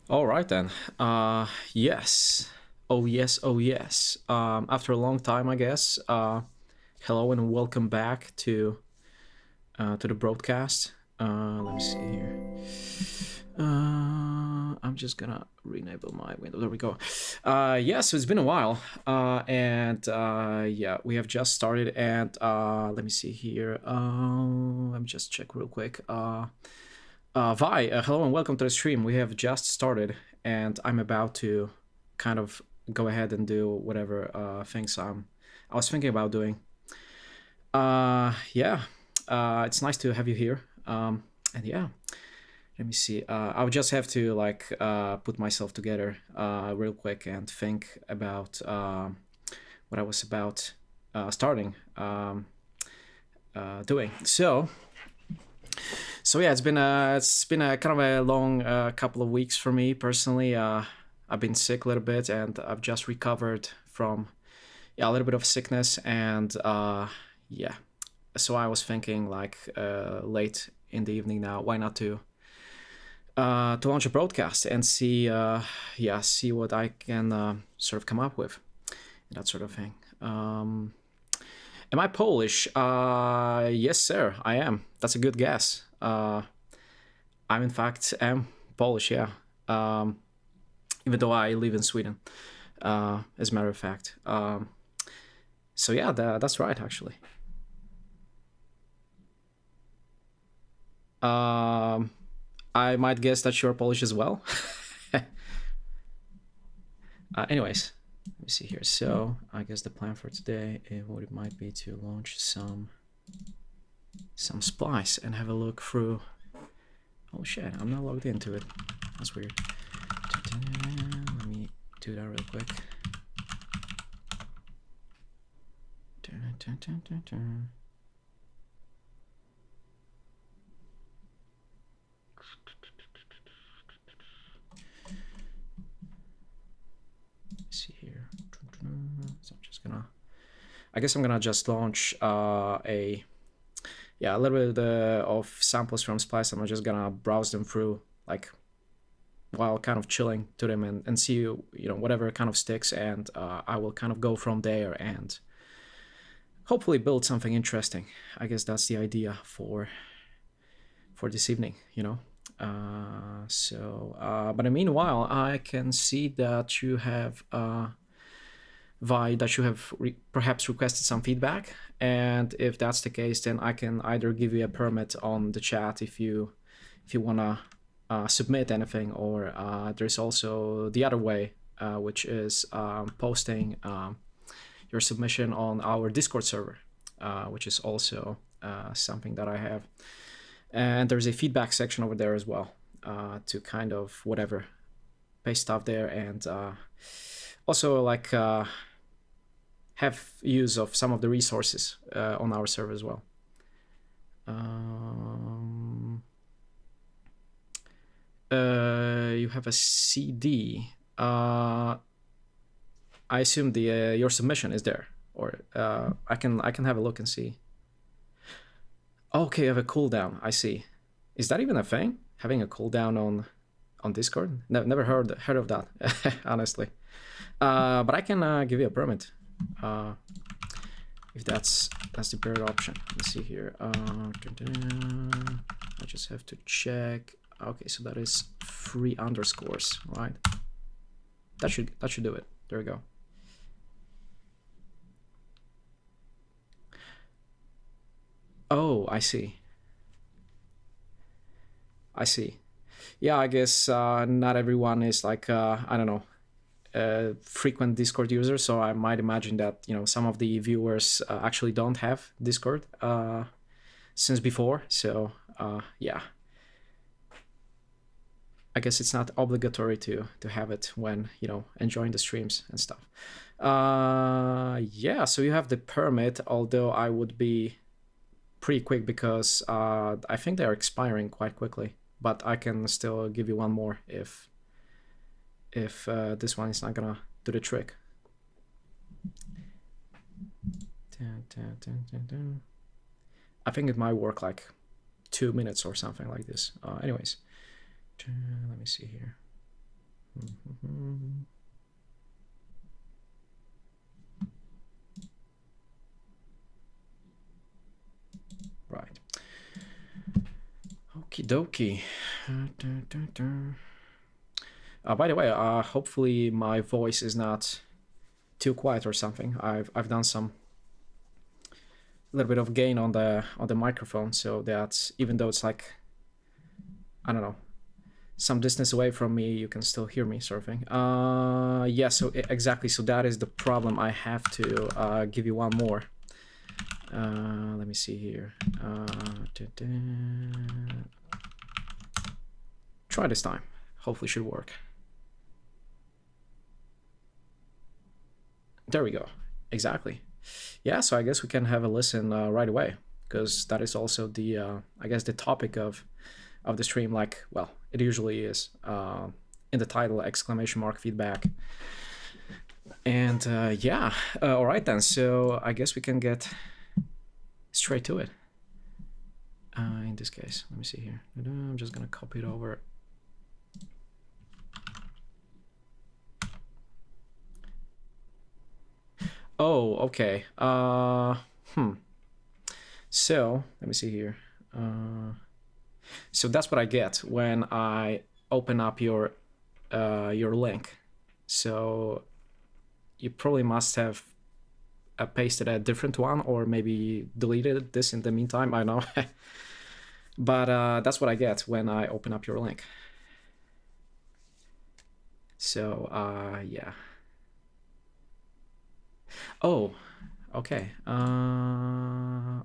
All right then. Yes. Oh yes. Oh yes. After a long time, I guess. Hello and welcome back to the broadcast. Let me see here. I'm just gonna re-enable my window. There we go. Yeah. So it's been a while. And yeah, we have just started. And let me see here. Let me just check real quick. Vi, hello and welcome to the stream. We have just started, and I'm about to kind of go ahead and do whatever things I was thinking about doing. Yeah, it's nice to have you here. And yeah, let me see. I would just have to like put myself together real quick and think about what I was about starting doing. So yeah, it's been a kind of a long couple of weeks for me personally. I've been sick a little bit, and I've just recovered from a little bit of sickness, and yeah. So I was thinking like late in the evening now, why not to launch a broadcast and see what I can sort of come up with, that sort of thing. Am I Polish? Yes, sir, I am. That's a good guess. I'm in fact am Polish, yeah. Even though I live in Sweden, as a matter of fact. So yeah, that's right, actually. I might guess that you're Polish as well. Anyways, let me see here. So I guess the plan for today, what it might be to launch some Splice and have a look through. Oh shit, I'm not logged into it. That's weird. Let me do that real quick. Let's see here. So I'm just gonna. I guess I'm gonna just launch a little bit of samples from Splice. I'm just gonna browse them through like while kind of chilling to them and see whatever kind of sticks, and I will kind of go from there and hopefully build something interesting. I guess that's the idea for this evening, but meanwhile, I can see that you have perhaps requested some feedback, and if that's the case, then I can either give you a permit on the chat if you wanna submit anything, or there's also the other way, which is posting your submission on our Discord server, which is also something that I have. And there's a feedback section over there as well, to kind of whatever paste stuff there, and also like have use of some of the resources on our server as well. You have a CD. I assume the your submission is there, or I can have a look and see. Okay, you have a cooldown. I see. Is that even a thing? Having a cooldown on Discord? Never heard of that, honestly. But I can give you a permit, if that's the better option. Let's see here. I just have to check. Okay, so that is 3 underscores, right? That should do it. There we go. Oh, I see. Yeah, I guess not everyone is like I don't know, frequent Discord user, so I might imagine that some of the viewers actually don't have Discord since before. So yeah, I guess it's not obligatory to have it when enjoying the streams and stuff. Yeah, so you have the permit, although I would be pretty quick because I think they're expiring quite quickly, but I can still give you one more if this one is not gonna do the trick. I think it might work like 2 minutes or something like this. Anyways, let me see here. Right. Okie dokie. By the way, hopefully my voice is not too quiet or something. I've done some little bit of gain on the microphone, so that even though it's like, I don't know, some distance away from me, you can still hear me, sort of thing. Yeah, so exactly. So that is the problem. I have to give you one more. Let me see here. Try this time. Hopefully, should work. There we go. Exactly. Yeah, so I guess we can have a listen right away, because that is also the I guess the topic of the stream. Like, well, it usually is in the title, ! feedback. And yeah, all right then. So I guess we can get straight to it. In this case, let me see here. I'm just gonna copy it over. Oh, okay. So let me see here. So that's what I get when I open up your link. So you probably must have pasted a different one, or maybe deleted this in the meantime. I don't know. But that's what I get when I open up your link. So yeah. Oh, okay. I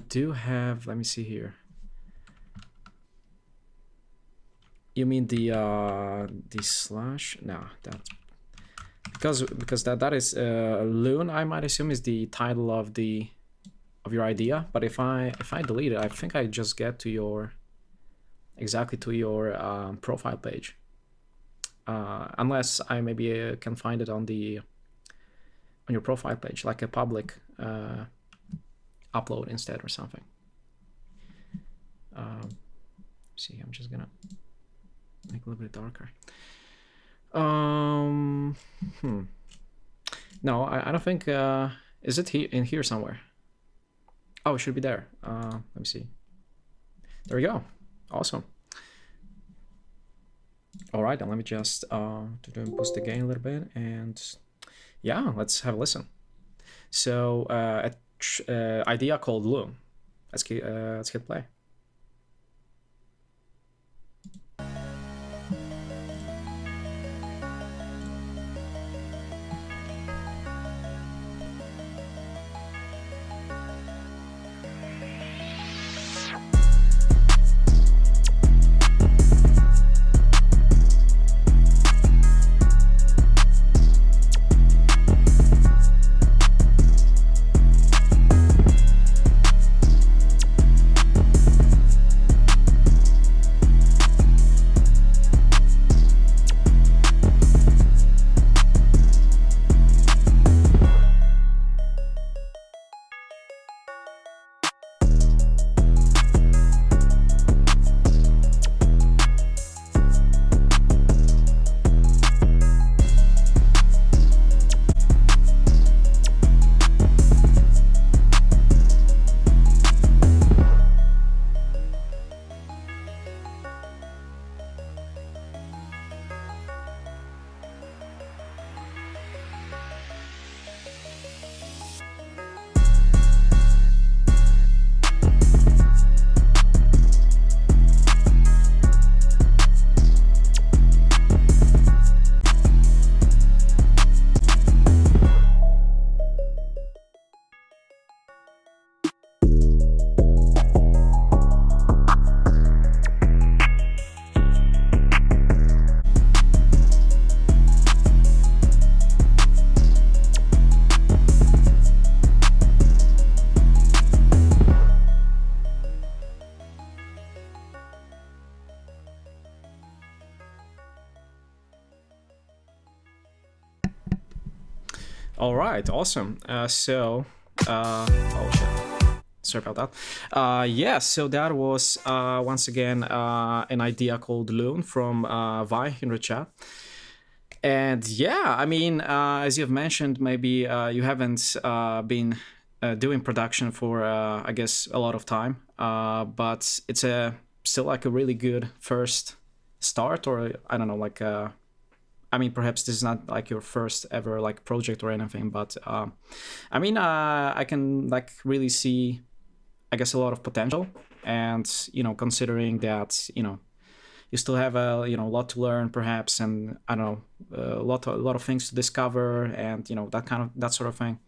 do have, let me see here. You mean the slash? No, that's because that is Loon, I might assume, is the title of your idea. But if I delete it, I think I just get to your profile page. Unless I maybe can find it on your profile page, like a public upload instead or something. See, I'm just gonna make it a little bit darker. No, I don't think. Is it in here somewhere? Oh, it should be there. Let me see. There we go. Awesome. All right, then let me just boost the gain a little bit, and yeah, let's have a listen. So idea called Loon. Let's hit play. All right, awesome. Oh shit, sorry about that. Yeah, so that was once again an idea called Loon from Vi in the chat. And yeah, I mean, as you've mentioned, maybe you haven't been doing production for, I guess, a lot of time, but it's a still like a really good first start, or I don't know, like I mean, perhaps this is not like your first ever like project or anything, but I mean, I can like really see, I guess, a lot of potential, and considering that you still have a lot to learn perhaps, and I don't know, a lot of things to discover, and that sort of thing.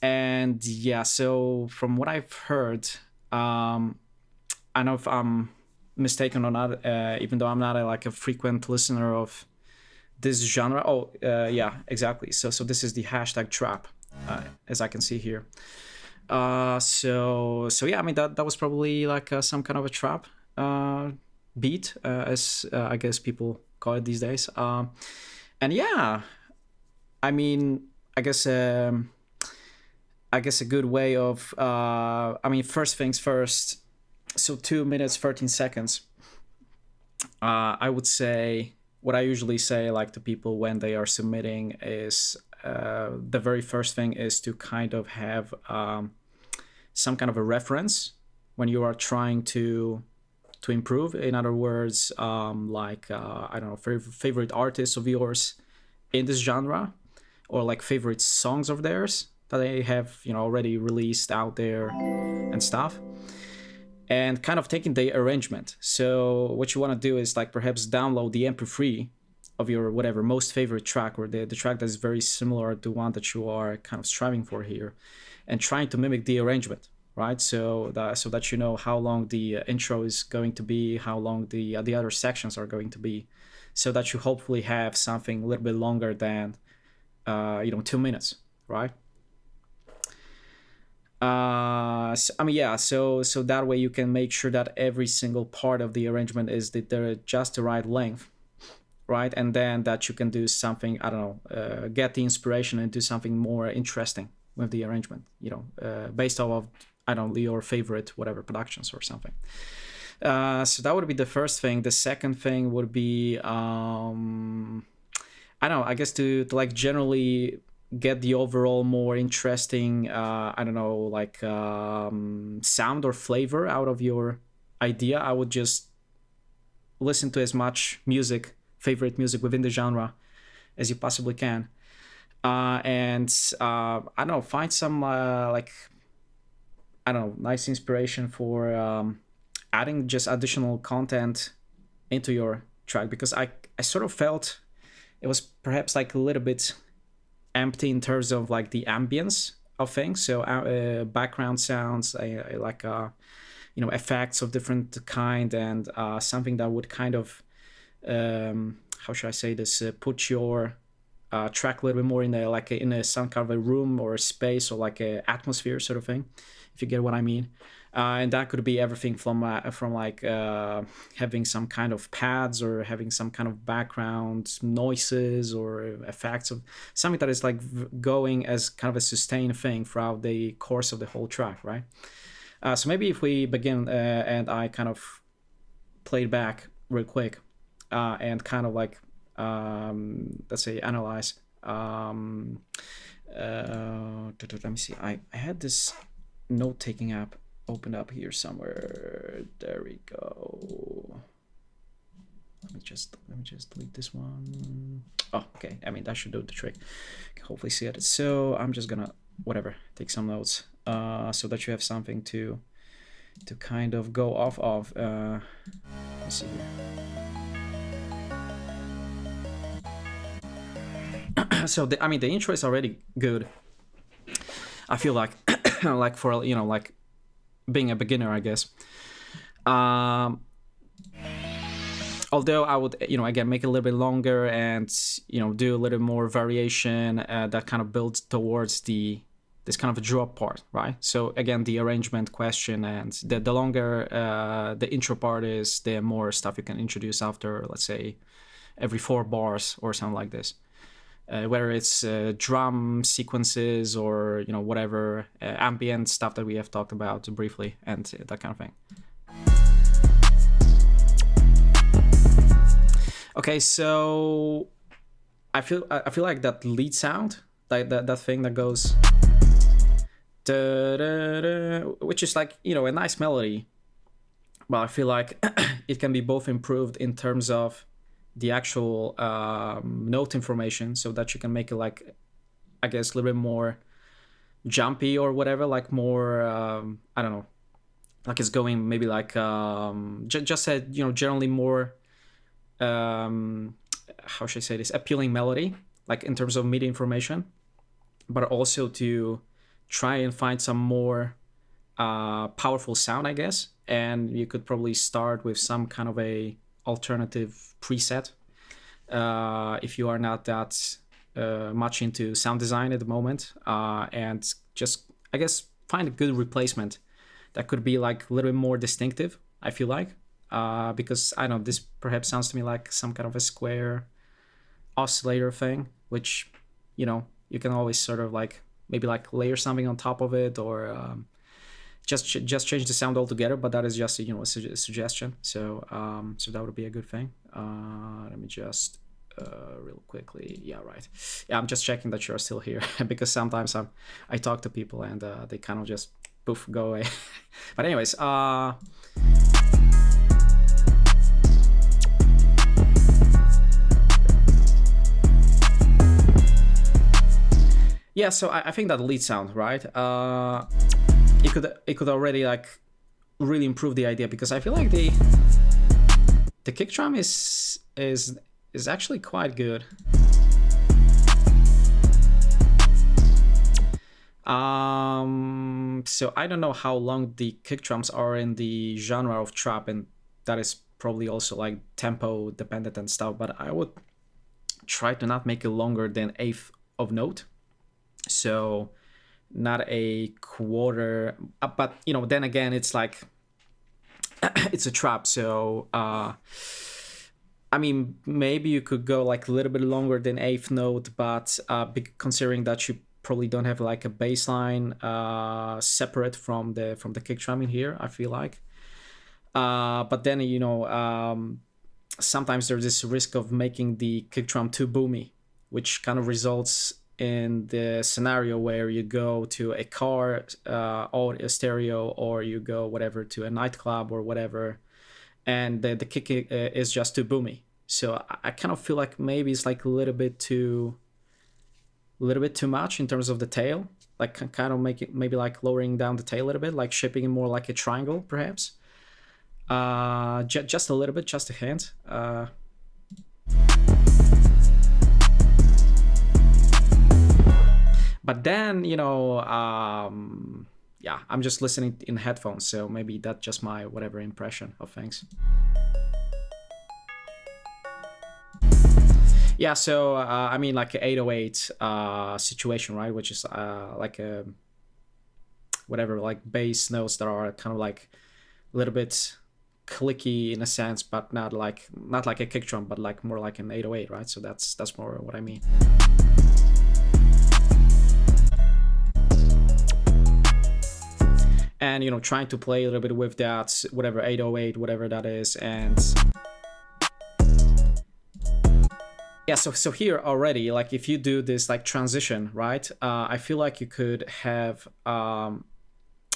And yeah, so from what I've heard, I know if I'm mistaken or not, even though I'm not like a frequent listener of this genre. Oh, yeah, exactly. So this is the hashtag trap, as I can see here. So yeah, I mean that was probably like some kind of a trap beat, as I guess people call it these days. And yeah, I mean, I guess a good way of I mean, first things first. So 2 minutes 13 seconds. I would say what I usually say like to people when they are submitting is the very first thing is to kind of have some kind of a reference when you are trying to improve. In other words, like I don't know, favorite artists of yours in this genre, or like favorite songs of theirs that they have already released out there and stuff, and kind of taking the arrangement. So what you want to do is like perhaps download the MP3 of your whatever most favorite track, or the track that is very similar to one that you are kind of striving for here, and trying to mimic the arrangement, right? So that you know how long the intro is going to be, how long the other sections are going to be, so that you hopefully have something a little bit longer than 2 minutes, right? So, I mean, yeah, so that way you can make sure that every single part of the arrangement is they're just the right length, right? And then that you can do something, I don't know, get the inspiration and do something more interesting with the arrangement, based off of, I don't know, your favorite whatever productions or something. So that would be the first thing. The second thing would be I don't know, I guess to like generally get the overall more interesting I don't know, like sound or flavor out of your idea. I would just listen to as much favorite music within the genre as you possibly can, and I don't know, find some like I don't know, nice inspiration for adding just additional content into your track, because I sort of felt it was perhaps like a little bit empty in terms of like the ambience of things. So background sounds, like effects of different kind, and something that would kind of how should I say this, put your track a little bit more in some kind of a room or a space, or like a atmosphere sort of thing, if you get what I mean. And that could be everything from like having some kind of pads, or having some kind of background noises or effects, of something that is like going as kind of a sustained thing throughout the course of the whole track, right? So maybe if we begin and I kind of play it back real quick, and kind of like let's say analyze. Let me see. I had this note-taking app opened up here somewhere. There we go. Let me just delete this one. Oh, okay. I mean, that should do the trick. You can hopefully see it. So I'm just gonna take some notes, so that you have something to kind of go off of. Let's see here. So the intro is already good. I feel like like for like being a beginner, I guess. Although I would again make it a little bit longer, and do a little more variation that kind of builds towards this kind of a drop part, right? So again, the arrangement question, and the longer the intro part is, the more stuff you can introduce after, let's say, every 4 bars or something like this. Whether it's drum sequences or whatever ambient stuff that we have talked about briefly, and that kind of thing. Okay, so I feel like that lead sound, that thing that goes da, da, da, which is like, you know, a nice melody, but I feel like it can be both improved in terms of the actual note information, so that you can make it like, I guess, a little bit more jumpy or whatever, like more I don't know, like it's going maybe like just said, you know, generally more how should I say this, appealing melody, like in terms of media information, but also to try and find some more powerful sound, I guess. And you could probably start with some kind of a alternative preset if you are not that much into sound design at the moment, and just, I guess, find a good replacement that could be like a little bit more distinctive, I feel like, because I don't know, this perhaps sounds to me like some kind of a square oscillator thing, which, you know, you can always sort of like maybe like layer something on top of it, or just change the sound altogether. But that is just, you know, a suggestion. So so that would be a good thing. Let me just real quickly. Yeah, right. Yeah, I'm just checking that you're still here because sometimes I talk to people and they kind of just poof, go away. But anyways, yeah, so I think that lead sound, right? It could already like really improve the idea, because I feel like the kick drum is actually quite good. So I don't know how long the kick drums are in the genre of trap, and that is probably also like tempo dependent and stuff, but I would try to not make it longer than 1/8 of note. So not a quarter, but you know, then again, it's like it's a trap, so I mean, maybe you could go like a little bit longer than 1/8 note, but considering that you probably don't have like a bass line separate from the kick drum in here, I feel like. But then, you know, sometimes there's this risk of making the kick drum too boomy, which kind of results in the scenario where you go to a car or a stereo, or you go whatever to a nightclub or whatever, and the kick is just too boomy. So I kind of feel like maybe it's like a little bit too much in terms of the tail, like kind of make it maybe like lowering down the tail a little bit, like shaping it more like a triangle perhaps, just a little bit, just a hint. But then, you know, yeah, I'm just listening in headphones, so maybe that's just my whatever impression of things. Yeah, so I mean, like an 808 situation, right? Which is like a whatever, like bass notes that are kind of like a little bit clicky in a sense, but not like a kick drum, but like more like an 808, right? So that's more what I mean. And, you know, trying to play a little bit with that, whatever 808, whatever that is, and yeah, so here already, like if you do this like transition, right? I feel like you could have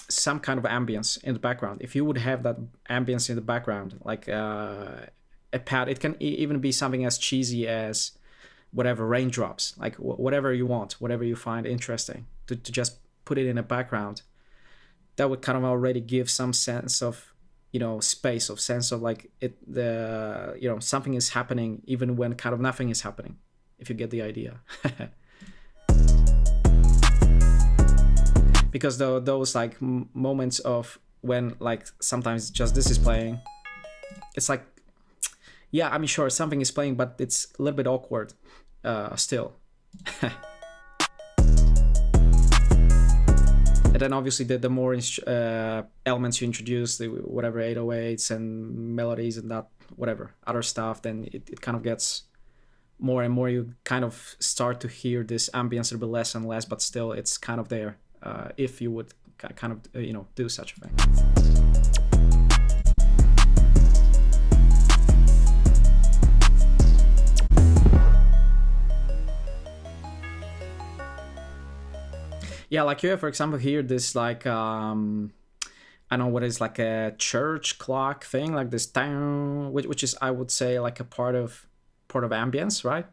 some kind of ambience in the background. If you would have that ambience in the background, like a pad, it can even be something as cheesy as whatever, raindrops, like whatever you want, whatever you find interesting, to just put it in a background. That would kind of already give some sense of, you know, space, of sense of like you know, something is happening even when kind of nothing is happening, if you get the idea. Because those like moments of when like sometimes just this is playing, it's like, yeah, I mean, sure, something is playing, but it's a little bit awkward still. And then obviously the more elements you introduce, the whatever 808s and melodies and that whatever other stuff, then it kind of gets more and more, you kind of start to hear this ambience a little bit less and less, but still it's kind of there, if you would kind of you know, do such a thing. Yeah, like you have, for example, here this like I don't know what is, like a church clock thing, like this town, which is, I would say, like a part of ambience, right?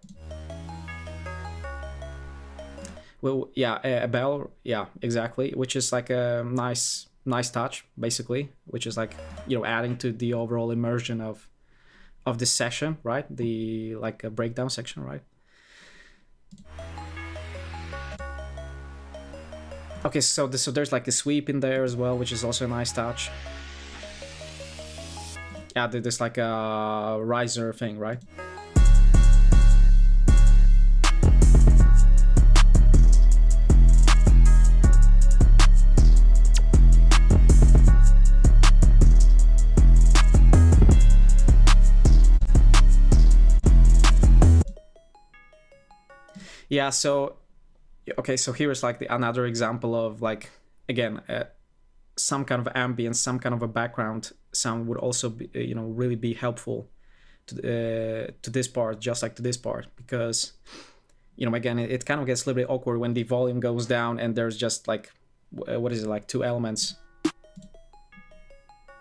Well, yeah, a bell, yeah, exactly, which is like a nice touch, basically, which is like, adding to the overall immersion of this session, right? The like a breakdown section, right? Okay, so there's like a sweep in there as well, which is also a nice touch. Yeah, there's like a riser thing, right? Yeah, so okay, so here is like another example of, like, again, some kind of ambience, some kind of a background sound would also be, really be helpful to this part, just like to this part, because again, it kind of gets a little bit awkward when the volume goes down and there's just like, what is it, like two elements.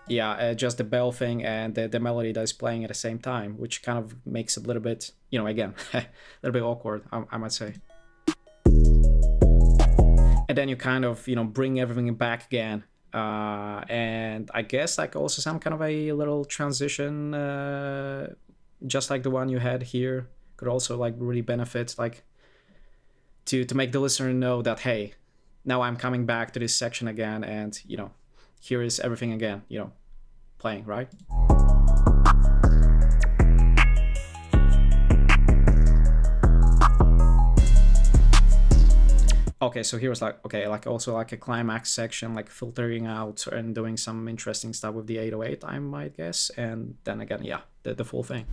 Yeah, just the bell thing and the melody that is playing at the same time, which kind of makes it a little bit, again, a little bit awkward, I might say. And then you kind of, bring everything back again. And I guess like also some kind of a little transition, just like the one you had here, could also like really benefit, like to make the listener know that, hey, now I'm coming back to this section again, and here is everything again, playing, right? Okay, so here was like, okay, like also like a climax section, like filtering out and doing some interesting stuff with the 808, I might guess, and then again, yeah, the full thing.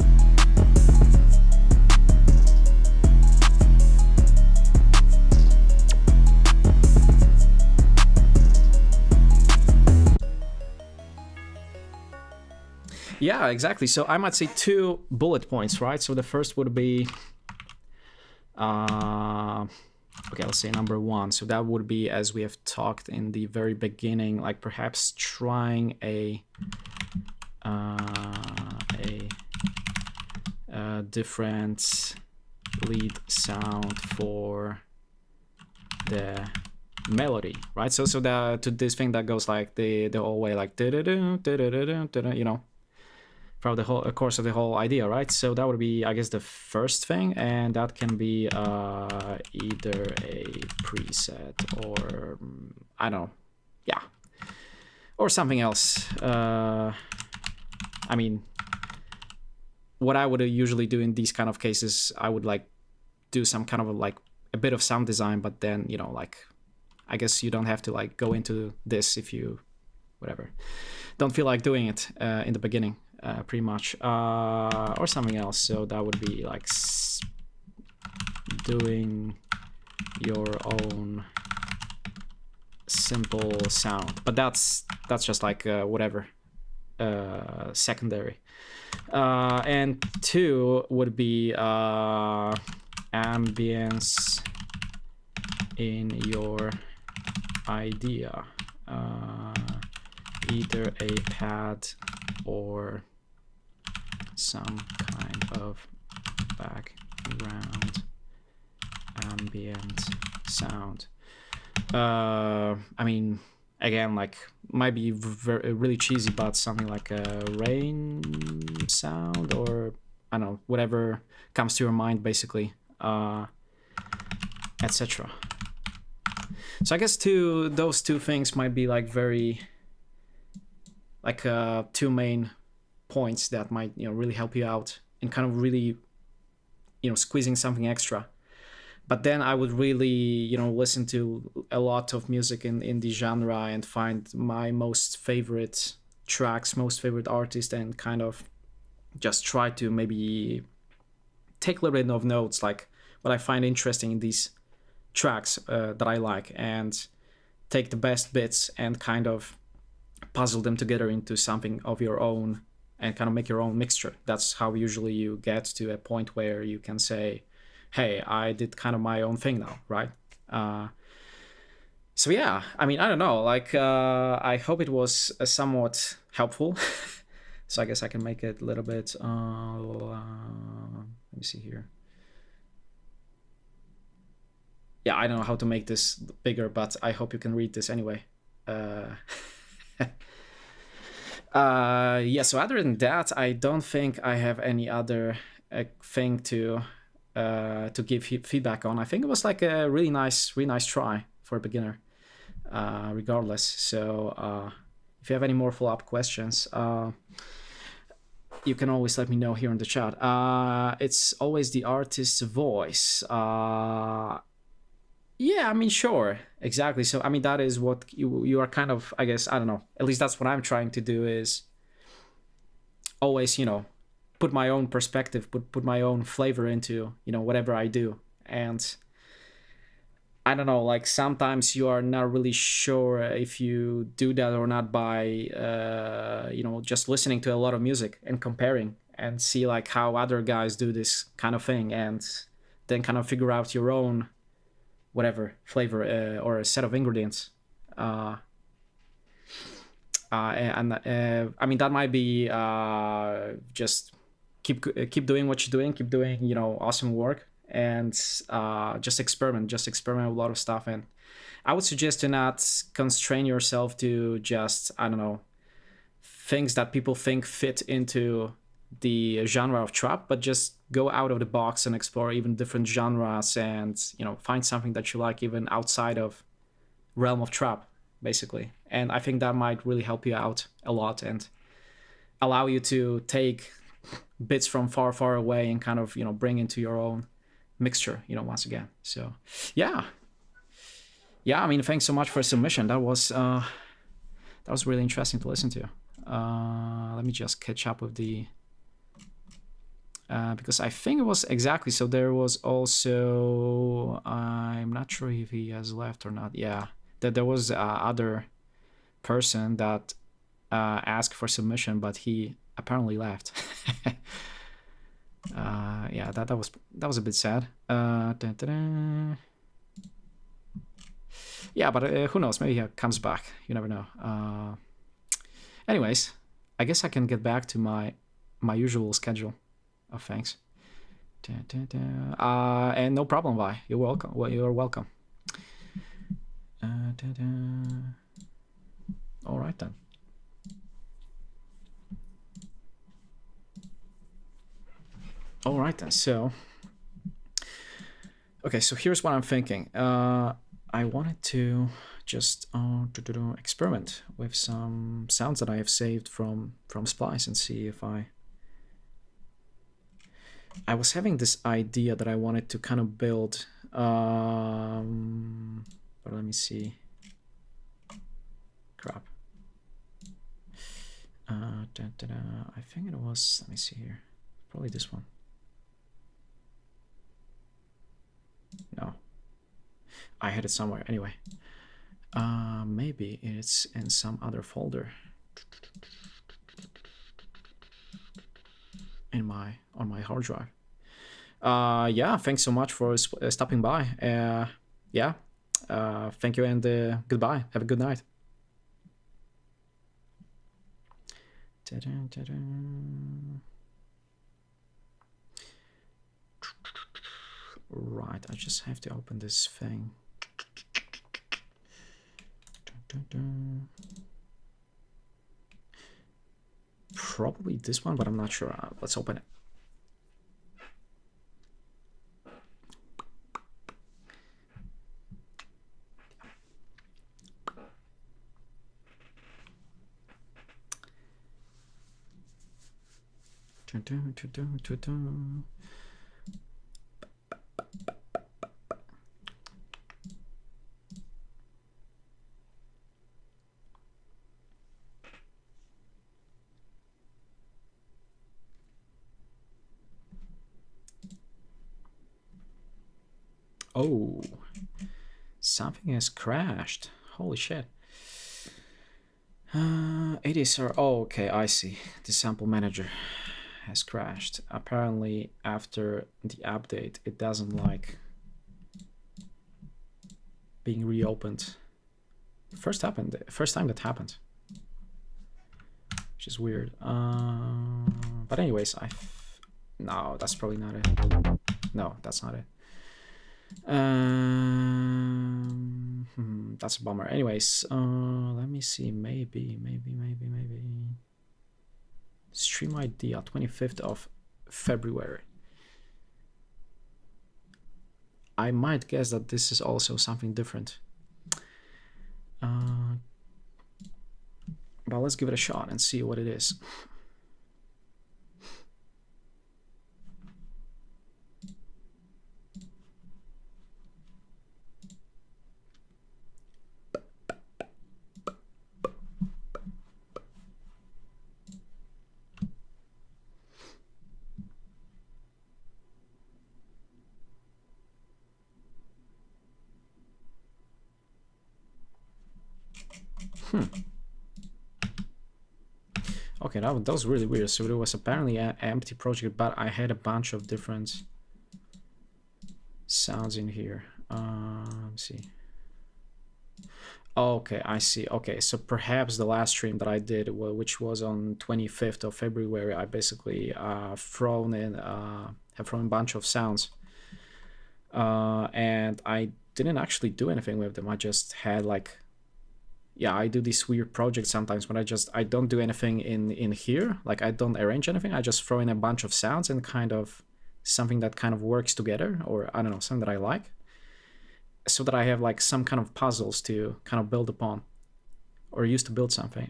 Yeah, exactly. So I might say 2 bullet points, right? So the first would be, okay, let's say number 1. So that would be, as we have talked in the very beginning, like perhaps trying a different lead sound for the melody, right? So to this thing that goes like the whole way, like throughout the whole course of the whole idea, right? So that would be, I guess, the first thing, and that can be either a preset or I don't know, yeah, or something else. I mean, what I would usually do in these kind of cases, I would like do some kind of like a bit of sound design, but then like, I guess you don't have to like go into this if you whatever don't feel like doing it in the beginning. Pretty much, or something else. So that would be like doing your own simple sound, but that's just like whatever, secondary. And 2 would be ambience in your idea, either a pad or some kind of background ambient sound. I mean, again, like, might be really cheesy, but something like a rain sound, or I don't know, whatever comes to your mind, basically, etc. So I guess those 2 things might be like very, like 2 main points that might really help you out and kind of really squeezing something extra. But then I would really listen to a lot of music in the genre and find my most favorite tracks, most favorite artists, and kind of just try to maybe take a little bit of notes, like what I find interesting in these tracks that I like, and take the best bits and kind of puzzle them together into something of your own and kind of make your own mixture. That's how usually you get to a point where you can say, hey, I did kind of my own thing now, right? So yeah, I mean, I don't know. Like, I hope it was somewhat helpful. So I guess I can make it a little bit. Let me see here. Yeah, I don't know how to make this bigger, but I hope you can read this anyway. Yeah. So other than that, I don't think I have any other thing to give feedback on. I think it was like a really nice try for a beginner, regardless. So if you have any more follow-up questions, you can always let me know here in the chat. It's always the artist's voice. Yeah, I mean, sure, exactly. So, I mean, that is what you are kind of, I guess, I don't know. At least that's what I'm trying to do, is always, put my own perspective, put my own flavor into, whatever I do. And I don't know, like sometimes you are not really sure if you do that or not by, just listening to a lot of music and comparing and see like how other guys do this kind of thing, and then kind of figure out your own whatever flavor or a set of ingredients. I mean, that might be just keep doing what you're doing, keep doing awesome work, and just experiment with a lot of stuff. And I would suggest to not constrain yourself to just, I don't know, things that people think fit into the genre of trap, but just go out of the box and explore even different genres, and find something that you like even outside of realm of trap, basically. And I think that might really help you out a lot and allow you to take bits from far away and kind of bring into your own mixture once again. So yeah, I mean, thanks so much for the submission. That was really interesting to listen to. Let me just catch up with the because I think it was exactly, so there was also, I'm not sure if he has left or not. Yeah, that there was other person that asked for submission, but he apparently left. Yeah, that was a bit sad. Yeah, but who knows? Maybe he comes back. You never know. Anyways, I guess I can get back to my usual schedule of things. And no problem, Vi. You're welcome. Well, you're welcome. All right then. All right then. So, okay. So here's what I'm thinking. I wanted to just experiment with some sounds that I have saved from Splice and see if I was having this idea that I wanted to kind of build. But let me see. Crap. I think it was. Let me see here. Probably this one. No. I had it somewhere. Anyway. Maybe it's in some other folder. On my hard drive. Yeah, thanks so much for stopping by. Yeah, thank you, and goodbye. Have a good night. Right, I just have to open this thing. Probably this one, but I'm not sure. Let's open it. Oh, something has crashed. Holy shit. It is, sir. Oh, okay, I see. The sample manager has crashed. Apparently, after the update, it doesn't like being reopened. First time that happened, which is weird. But anyways, no, that's probably not it. No, that's not it. That's a bummer. Anyways, let me see. Maybe. Stream idea, 25th of February. I might guess that this is also something different. But let's give it a shot and see what it is. Okay, that was really weird. So it was apparently an empty project, but I had a bunch of different sounds in here. Let's see. Okay, I see. Okay, so perhaps the last stream that I did, which was on 25th of February, I basically have thrown a bunch of sounds, and I didn't actually do anything with them. I just had like, yeah, I do these weird projects sometimes when I don't do anything in here, like I don't arrange anything. I just throw in a bunch of sounds and kind of something that kind of works together, or I don't know, something that I like, so that I have like some kind of puzzles to kind of build upon, or used to build something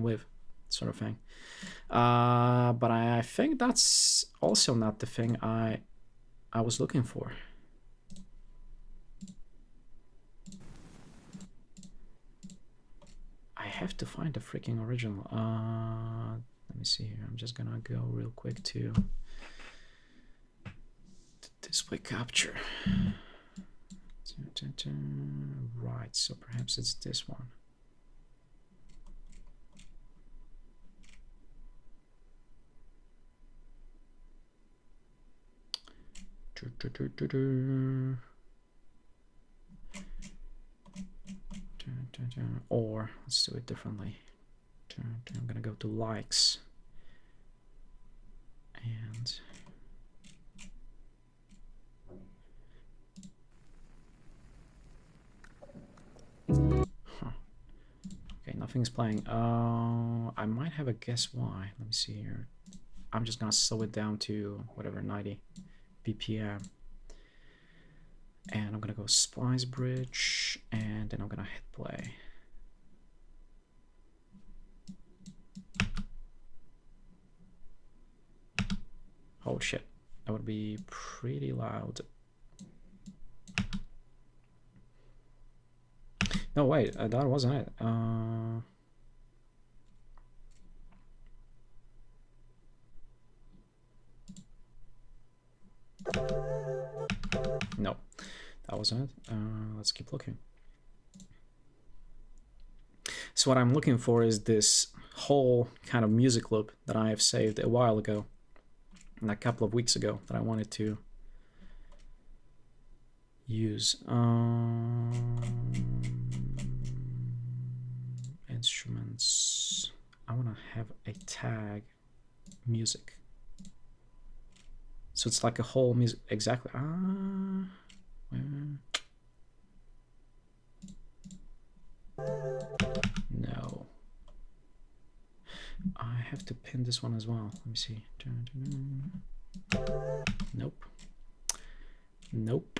with, sort of thing. But I think that's also not the thing I was looking for. I have to find the freaking original. Let me see here. I'm just gonna go real quick to display capture. Right, so perhaps it's this one. Or let's do it differently. I'm gonna go to likes and okay, nothing's playing. I might have a guess why. Let me see here. I'm just gonna slow it down to whatever, 90 BPM. And I'm gonna go splice bridge, and then I'm gonna hit play. Oh shit, that would be pretty loud. No, wait, that wasn't it. No, that wasn't it. Let's keep looking. So what I'm looking for is this whole kind of music loop that I have saved a while ago, a couple of weeks ago, that I wanted to use. Instruments. I want to have a tag music. So it's like a whole music. Exactly. No. I have to pin this one as well. Let me see. Nope. Nope.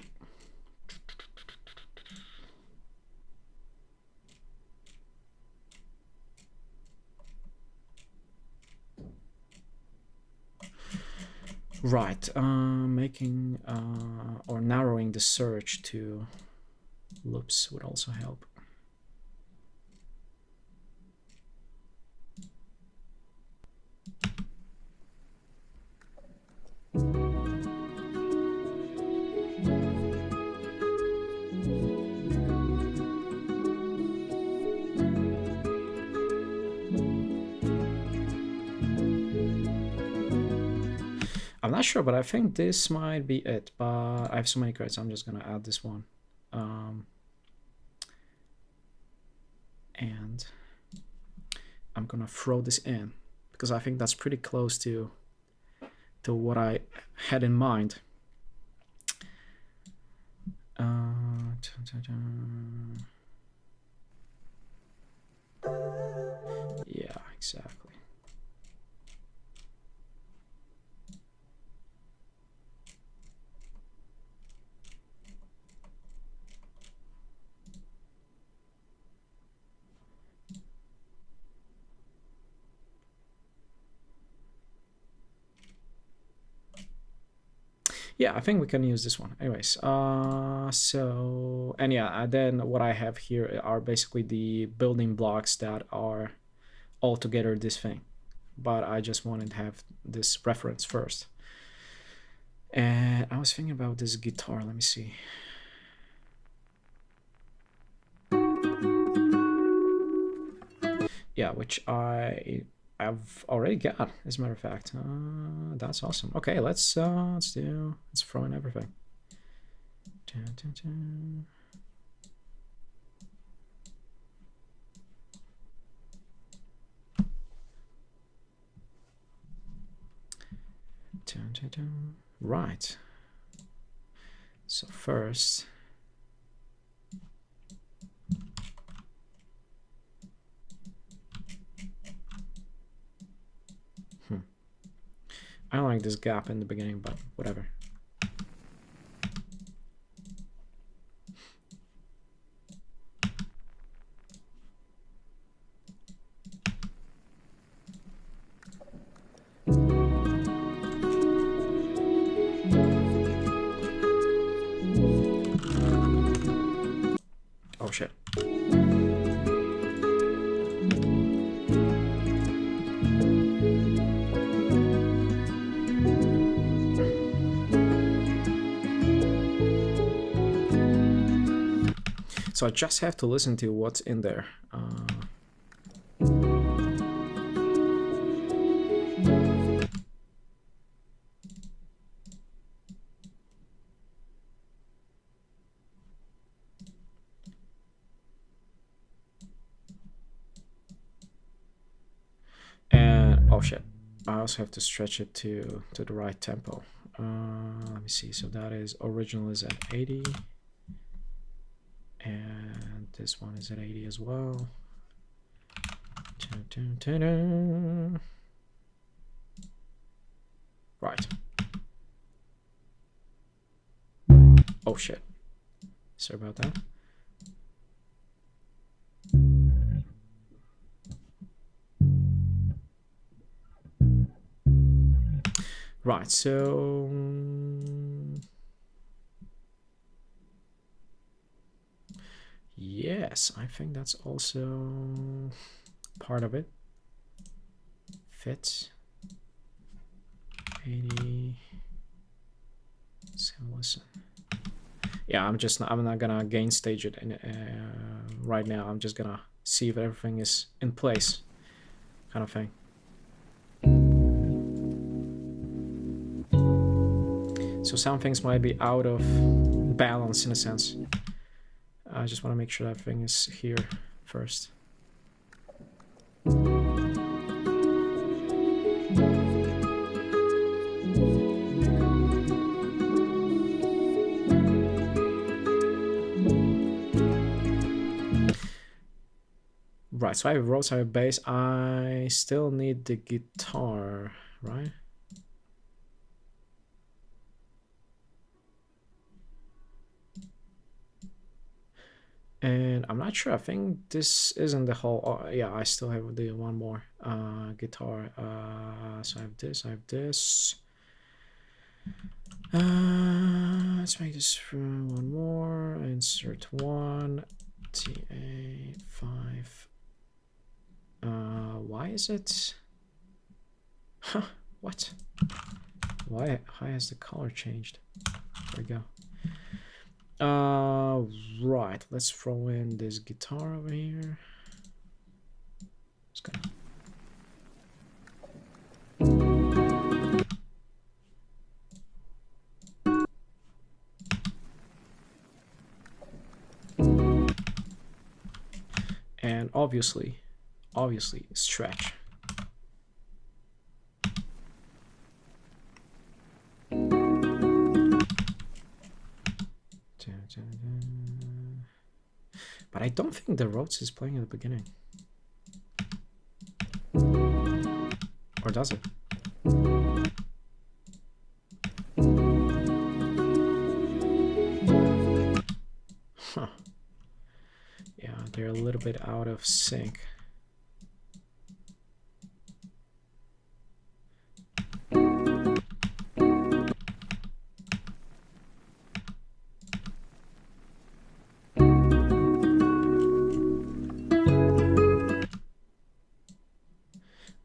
Right, making or narrowing the search to loops would also help. I'm not sure, but I think this might be it. But I have so many credits, I'm just gonna add this one. And I'm gonna throw this in because I think that's pretty close to what I had in mind. Yeah, exactly. Yeah, I think we can use this one. Anyways, so, and yeah, then what I have here are basically the building blocks that are all together this thing. But I just wanted to have this reference first. And I was thinking about this guitar. Let me see. Yeah, which I've already got, as a matter of fact. That's awesome. Okay, let's throw in everything. Dun, dun, dun. Dun, dun, dun. Right. So first, I don't like this gap in the beginning, but whatever. Oh shit. So I just have to listen to what's in there. And oh shit, I also have to stretch it to the right tempo. Let me see. So that is original is at 80. And this one is at 80 as well. Dun, dun, dun. Right. Oh shit. Sorry about that. Right, so yes, I think that's also part of it. Fits 80. So listen. Yeah, I'm not gonna gain stage it right now. I'm just gonna see if everything is in place, kind of thing. So some things might be out of balance in a sense. I just want to make sure that everything is here first. Right, so I have roads, I have bass. I still need the guitar, right? And I'm not sure. I think this isn't the whole. Yeah, I still have the one more guitar. So I have this. I have this. Let's make this one more. Insert one. TA5. Why is it? Huh? What? Why has the color changed? There we go. Right, let's throw in this guitar over here. Let's go. And obviously stretch. But I don't think the Rhodes is playing at the beginning. Or does it? Huh. Yeah, they're a little bit out of sync.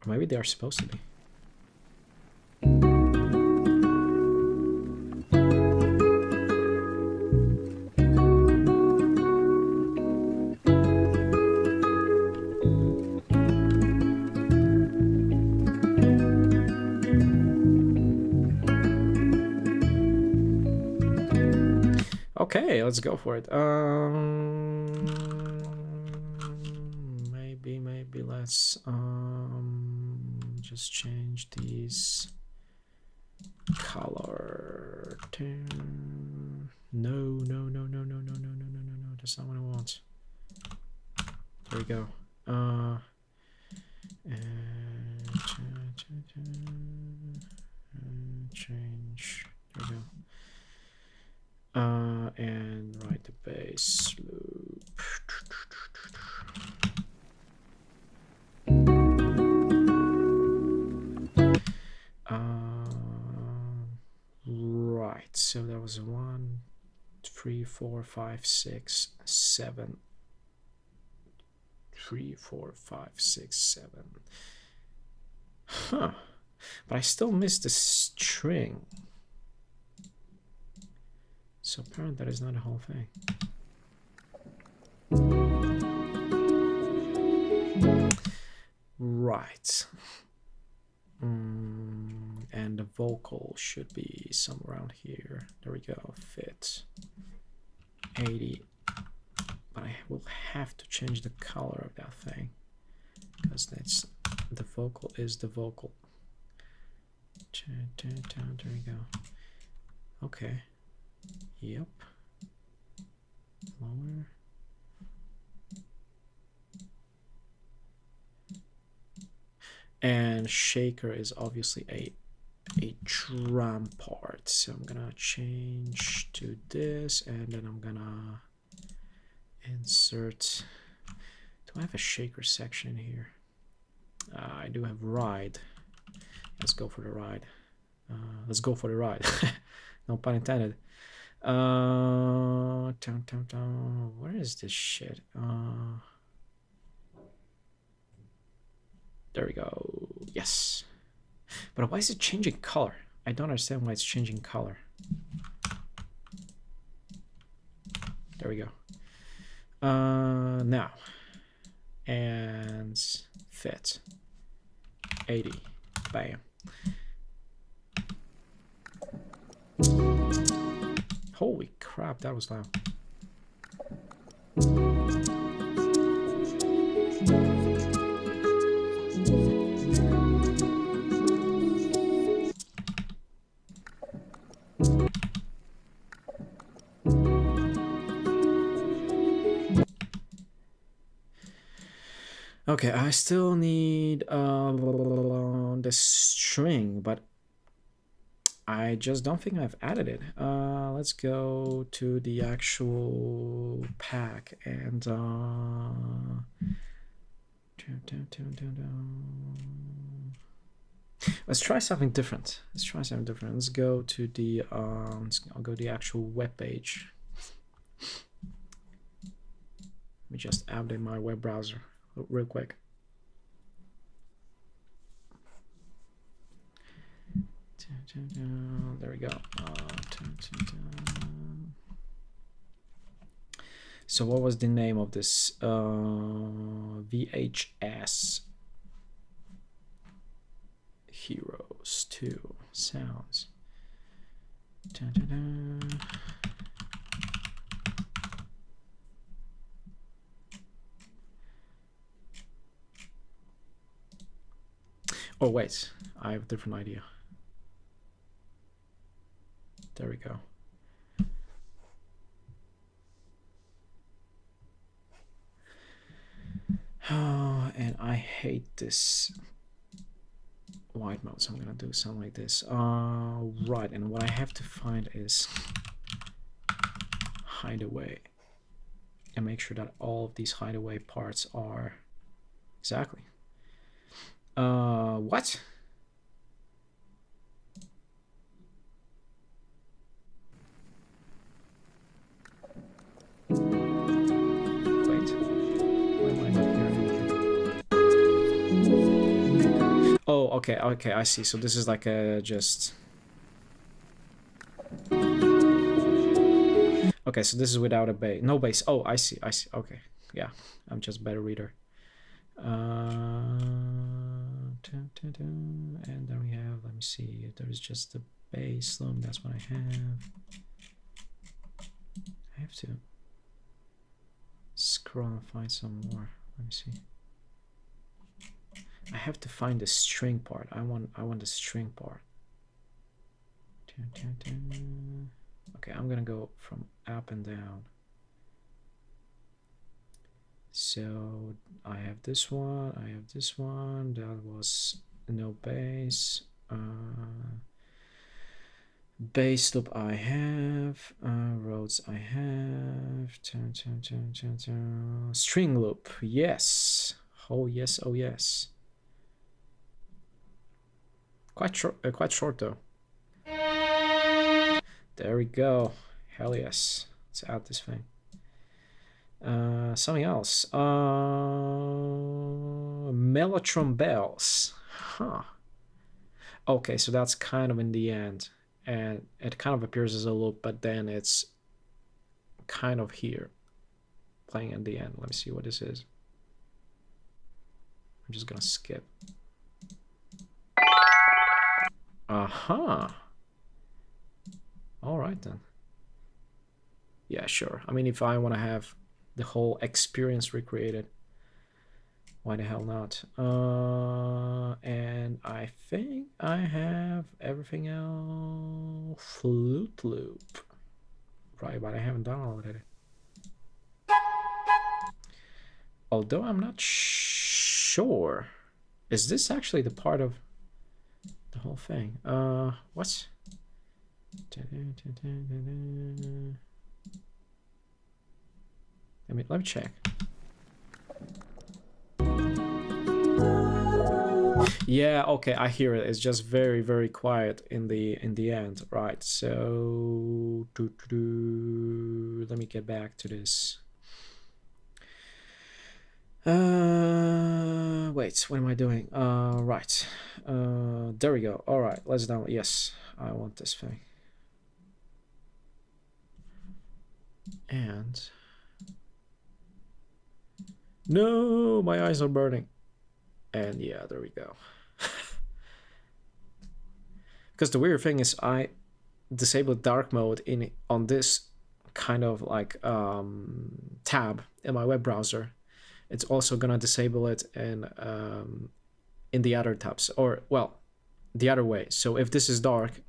Maybe they are supposed to be. Okay, let's go for it. Maybe let's just change these color to no, that's not what I want. There we go. And change. There we go. And write the base loop. Right, so that was 1, 3, 4, 5, 6, 7. 3, 4, 5, 6, 7. Huh. But I still missed the string. So apparently that is not the whole thing. Right. And the vocal should be somewhere around here. There we go. Fit 80. But I will have to change the color of that thing, because that's the vocal is the vocal. There we go. Okay. Yep. Lower. And shaker is obviously a drum part, so I'm gonna change to this, and then I'm gonna insert. Do I have a shaker section here? I do have ride. Let's go for the ride. Let's go for the ride. No pun intended. Where is this shit? There we go. Yes. But why is it changing color? I don't understand why it's changing color. There we go. Now. And fit. 80. Bam. Holy crap, that was loud. Okay, I still need the string, but I just don't think I've added it. Let's go to the actual pack and let's try something different. Let's go to the I'll go to the actual web page. Let me just update my web browser real quick. There we go. So what was the name of this? VHS Heroes 2 sounds. Oh wait, I have a different idea. There we go. Oh, and I hate this white mode, so I'm gonna do something like this. Right, and what I have to find is hideaway, and make sure that all of these hideaway parts are exactly. What? Wait, why am I not hearing anything? Oh, okay, okay, I see. So this is like a just. Okay, so this is without a base. No base. Oh, I see. I see. Okay. Yeah, I'm just a better reader. And then we have, let me see, if there's just the base loom, that's what I have. I have to scroll and find some more. Let me see. I have to find the string part. I want the string part. Okay, I'm gonna go from up and down. So I have this one, I have this one, that was no base. Base loop I have, roads I have, string loop, yes. Oh yes, oh yes. Quite short though. There we go. Hell yes. Let's add this thing. Something else. Mellotron bells. Huh. Okay, so that's kind of in the end. And it kind of appears as a loop, but then it's kind of here. Playing in the end. Let me see what this is. I'm just gonna skip. Uh-huh. All right then. Yeah, sure. I mean, if I want to have the whole experience recreated, why the hell not? And I think I have everything else. Flute loop. Right, but I haven't downloaded it. Although I'm not sure. Is this actually the part of the whole thing? What? Let me check. Yeah, okay, I hear it. It's just very, very quiet in the end, right? So let me get back to this. Wait, what am I doing? Right. There we go. All right, let's download. Yes, I want this thing. And no, my eyes are burning. And yeah, there we go. Because the weird thing is I disabled dark mode on this kind of like tab in my web browser. It's also gonna disable it in the other tabs, or well, the other way. So if this is dark,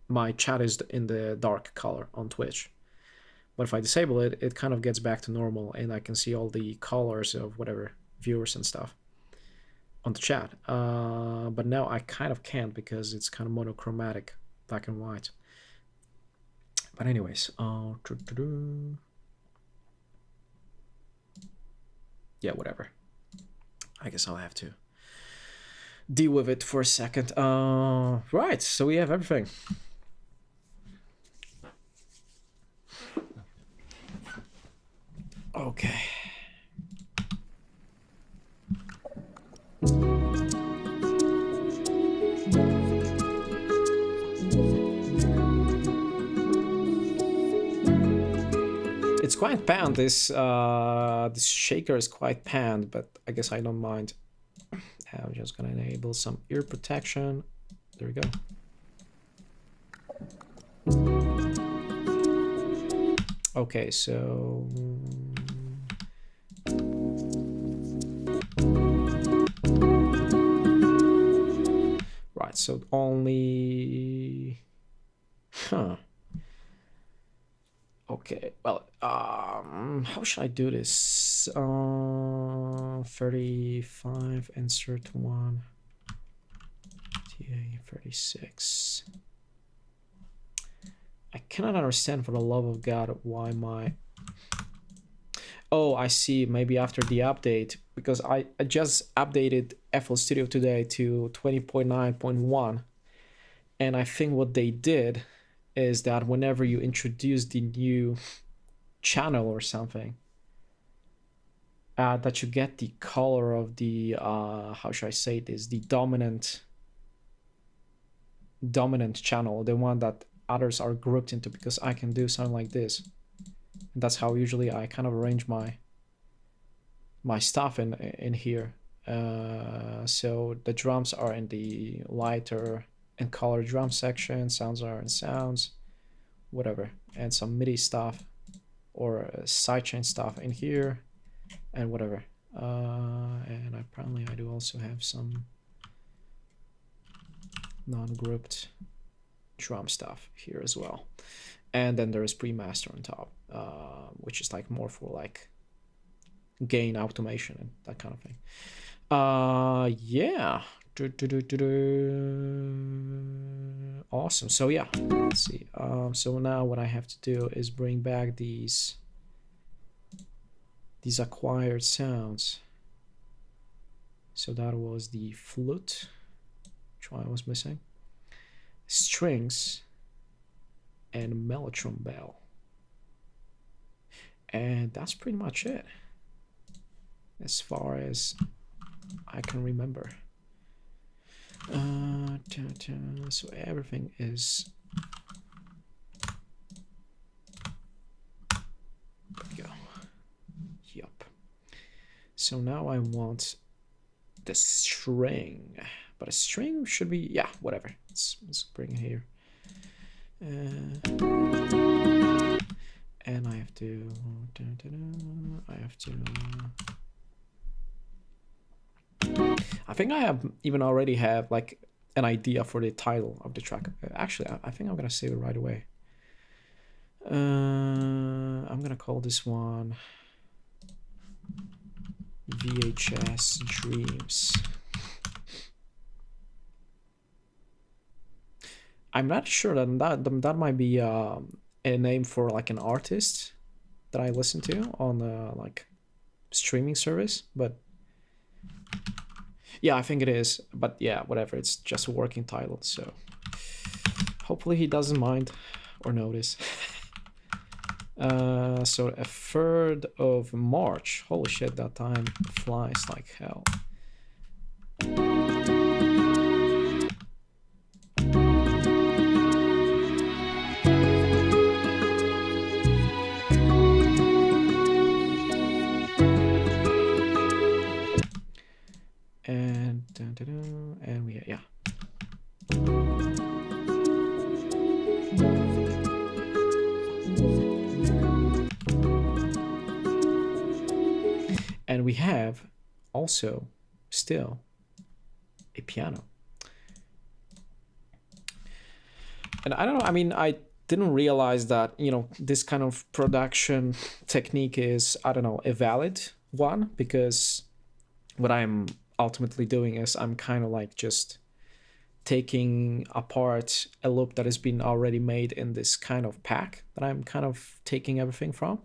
my chat is in the dark color on Twitch. But if I disable it, it kind of gets back to normal, and I can see all the colors of whatever viewers and stuff on the chat. But now I kind of can't because it's kind of monochromatic, black and white. But anyways, yeah, whatever. I guess I'll have to deal with it for a second. Right, so we have everything. Okay. It's quite panned. This shaker is quite panned, but I guess I don't mind. I'm just gonna enable some ear protection. There we go. Okay, so right, so only, huh. Okay, well, how should I do this? 35, insert 1, TA 36. I cannot understand, for the love of God, why my... Oh, I see, maybe after the update, because I just updated FL Studio today to 20.9.1, and I think what they did is that whenever you introduce the new channel or something, that you get the color of the how should I say this, the dominant channel, the one that others are grouped into, because I can do something like this. And that's how usually I kind of arrange my stuff in here. So the drums are in the lighter and color drum section, sounds are in sounds, whatever, and some MIDI stuff or sidechain stuff in here, and whatever. And apparently I do also have some non-grouped drum stuff here as well. And then there is pre-master on top, which is like more for like gain automation and that kind of thing. Yeah. Awesome. So yeah, let's see. So now what I have to do is bring back these acquired sounds. So that was the flute, which one I was missing, strings, and mellotron bell. And that's pretty much it, as far as I can remember. So everything is... There we go. Yup. So now I want the string, but a string should be, yeah, whatever. Let's bring it here. And I have to, I think I have even already have like an idea for the title of the track. Actually, I think I'm gonna save it right away. I'm gonna call this one VHS Dreams. I'm not sure that might be a name for like an artist that I listen to on like streaming service, but yeah, I think it is. But yeah, whatever, it's just a working title, so hopefully he doesn't mind or notice. So a 3rd of March, holy shit, that time flies like hell. And we, yeah. And we have also still a piano. And I don't know, I mean, I didn't realize that, you know, this kind of production technique is, I don't know, a valid one, because what I'm ultimately doing is I'm kind of like just taking apart a loop that has been already made in this kind of pack that I'm kind of taking everything from.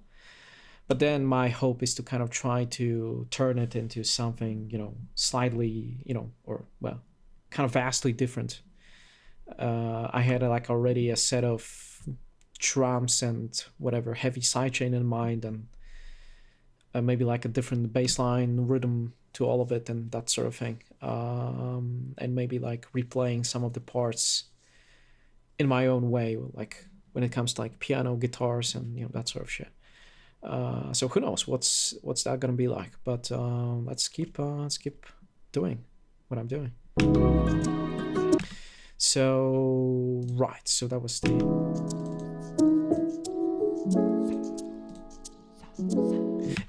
But then my hope is to kind of try to turn it into something, you know, slightly, you know, or well, kind of vastly different. I had like already a set of drums and whatever heavy sidechain in mind, and maybe like a different bassline rhythm to all of it and that sort of thing, and maybe like replaying some of the parts in my own way, like when it comes to like piano, guitars, and you know, that sort of shit. So who knows what's that gonna be like, but let's keep doing what I'm doing. So right, so that was the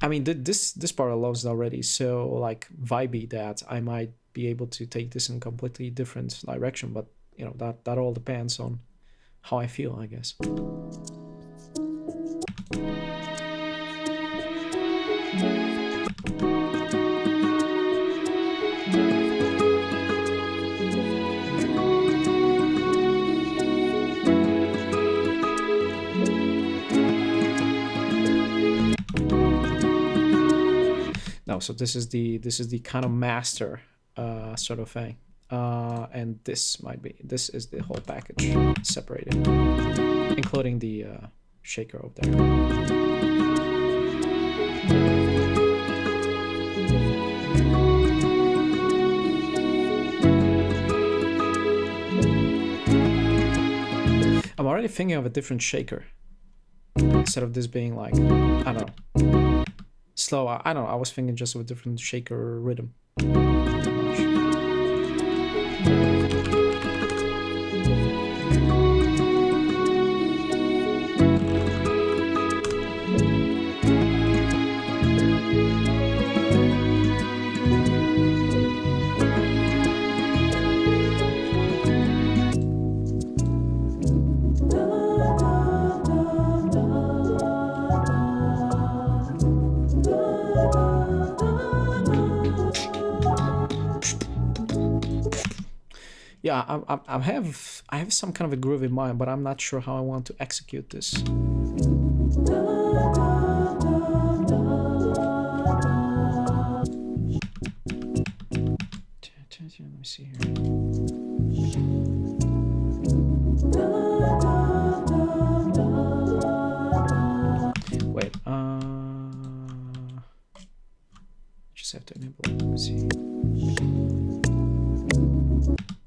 I mean, this part alone is already so like vibey that I might be able to take this in a completely different direction, but you know, that all depends on how I feel, I guess. No, so this is the kind of master sort of thing, and this is the whole package separated, including the shaker over there. I'm already thinking of a different shaker instead of this being like, I don't know, slow. I don't know, I was thinking just of a different shaker rhythm. Yeah, I have some kind of a groove in mind, but I'm not sure how I want to execute this. Let me see here. Wait, just have to enable it. Let me see.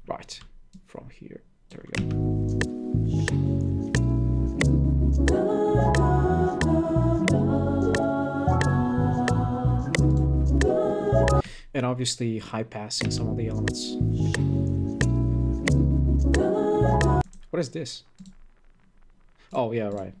Right, from here, there we go. And obviously high passing some of the elements. What is this? Oh yeah, right.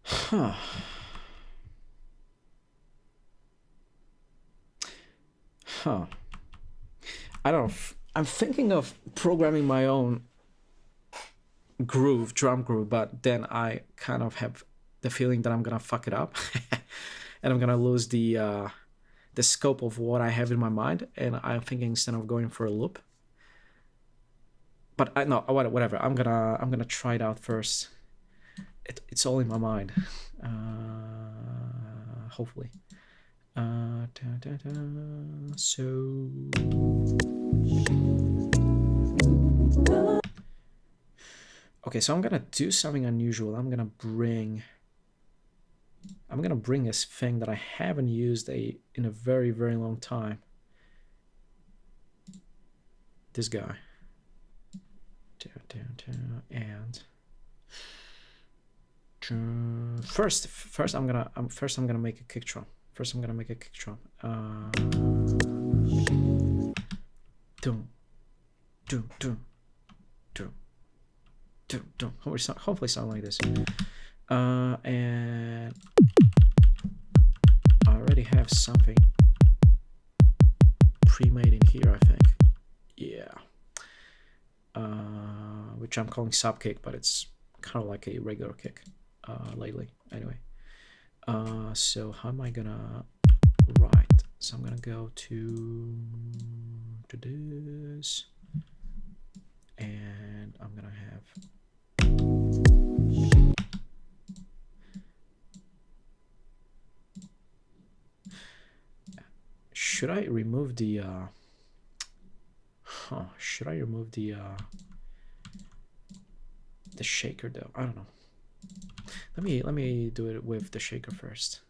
Huh. Huh. I don't know. I'm thinking of programming my own groove, drum groove, but then I kind of have the feeling that I'm gonna fuck it up and I'm gonna lose the scope of what I have in my mind, and I'm thinking instead of going for a loop. But no, whatever. I'm gonna try it out first. It's all in my mind. Hopefully. So okay, so I'm gonna do something unusual. I'm gonna bring this thing that I haven't used in a very, very long time. This guy. And first I'm gonna make a kick drum. Hopefully sound like this. And I already have something pre-made in here, I think. Yeah. Which I'm calling sub kick, but it's kind of like a regular kick lately. Anyway. So how am I gonna write? So I'm gonna go to this, and I'm gonna have should I remove the should I remove the shaker though? I don't know. Let me do it with the shaker first.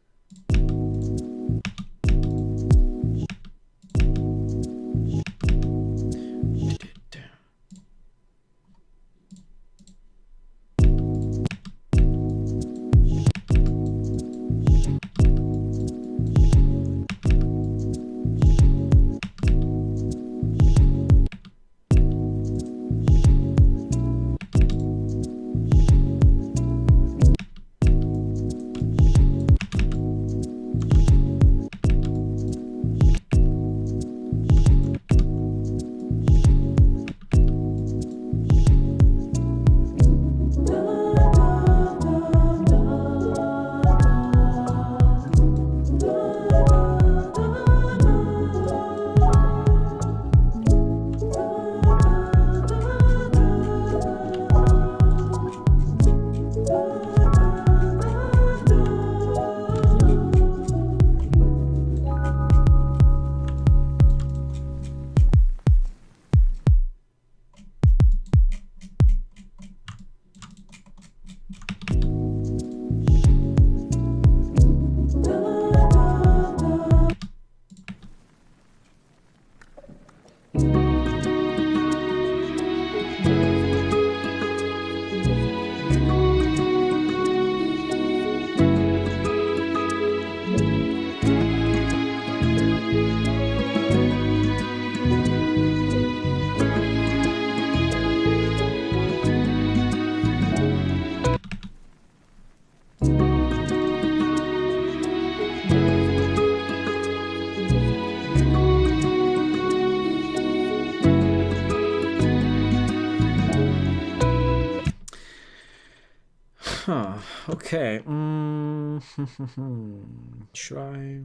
Huh, okay. Should I...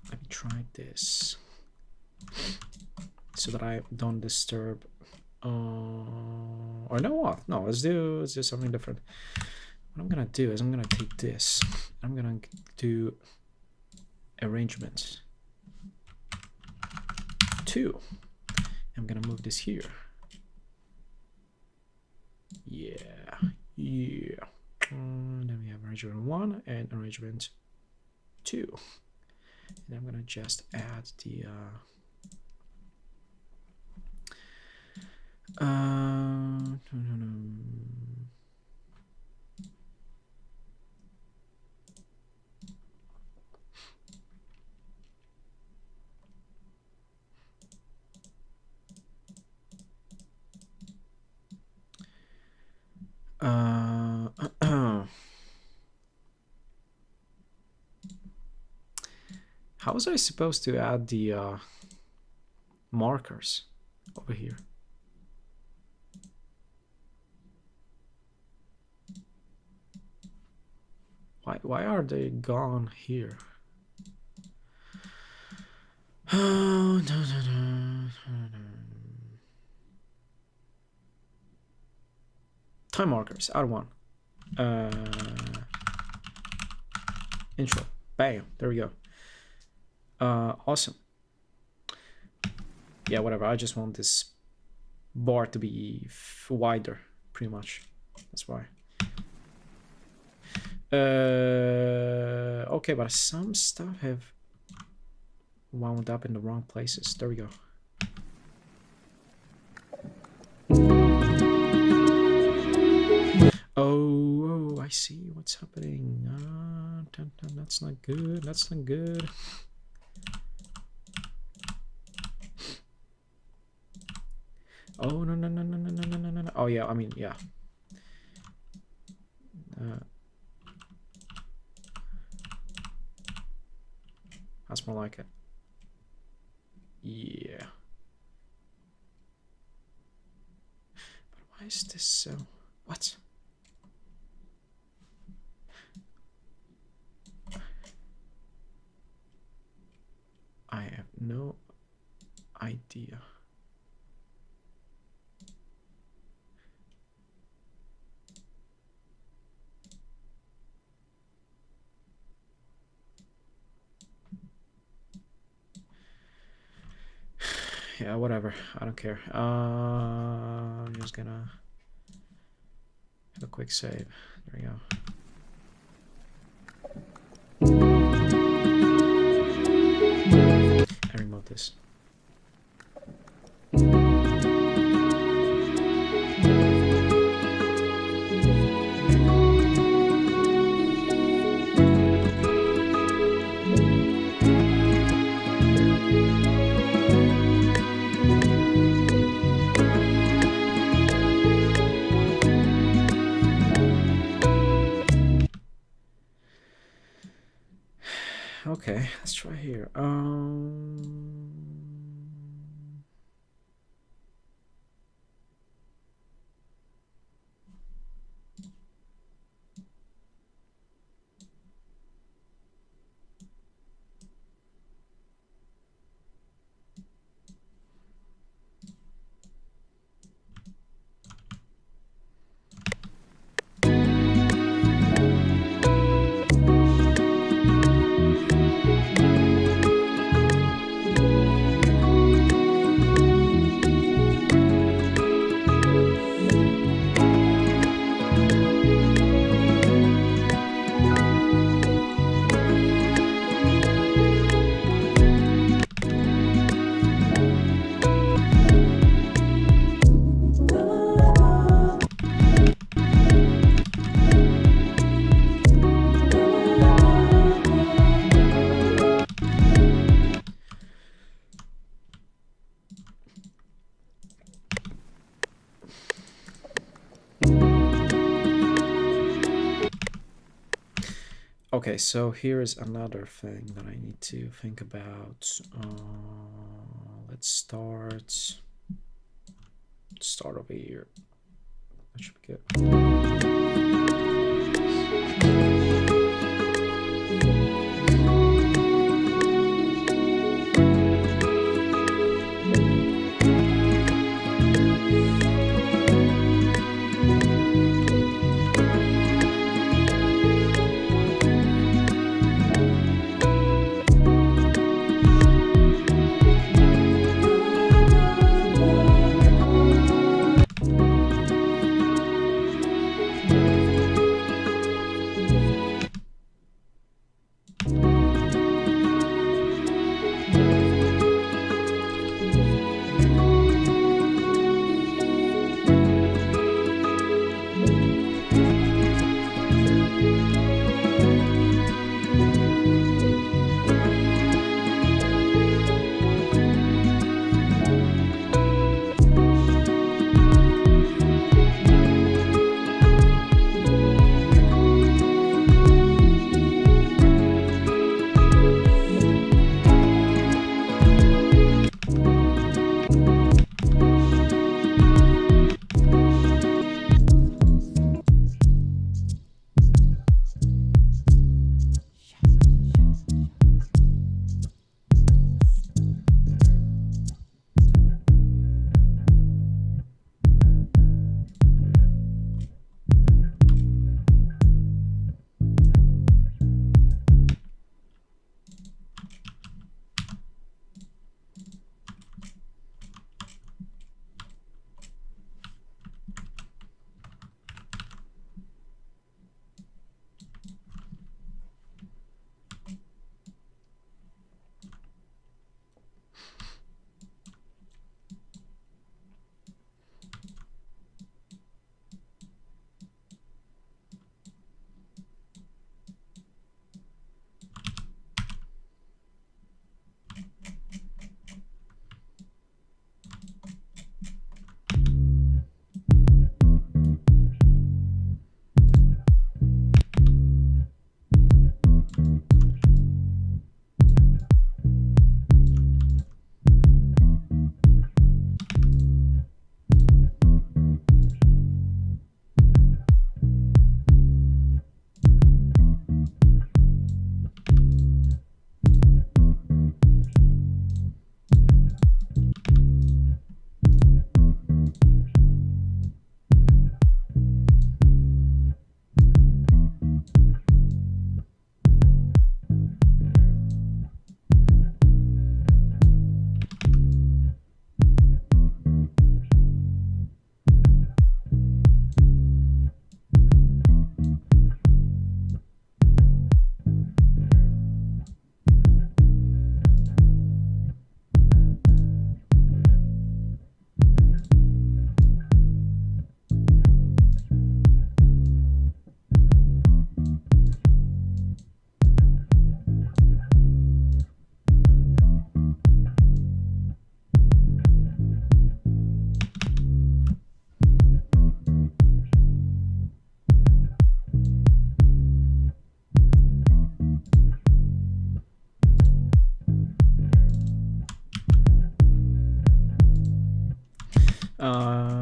let me try this. So that I don't disturb... or no what? No, let's do something different. What I'm gonna do is I'm gonna take this. I'm gonna do arrangements 2. I'm gonna move this here. Yeah. Then we have arrangement 1 and arrangement 2. And I'm gonna just add the how was I supposed to add the markers over here? Why are they gone here? Oh, no. Time markers, add 1. Intro, bam, there we go. Awesome. Yeah, whatever, I just want this bar to be wider, pretty much. That's why. Okay, but some stuff have wound up in the wrong places. There we go. Oh, I see what's happening. That's not good. That's not good. Oh, no. Oh, yeah, I mean, yeah. That's more like it. Yeah. But why is this so... What? I have no idea. Yeah, whatever. I don't care. I'm just gonna have a quick save. There we go. And remove this. Okay, let's try here. Okay, so here's another thing that I need to think about. Let's start over here. That should be good.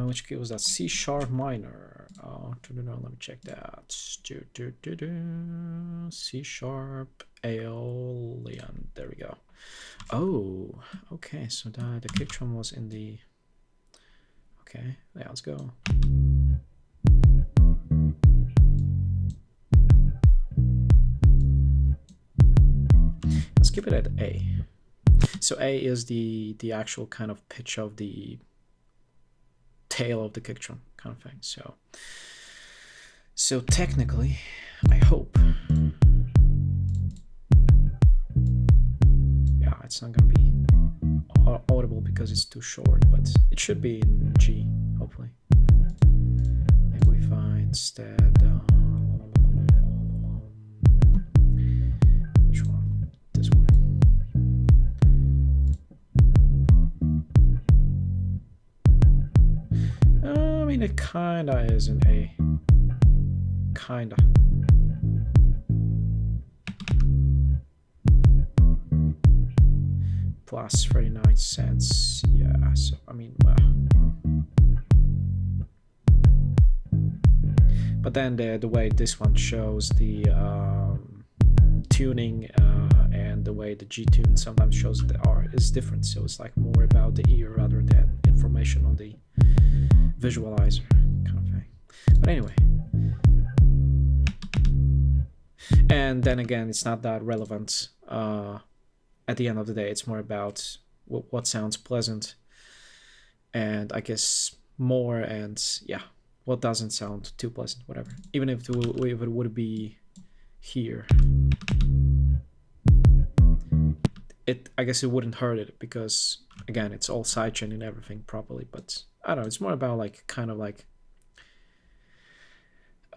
Which key was that? C sharp minor. Let me check that. C sharp Aeolian. There we go. Oh, okay. So the kick drum was in the. Okay, yeah, let's go. Let's keep it at A. So A is the actual kind of pitch of the tail of the kick drum kind of thing. So technically, I hope, yeah, it's not gonna be audible because it's too short, but it should be in G, hopefully. Maybe we find instead which one? This one. I mean, it kinda is an A. Kinda. Plus 39 cents. Yeah, so I mean, well. But then the way this one shows the tuning and the way the G-tune sometimes shows the R is different. So it's like more about the ear rather than information on the visualizer kind of thing. But anyway. And then again, it's not that relevant. At the end of the day, it's more about what sounds pleasant, and I guess more, and yeah, what doesn't sound too pleasant, whatever. Even if it would be here, I guess it wouldn't hurt it, because again, it's all sidechain and everything properly. But I don't know, it's more about like kind of like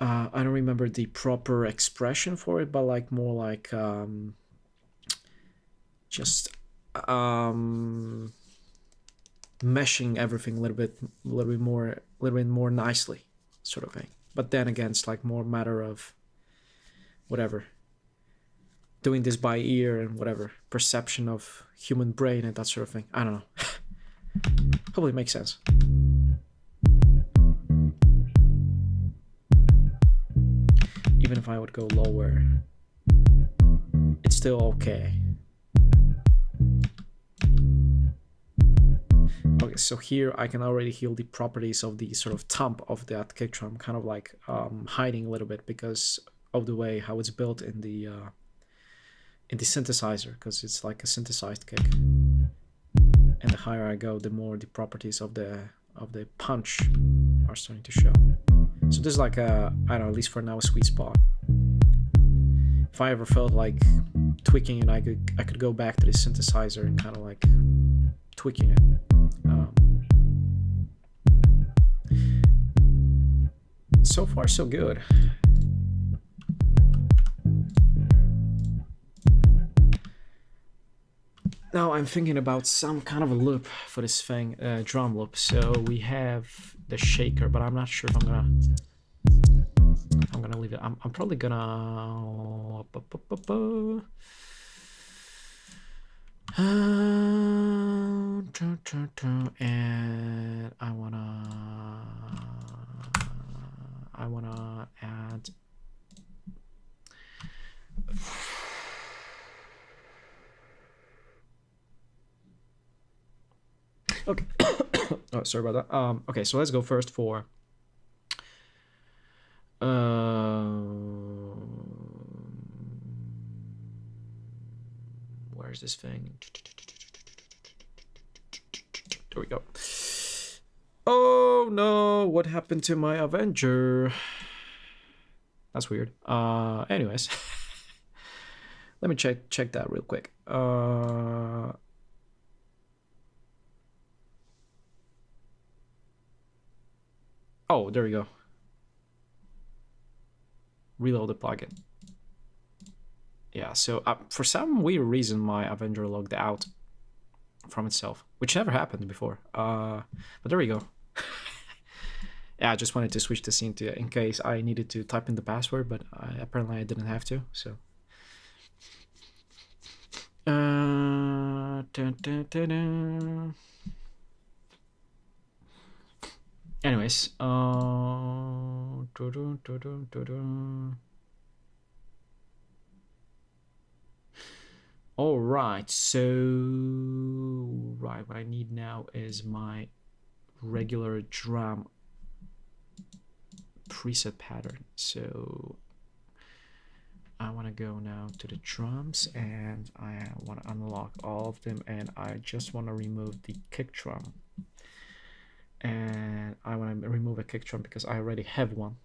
I don't remember the proper expression for it, but like more like just meshing everything a little bit more nicely, sort of thing. But then again, it's like more matter of whatever, doing this by ear and whatever perception of human brain and that sort of thing. I don't know. Hopefully it makes sense. Even if I would go lower, it's still okay. Okay, so here I can already hear the properties of the sort of thump of that kick drum, kind of like hiding a little bit because of the way how it's built in the synthesizer, because it's like a synthesized kick. And the higher I go, the more the properties of the punch are starting to show. So this is like a, I don't know, at least for now, a sweet spot. If I ever felt like tweaking it, I could go back to the synthesizer and kind of like tweaking it. So far, so good. Now I'm thinking about some kind of a loop for this thing, drum loop. So we have the shaker, but I'm not sure if I'm gonna leave it. I'm probably gonna and I wanna add okay. Oh, sorry about that. Okay, so let's go first for where's this thing? There we go. Oh no, what happened to my Avenger? That's weird. Anyways. Let me check that real quick. Oh, there we go. Reload the plugin. Yeah, so for some weird reason, my Avenger logged out from itself, which never happened before. But there we go. Yeah, I just wanted to switch the scene to in case I needed to type in the password, but apparently I didn't have to. So. Anyways, all right, so what I need now is my regular drum preset pattern. So I want to go now to the drums and I want to unlock all of them, and I just want to remove the kick drum. And I want to remove a kick drum because I already have one,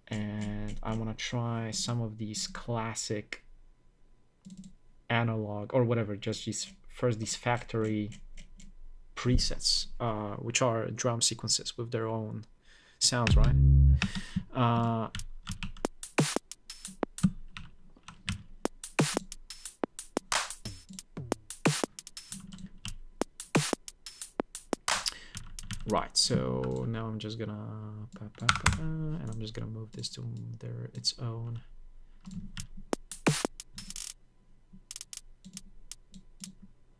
and I want to try some of these classic analog or whatever, just these factory presets, which are drum sequences with their own sounds, right? Right, so now I'm just gonna and I'm just gonna move this to its own.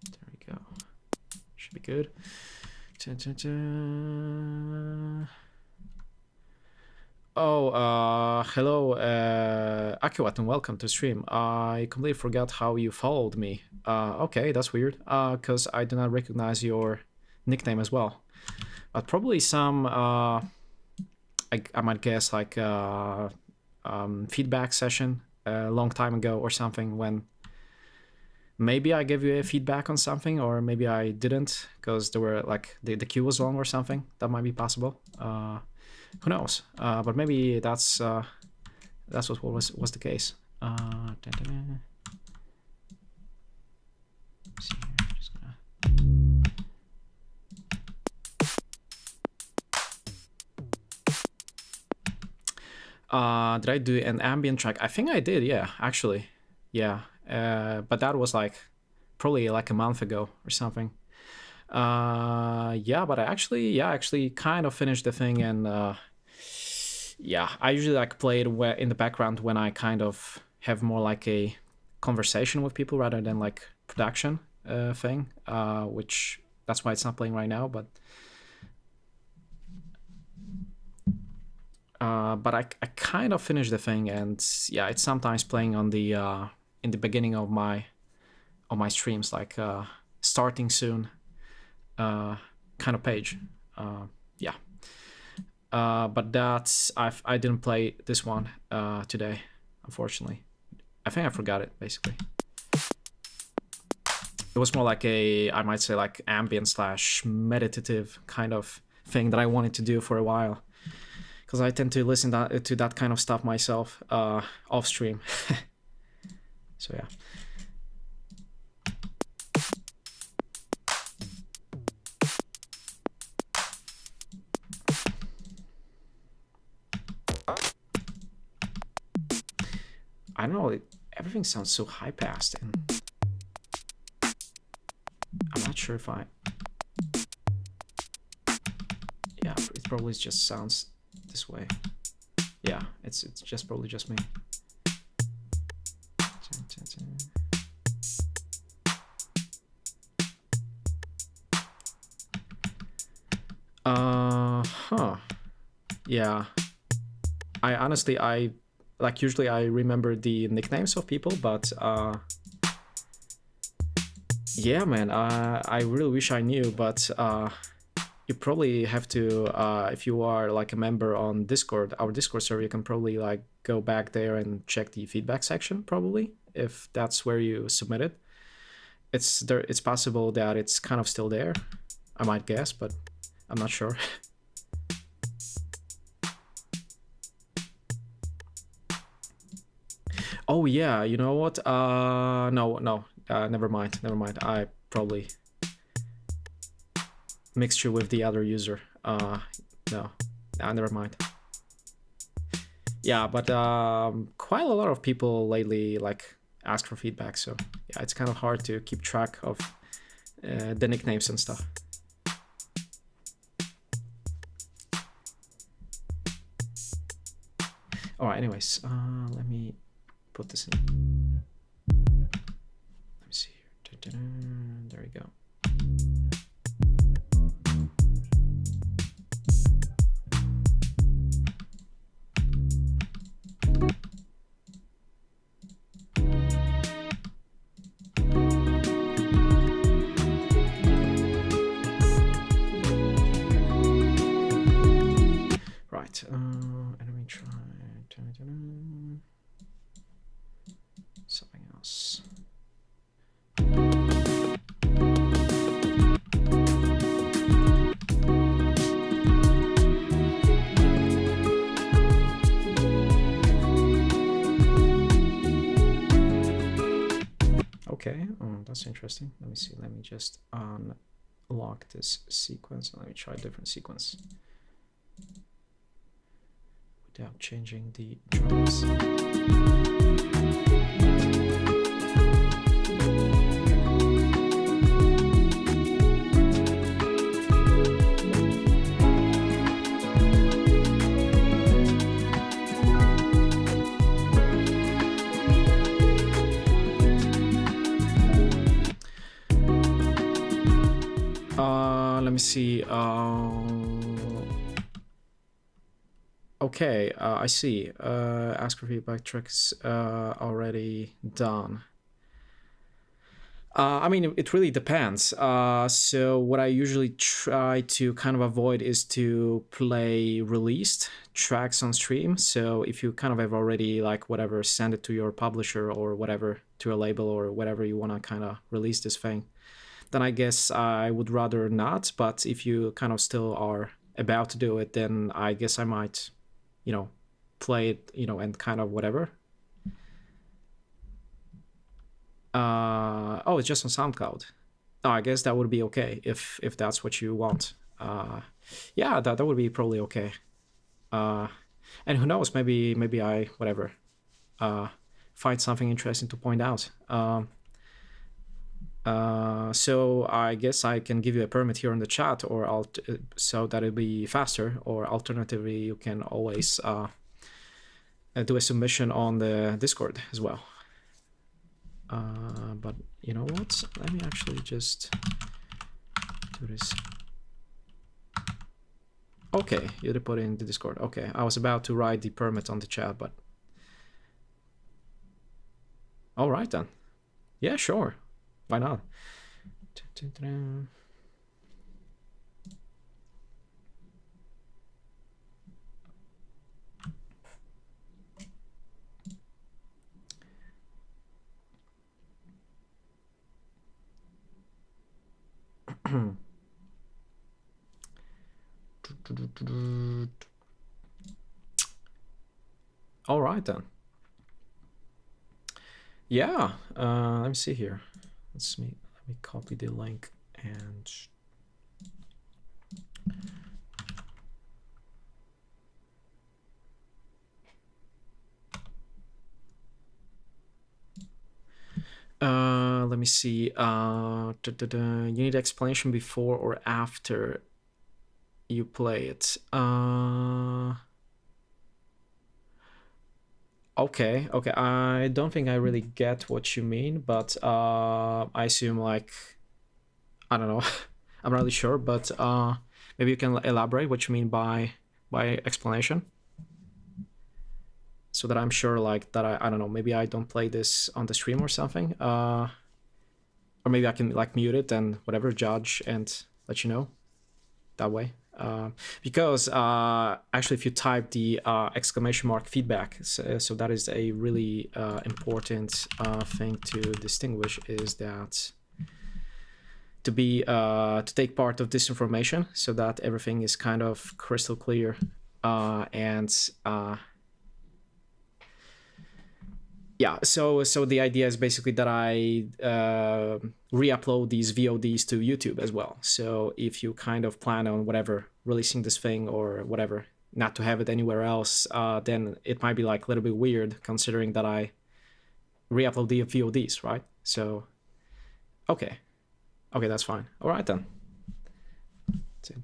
There we go. Should be good. Oh, hello, Akiwat, and welcome to the stream. I completely forgot how you followed me. Okay, that's weird. Because I do not recognize your nickname as well. But probably some, I might guess like feedback session a long time ago or something, when maybe I gave you a feedback on something, or maybe I didn't because there were like the queue was long or something. That might be possible. Who knows? But maybe that's what was the case. See here, just gonna... did I do an ambient track? I think I did. Yeah, actually, yeah. But that was like probably like a month ago or something. Yeah, but I actually kind of finished the thing, and yeah, I usually like play it in the background when I kind of have more like a conversation with people rather than like production thing, which that's why it's not playing right now. But I kind of finished the thing, and yeah, it's sometimes playing on the in the beginning of my streams, like starting soon kind of page. Yeah. But that's I didn't play this one today, unfortunately. I think I forgot it basically. It was more like a, I might say like ambient / meditative kind of thing that I wanted to do for a while, because I tend to listen to that kind of stuff myself off stream. So yeah. I don't know, everything sounds so high-passed, and I'm not sure if yeah, it probably just sounds this way. Yeah, it's just probably just me. Yeah. I honestly, like usually I remember the nicknames of people, but yeah, man, I really wish I knew, but you probably have to, if you are like a member on Discord, our Discord server, you can probably like go back there and check the feedback section, probably, if that's where you submitted. It's possible that it's kind of still there, I might guess, but I'm not sure. Oh yeah, you know what? No, never mind. I probably mixed you with the other user. No, never mind. Yeah, but quite a lot of people lately like ask for feedback, so yeah, it's kind of hard to keep track of the nicknames and stuff. All right, anyways, let me put this in. Let me see here. There we go. Right, and let me try something else. Okay, that's interesting. Let me see. Let me just unlock this sequence and let me try a different sequence without changing the drums. Let me see. Okay, I see. Ask for feedback, tracks already done. I mean, it really depends. So what I usually try to kind of avoid is to play released tracks on stream. So if you kind of have already like whatever, send it to your publisher or whatever, to a label or whatever you want to kind of release this thing, then I guess I would rather not. But if you kind of still are about to do it, then I guess I might, you know, play it, you know, and kind of whatever. Oh, it's just on SoundCloud. Oh, I guess that would be okay if that's what you want. Yeah, that would be probably okay. And who knows, maybe I whatever find something interesting to point out. So I guess I can give you a permit here in the chat, or so that it'll be faster. Or alternatively, you can always do a submission on the Discord as well. But you know what? Let me actually just do this. Okay, you did put it in the Discord. Okay, I was about to write the permit on the chat, but all right then. Yeah, sure. Why not? All right then. Yeah, let me see here. Let me copy the link and let me see. You need explanation before or after you play it. Okay, I don't think I really get what you mean, but I assume like, I don't know. I'm not really sure, but maybe you can elaborate what you mean by explanation, so that I'm sure like that I don't know, maybe I don't play this on the stream or something, or maybe I can like mute it and whatever, judge and let you know that way. Because actually if you type the exclamation mark feedback, so that is a really important thing to distinguish, is that to take part of this information so that everything is kind of crystal clear, and yeah, so the idea is basically that I re-upload these VODs to YouTube as well. So if you kind of plan on whatever, releasing this thing or whatever, not to have it anywhere else, then it might be like a little bit weird considering that I re-upload the VODs, right? So, okay, that's fine. All right then.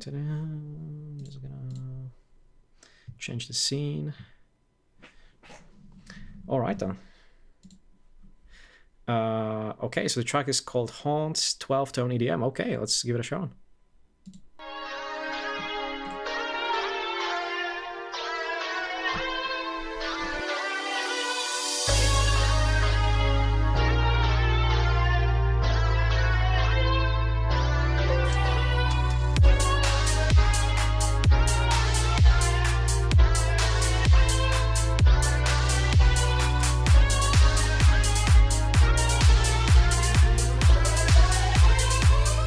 I'm just gonna change the scene. All right then. Okay, so the track is called Haunts 12-tone EDM. Okay, let's give it a shot.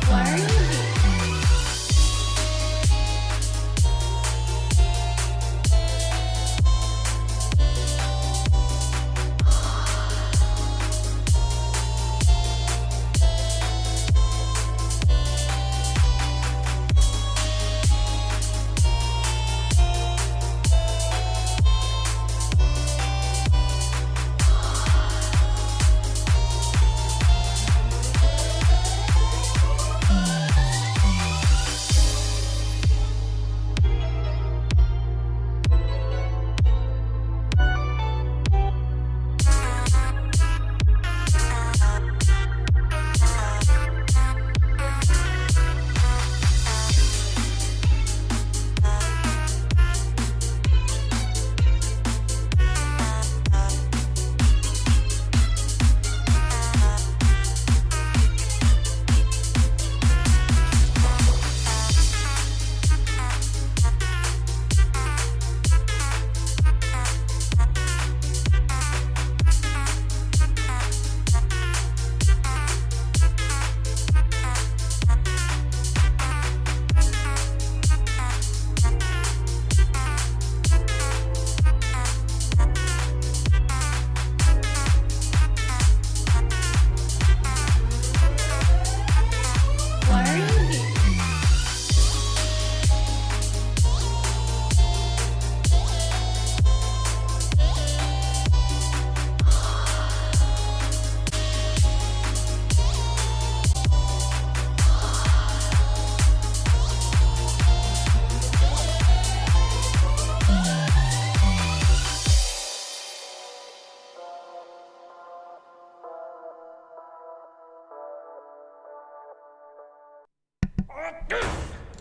Why are you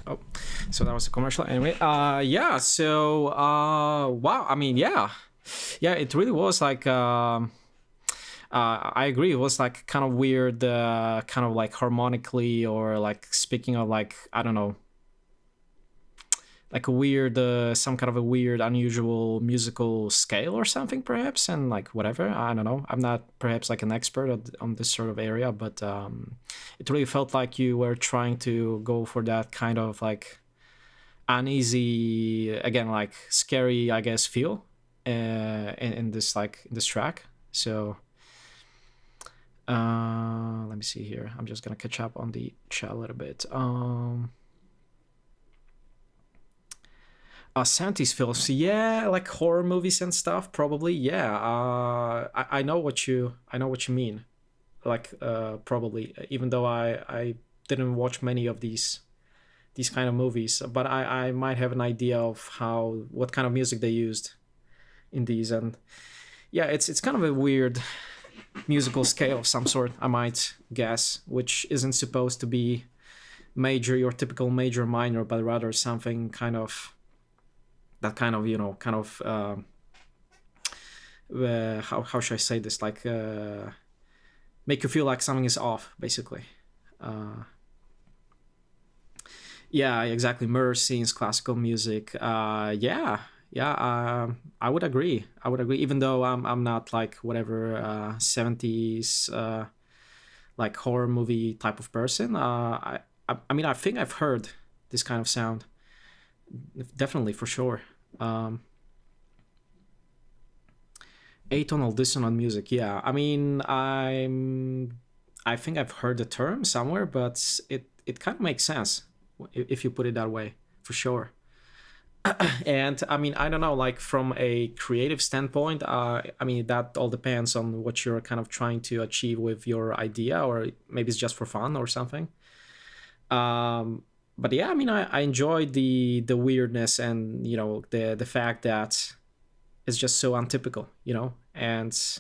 Oh, so that was a commercial. Anyway, yeah. So, wow. I mean, yeah, yeah. It really was like. I agree. It was like kind of weird, kind of like harmonically, or like speaking of like I don't know, like a weird, some kind of a weird, unusual musical scale or something, perhaps, and like whatever. I don't know. I'm not perhaps like an expert on this sort of area, but it really felt like you were trying to go for that kind of like uneasy, again, like scary, I guess, feel in this like this track. So let me see here. I'm just gonna catch up on the chat a little bit. Santis films, yeah, like horror movies and stuff, probably. Yeah, I know what you mean. Like, probably, even though I didn't watch many of these kind of movies, but I might have an idea of what kind of music they used in these, and yeah, it's kind of a weird musical scale of some sort, I might guess, which isn't supposed to be major, your typical major minor, but rather something kind of that kind of kind of how should I say this, like make you feel like something is off, basically. Yeah, exactly. Mirror scenes, classical music. Yeah, yeah. I would agree. I would agree. Even though I'm not like whatever 70s like horror movie type of person. I mean, I think I've heard this kind of sound. Definitely, for sure. Atonal dissonant music. Yeah, I mean, I think I've heard the term somewhere, but it kind of makes sense if you put it that way, for sure. And I mean, I don't know, like from a creative standpoint, I mean, that all depends on what you're kind of trying to achieve with your idea, or maybe it's just for fun or something. But yeah, I mean, I enjoyed the weirdness, and the fact that it's just so untypical, and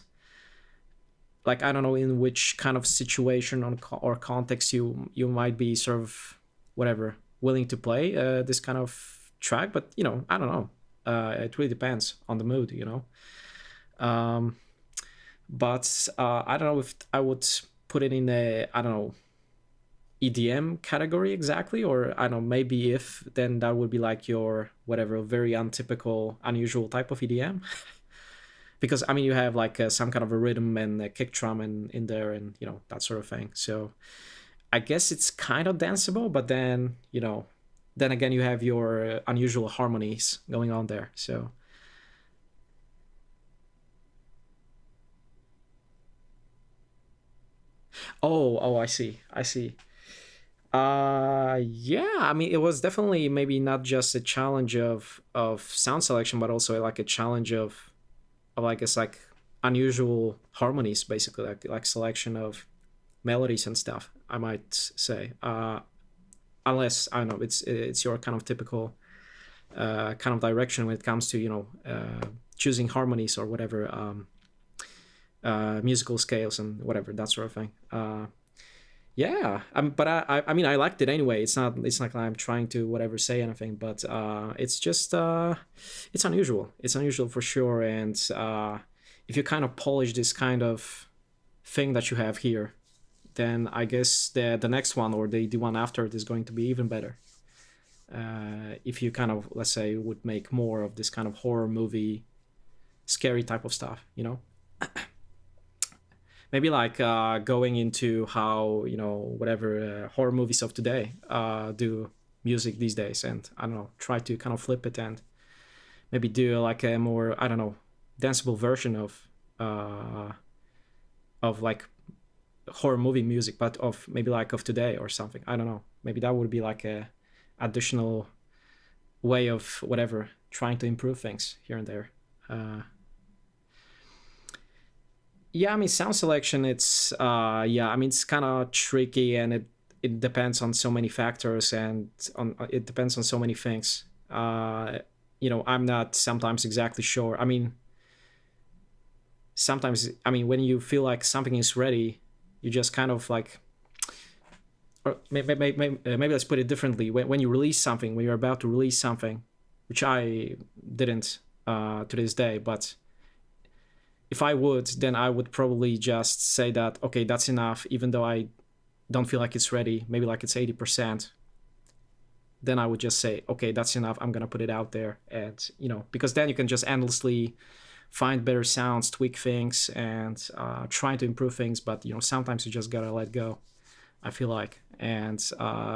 like I don't know in which kind of situation or context you might be sort of whatever willing to play this kind of track, but I don't know. It really depends on the mood, um, but I don't know if I would put it in a, I don't know, EDM category exactly, or I don't know, maybe if then that would be like your whatever very untypical, unusual type of EDM. Because I mean, you have like some kind of a rhythm and a kick drum in there, and that sort of thing. So I guess it's kind of danceable, but then then again, you have your unusual harmonies going on there. So oh, I see. Yeah, I mean, it was definitely maybe not just a challenge of sound selection, but also like a challenge of I guess like unusual harmonies, basically, like selection of melodies and stuff, I might say. Unless I don't know, it's your kind of typical kind of direction when it comes to choosing harmonies or whatever, musical scales and whatever, that sort of thing. Yeah, but I mean, I liked it anyway. It's not like I'm trying to whatever say anything, but it's just it's unusual. It's unusual for sure, and if you kind of polish this kind of thing that you have here, then I guess the next one, or the one after it, is going to be even better. If you kind of, let's say, would make more of this kind of horror movie, scary type of stuff, maybe like going into how whatever horror movies of today do music these days, and I don't know, try to kind of flip it and maybe do like a more, I don't know, danceable version of like horror movie music, but of maybe like of today or something. I don't know, maybe that would be like a additional way of whatever trying to improve things here and there. Yeah, I mean, sound selection, it's yeah, I mean, it's kind of tricky, and it depends on so many factors, and it depends on so many things. I'm not sometimes exactly sure. I mean, sometimes, I mean, when you feel like something is ready, you just kind of like or maybe let's put it differently. When you release something, when you're about to release something, which I didn't to this day, but if I would, then I would probably just say that, okay, that's enough, even though I don't feel like it's ready, maybe like it's 80%. Then I would just say, okay, that's enough, I'm gonna put it out there. And, you know, because then you can just endlessly find better sounds, tweak things, and try to improve things. But, you know, sometimes you just gotta let go, I feel like. And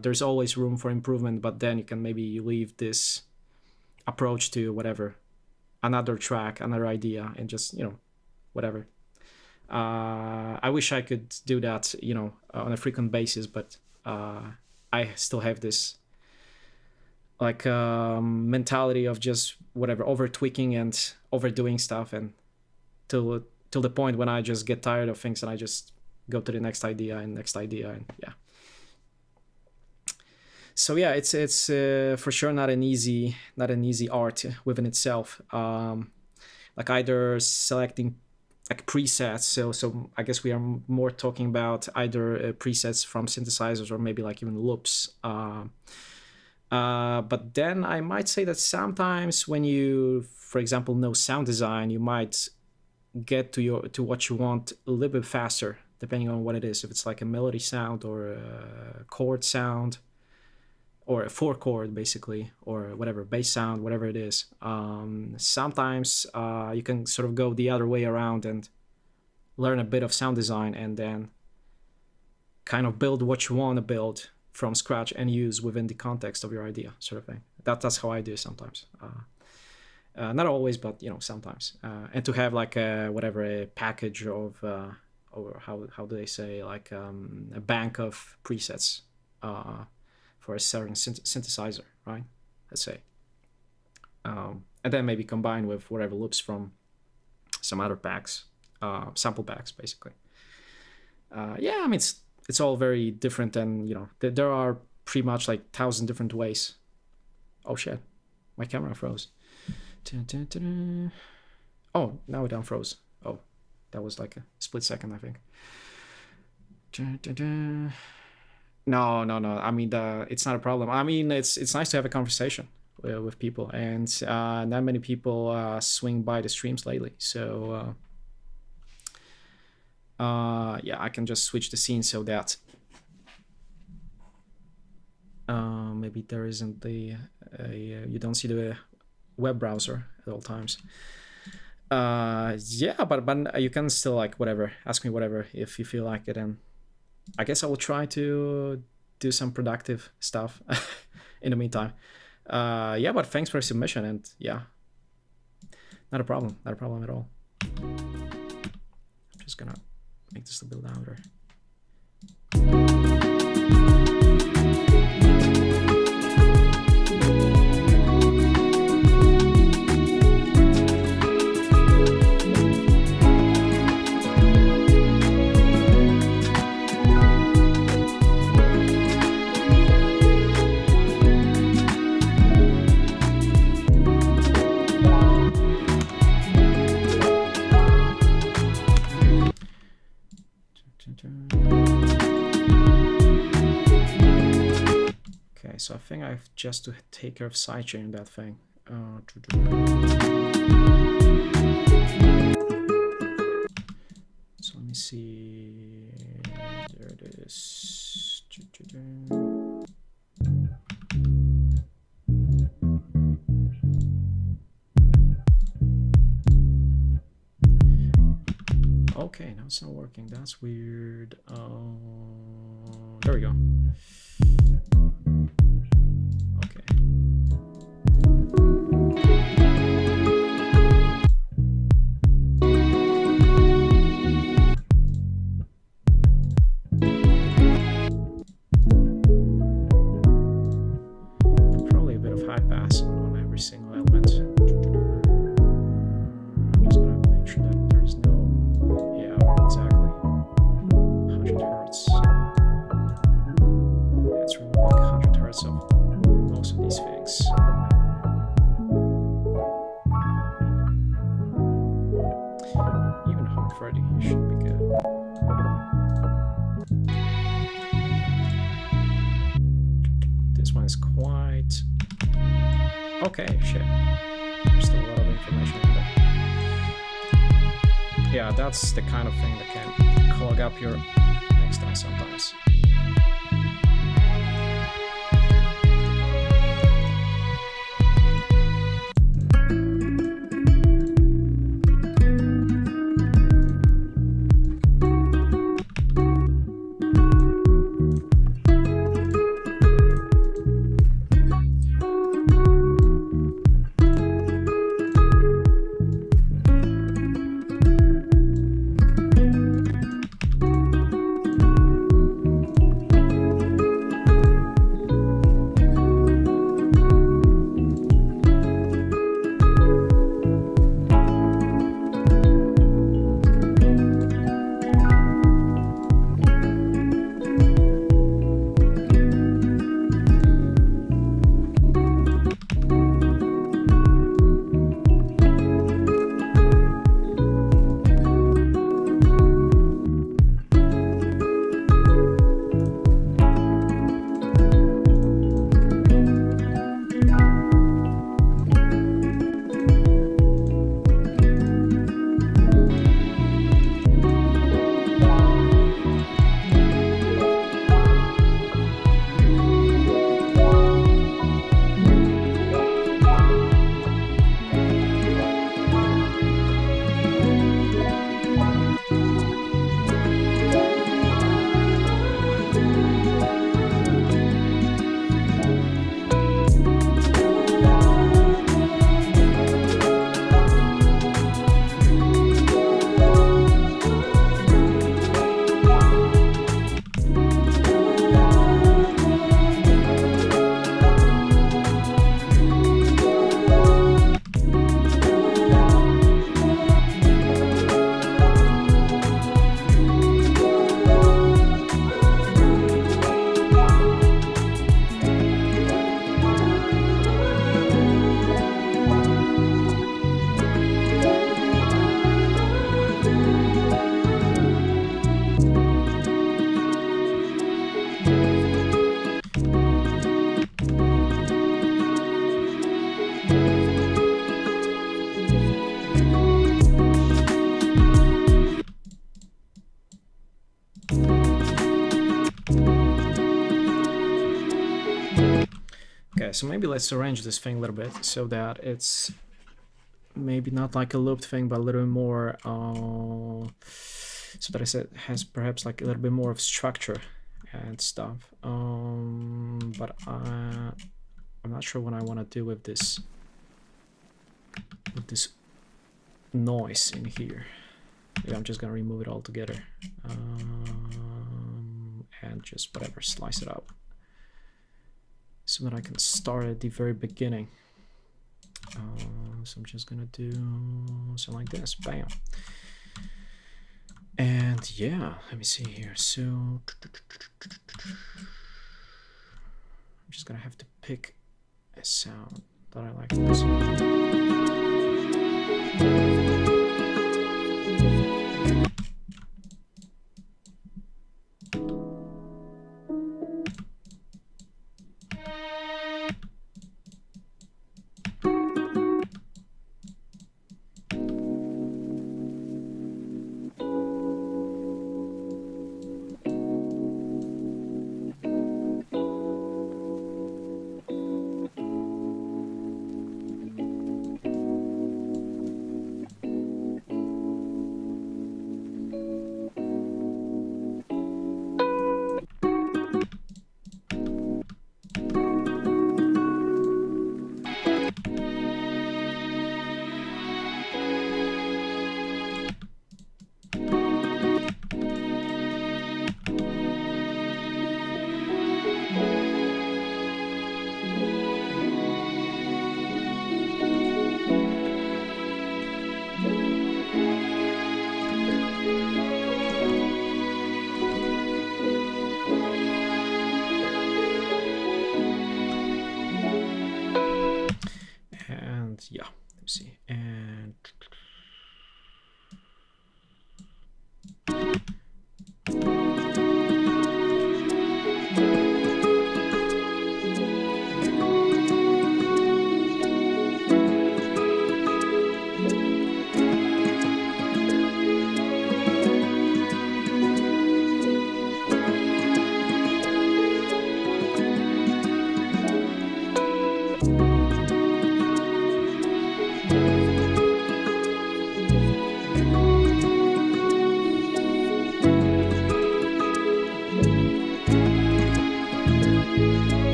there's always room for improvement, but then you can maybe leave this approach to whatever, another track, another idea, and just, you know, whatever. I wish I could do that, you know, on a frequent basis, but I still have this like mentality of just whatever, over tweaking and overdoing stuff, and till the point when I just get tired of things and I just go to the next idea, and yeah. So yeah, it's for sure not an easy art within itself. Like either selecting like presets, so I guess we are more talking about either presets from synthesizers or maybe like even loops. But then I might say that sometimes when you, for example, know sound design, you might get to what you want a little bit faster, depending on what it is. If it's like a melody sound or a chord sound, or a 4-chord basically, or whatever, bass sound, whatever it is. Sometimes you can sort of go the other way around and learn a bit of sound design and then kind of build what you want to build from scratch and use within the context of your idea, sort of thing. That's how I do sometimes. Not always, but, you know, sometimes. And to have like a package of, or how do they say, like a bank of presets for a certain synthesizer, right? Let's say. And then maybe combine with whatever loops from some other packs, sample packs, basically. Yeah, I mean, it's all very different, and, you know, there are pretty much like 1,000 different ways. Oh shit, my camera froze. Oh, now it unfroze. Oh, that was like a split second, I think. No. I mean, it's not a problem. I mean, it's nice to have a conversation with people, and not many people swing by the streams lately. So yeah, I can just switch the scene so that maybe there isn't you don't see the web browser at all times. Yeah, but you can still, like, whatever, ask me whatever if you feel like it, and I guess I will try to do some productive stuff in the meantime. Yeah, but thanks for the submission, and yeah, not a problem at all. I'm just gonna make this a bit louder. Okay, so I think I have just to take care of sidechain that thing. So let me see. There it is. Okay, now it's not working. That's weird. There we go. Okay. Probably a bit of high pass on every single element. I'm just gonna make sure that there's no, yeah, exactly, 100 hertz. Let's remove like 100 hertz of most of these things. Even 130 should be good. is quite... Okay, shit. There's still a lot of information in there. Yeah, that's the kind of thing that can clog up your mixdown sometimes. So maybe let's arrange this thing a little bit so that it's maybe not like a looped thing, but a little bit more, so that it has perhaps like a little bit more of structure and stuff. But I'm not sure what I want to do with this noise in here. Maybe I'm just gonna remove it all together, and just whatever, slice it up, so that I can start at the very beginning. So I'm just gonna do something like this, bam. And yeah, let me see here. So I'm just gonna have to pick a sound that I like to listen.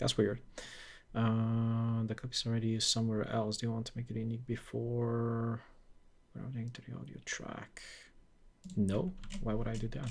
That's weird. The clip is already used somewhere else. Do you want to make it unique before routing to the audio track? No. Why would I do that?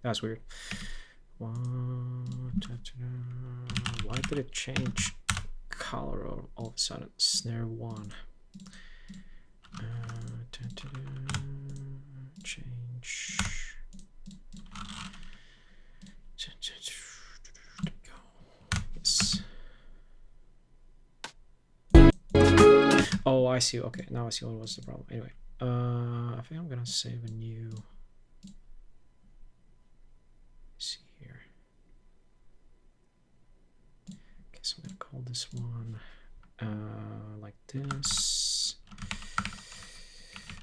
That's weird. Why did it change color all of a sudden? Snare 1. Change. Yes. Oh, I see. Okay, now I see what was the problem. Anyway, I think I'm gonna save a new. See here. Okay, so I'm gonna call this one like this.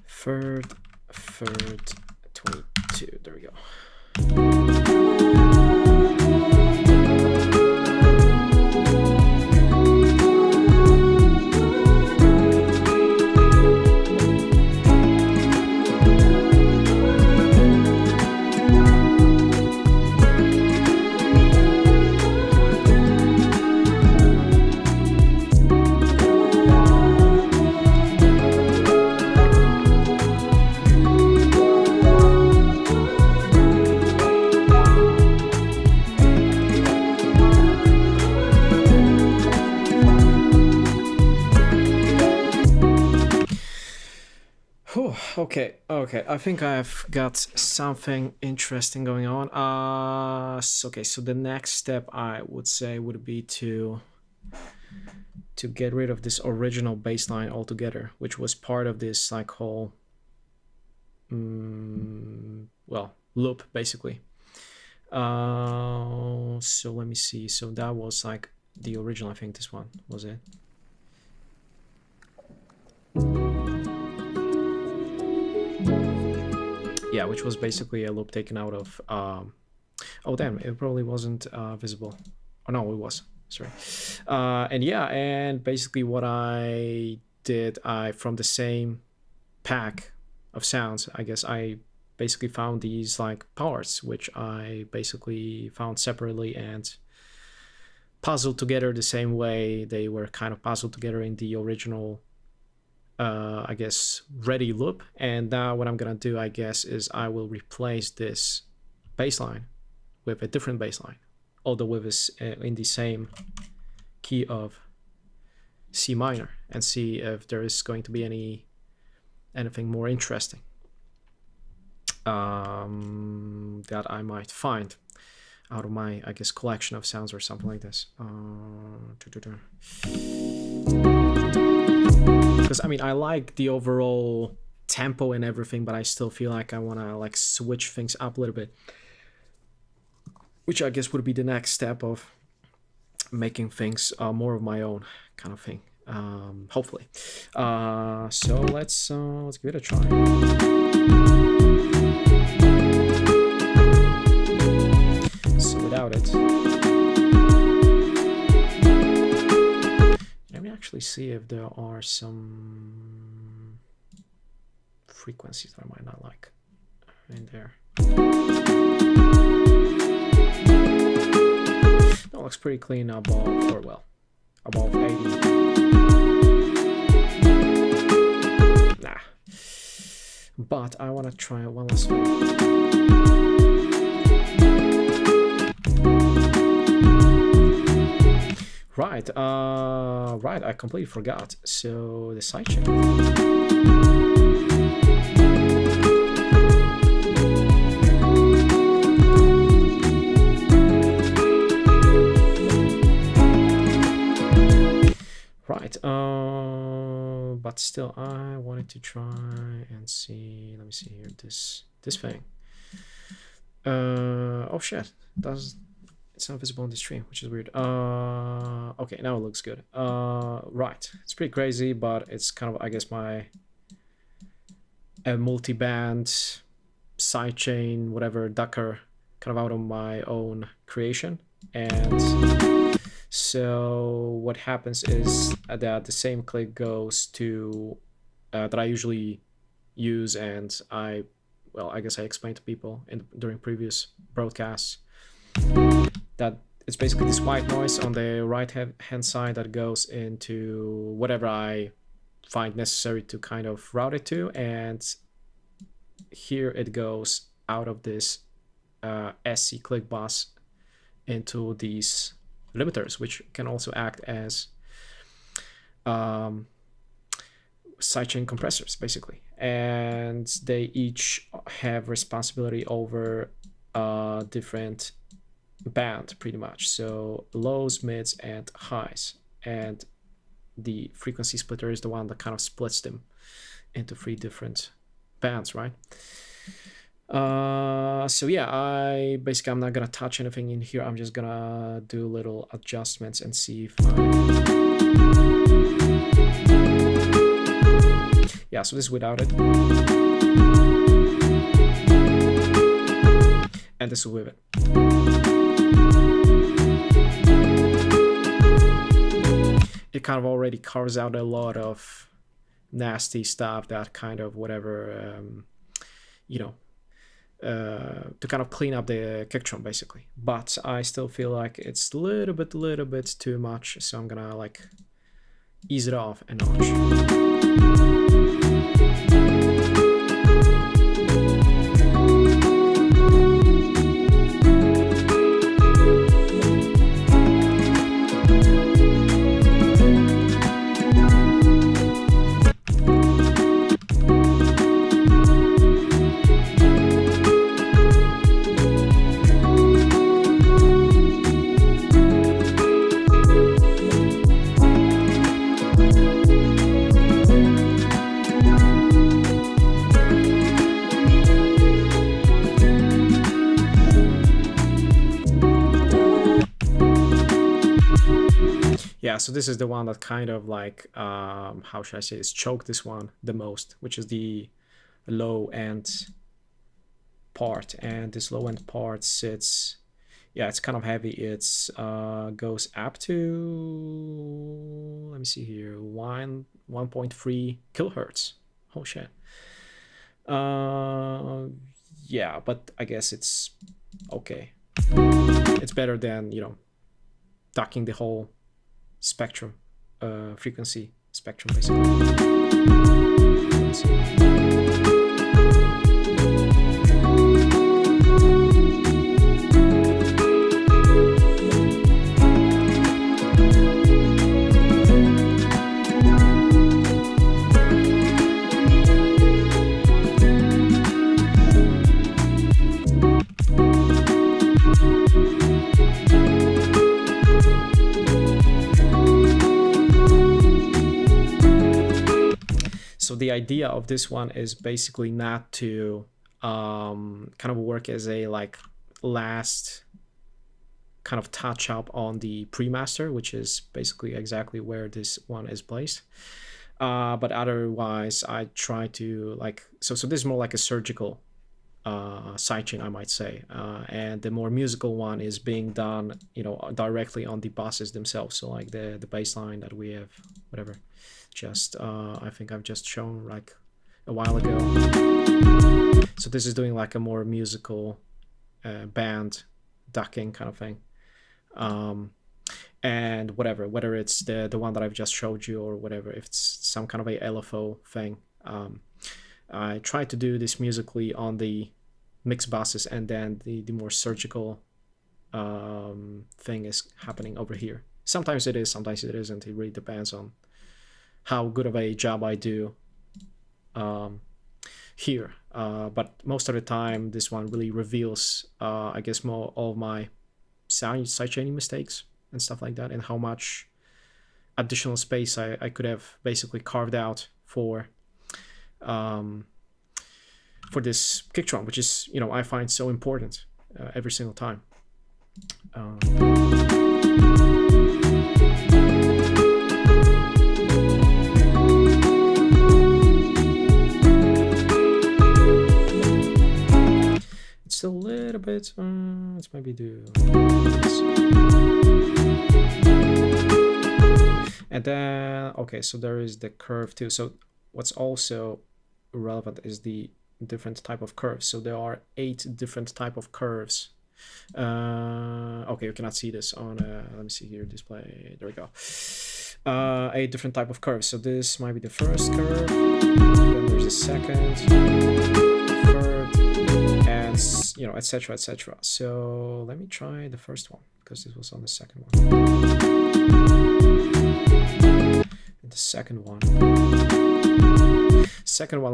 Third 22. There we go. Okay, I think I've got something interesting going on. Okay, so the next step I would say would be to get rid of this original bass line altogether, which was part of this like whole well, loop basically. So let me see. So that was like the original, I think this one was it. Yeah, which was basically a loop taken out of oh damn, it probably wasn't visible. Oh no, it was, sorry. And yeah, and basically what I did, I from the same pack of sounds, I guess I basically found these like parts which I basically found separately and puzzled together the same way they were kind of puzzled together in the original I guess ready loop. And now what I'm gonna do, I guess, is I will replace this bass line with a different bass line, although with this in the same key of C minor, and see if there is going to be anything more interesting that I might find out of my, I guess, collection of sounds or something like this. Because I mean, I like the overall tempo and everything, but I still feel like I want to like switch things up a little bit, which I guess would be the next step of making things more of my own kind of thing, hopefully. So let's give it a try. So without it, let me actually see if there are some frequencies that I might not like in there. That looks pretty clean above, or well, above 80. Nah. But I want to try one last thing. Right, right, I completely forgot. So the sidechain. Right, but still I wanted to try and see, let me see here, this thing. Oh shit, it's not visible on the stream, which is weird. Okay, now it looks good. Right, it's pretty crazy, but it's kind of, I guess, my multi-band sidechain, whatever, Ducker, kind of out of my own creation. And so what happens is that the same click goes to that I usually use, and I guess I explained to people during previous broadcasts that it's basically this white noise on the right hand side that goes into whatever I find necessary to kind of route it to, and here it goes out of this SC click bus into these limiters, which can also act as sidechain compressors, basically. And they each have responsibility over a different band, pretty much. So lows, mids, and highs. And the frequency splitter is the one that kind of splits them into 3 different bands, right? So yeah, I'm not gonna touch anything in here. I'm just gonna do little adjustments and see if yeah, so this is without it, and this is with it. It kind of already carves out a lot of nasty stuff that kind of whatever, to kind of clean up the kick drum, basically. But I still feel like it's a little bit too much, so I'm gonna like ease it off a notch. Yeah, so this is the one that kind of like, how should I say this, choked this one the most, which is the low end part. And this low end part sits, yeah, it's kind of heavy. It's goes up to, let me see here, 1.3 kilohertz. Oh shit. Yeah, but I guess it's okay. It's better than, ducking the whole spectrum, frequency spectrum, basically. So the idea of this one is basically not to kind of work as a like last kind of touch up on the pre-master, which is basically exactly where this one is placed. But otherwise I try to like, so this is more like a surgical sidechain, I might say, and the more musical one is being done, directly on the buses themselves. So like the bass line that we have, whatever, just I think I've just shown like a while ago. So this is doing like a more musical band ducking kind of thing, and whether it's the one that I've just showed you or whatever, if it's some kind of a LFO thing, I try to do this musically on the mix buses, and then the more surgical thing is happening over here. Sometimes it is, sometimes it isn't. It really depends on how good of a job I do here. But most of the time, this one really reveals, I guess, more of my sidechaining mistakes and stuff like that, and how much additional space I could have basically carved out for this kick drum, which is, I find so important every single time. It's a little bit, let's maybe do this. And then, okay, so there is the curve too. So what's also relevant is the different type of curves. So there are 8 different type of curves. Okay, you cannot see this on let me see here, display, there we go. 8 different type of curves. So this might be the first curve, then there's the second, third, and you know, etc., etc. So let me try the first one, because this was on the second one. And the second one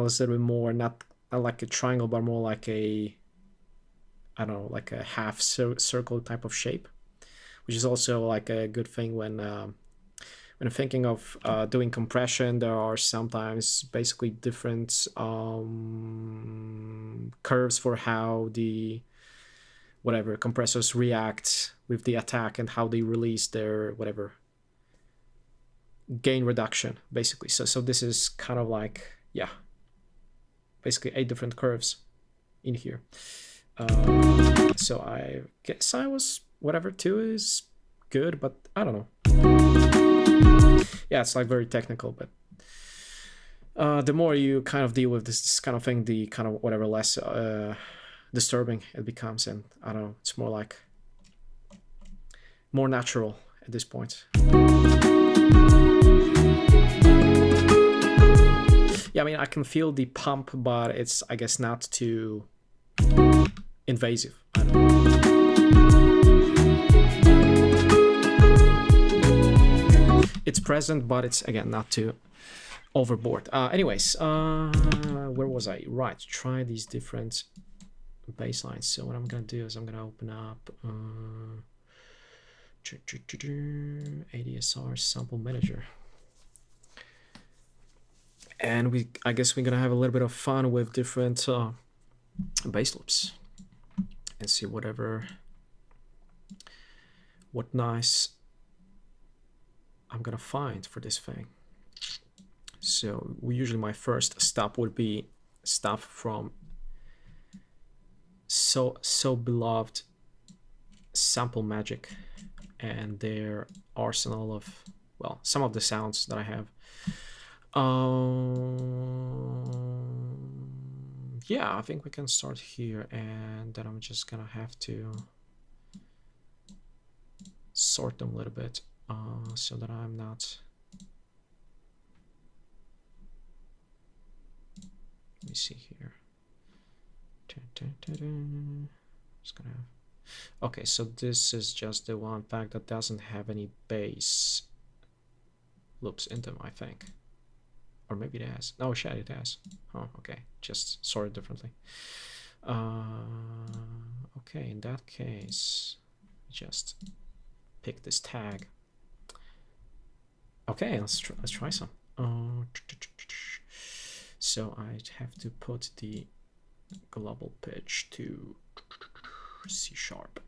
was a little bit more not like a triangle, but more like a, I don't know, like a half circle type of shape, which is also like a good thing when I'm thinking of doing compression. There are sometimes basically different curves for how the whatever compressors react with the attack and how they release their whatever gain reduction, basically. So this is kind of like, yeah, basically 8 different curves in here. So I guess I was whatever 2 is good, but I don't know. Yeah, it's like very technical, but the more you kind of deal with this kind of thing, the kind of whatever less disturbing it becomes, and I don't know, it's more like more natural at this point. Yeah, I mean, I can feel the pump, but it's, I guess, not too invasive. I don't know. It's present, but it's, again, not too overboard. Anyways, where was I? Right, try these different baselines. So what I'm gonna do is I'm gonna open up ADSR sample manager, and I guess we're gonna have a little bit of fun with different bass loops and see what nice I'm gonna find for this thing. So usually my first stop would be stuff from so beloved Sample Magic and their arsenal of, well, some of the sounds that I have. Yeah, I think we can start here, and then I'm just gonna have to sort them a little bit so that I'm not. Let me see here. Just gonna have. Okay, so this is just the one pack that doesn't have any bass loops in them, I think. Or maybe it has. No, shit, it has. Oh, okay. Just sorted differently. Okay, in that case, just pick this tag. Okay, let's try some. So I have to put the global pitch to C sharp.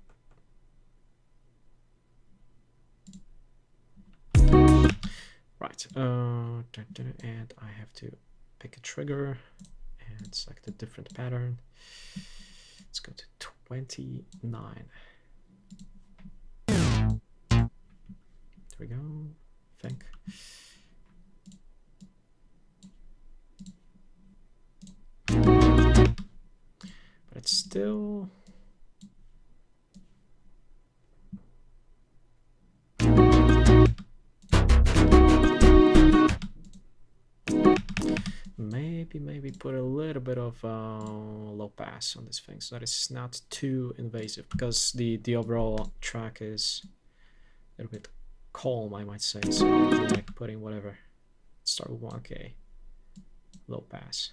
Right, and I have to pick a trigger and select a different pattern. Let's go to 29. There we go, I think. But it's still. Maybe put a little bit of low pass on this thing so that it's not too invasive, because the overall track is a little bit calm, I might say. So like putting whatever, start with 1K, low pass.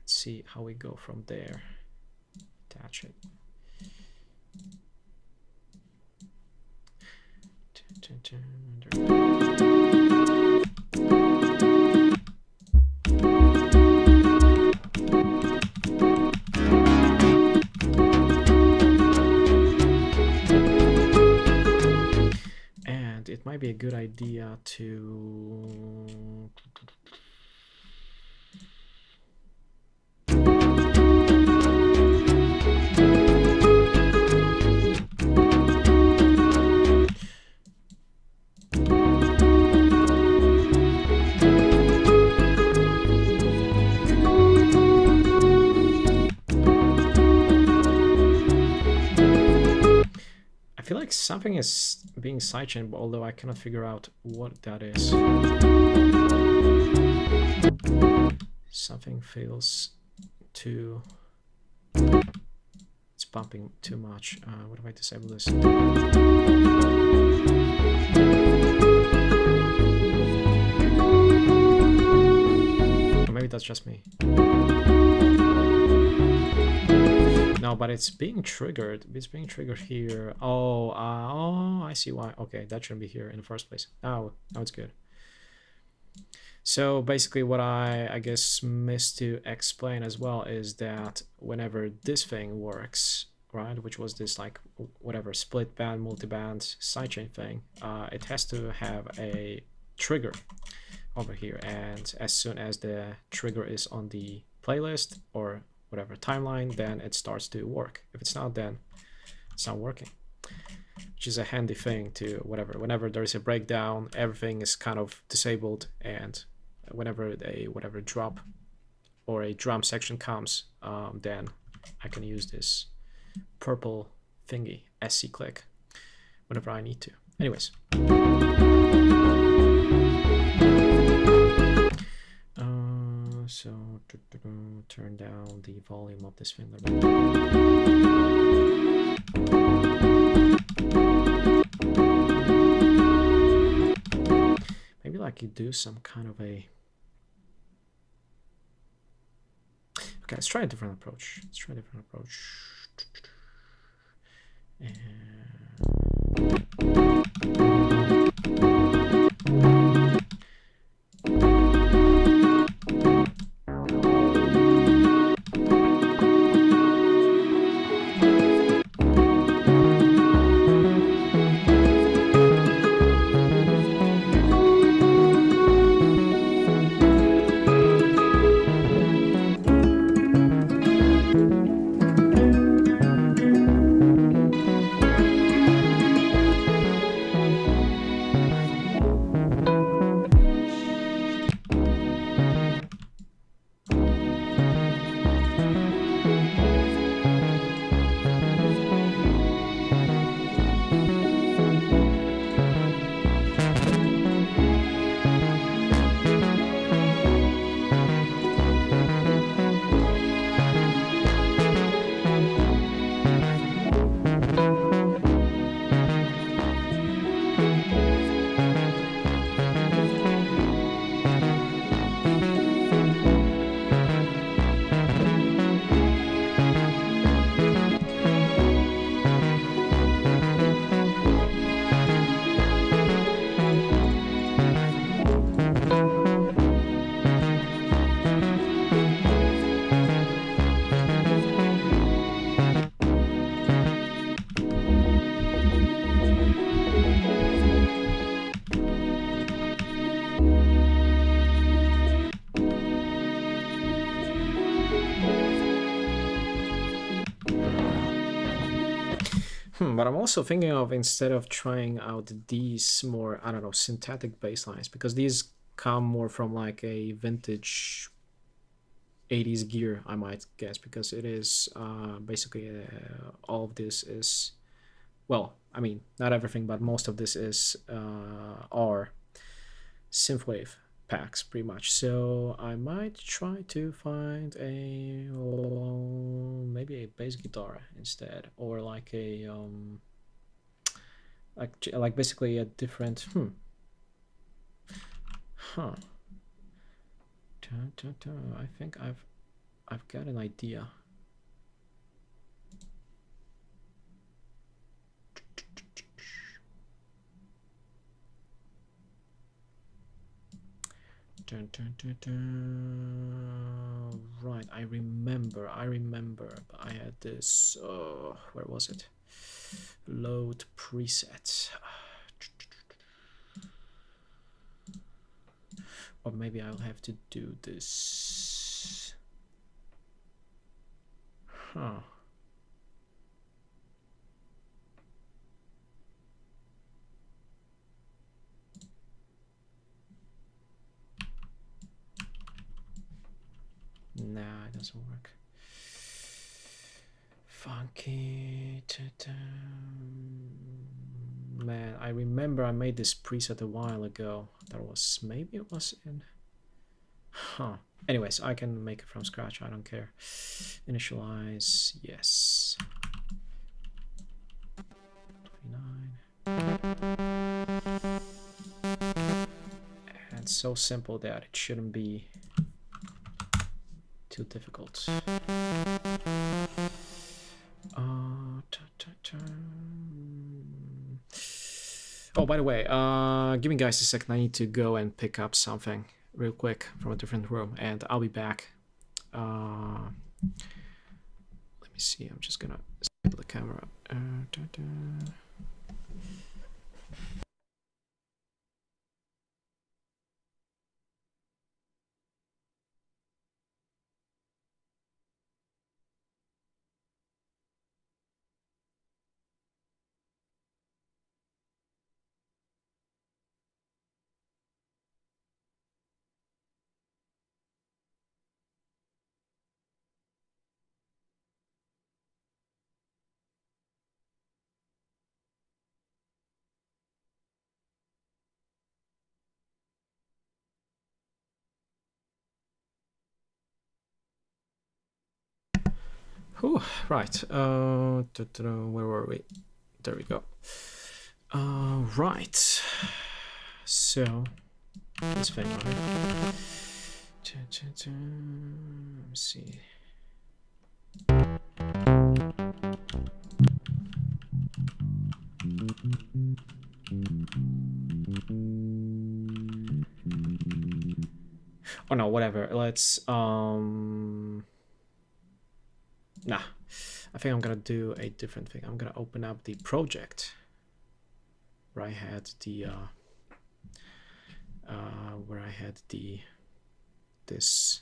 Let's see how we go from there. Attach it. And it might be a good idea to I feel like something is being sidechained, although I cannot figure out what that is. Something feels too It's bumping too much. What if I disable this? Or maybe that's just me. No, but it's being triggered. It's being triggered here. Oh, I see why. Okay, that shouldn't be here in the first place. Now it's good. So basically what I guess missed to explain as well is that whenever this thing works, right, which was this like whatever split band, multi-band sidechain thing, it has to have a trigger over here, and as soon as the trigger is on the playlist or whatever timeline, then it starts to work. If it's not, then it's not working, which is a handy thing to whenever there is a breakdown, everything is kind of disabled, and whenever a whatever drop or a drum section comes, then I can use this purple thingy SC click whenever I need to. Anyways, so turn down the volume of this thing. Maybe like you do some kind of a... Okay, let's try a different approach. But I'm also thinking of, instead of trying out these more, I don't know, synthetic bass lines, because these come more from like a vintage 80s gear, I might guess, because it is basically all of this is, well, I mean, not everything, but most of this is are synthwave packs pretty much. So I might try to find a maybe a bass guitar instead, or like a like basically a different I think I've got an idea. Right, I remember. I had this. Where was it? Load presets. Or maybe I'll have to do this. Huh. Nah, it doesn't work. Funky. Man, I remember I made this preset a while ago. That was, maybe it was in... Huh. Anyways, I can make it from scratch. I don't care. Initialize. Yes. 29. And it's so simple that it shouldn't be too difficult. Oh, by the way, give me guys a second. I need to go and pick up something real quick from a different room, and I'll be back. Let me see. I'm just gonna set the camera. Whew, right. Where were we? There we go. Right. So this thing right here. Let me see. Oh no, whatever. Let's nah. I think I'm gonna do a different thing. I'm gonna open up the project where I had the this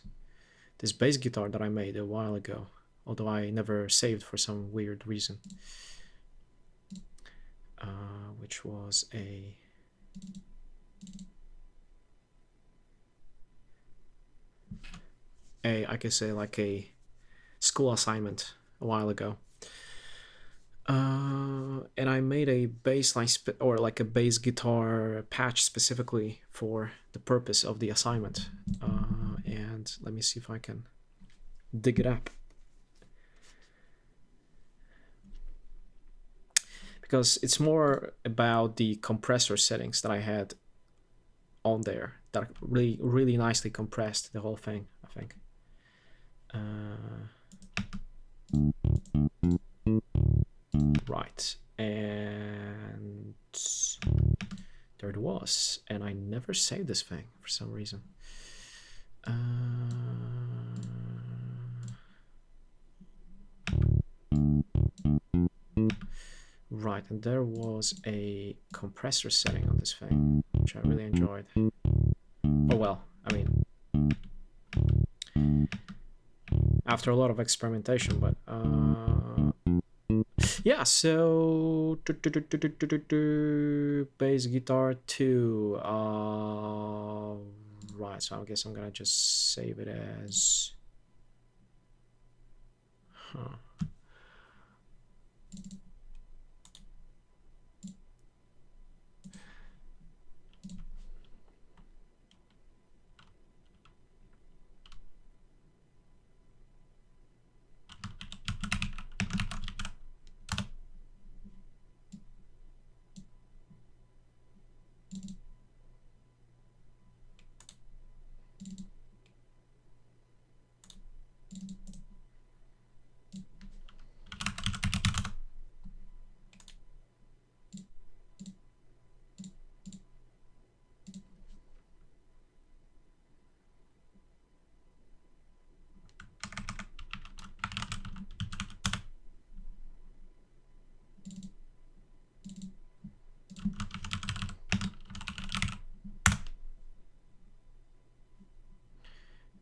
bass guitar that I made a while ago, although I never saved for some weird reason. Which was I can say like a school assignment a while ago. And I made a bass line or like a bass guitar patch specifically for the purpose of the assignment. And let me see if I can dig it up. Because it's more about the compressor settings that I had on there that really nicely compressed the whole thing, I think. Right, and there it was, and I never saved this thing for some reason. Right, and there was a compressor setting on this thing, which I really enjoyed. Oh well, I mean, after a lot of experimentation, but yeah, so bass guitar 2. Right, so I guess I'm gonna just save it as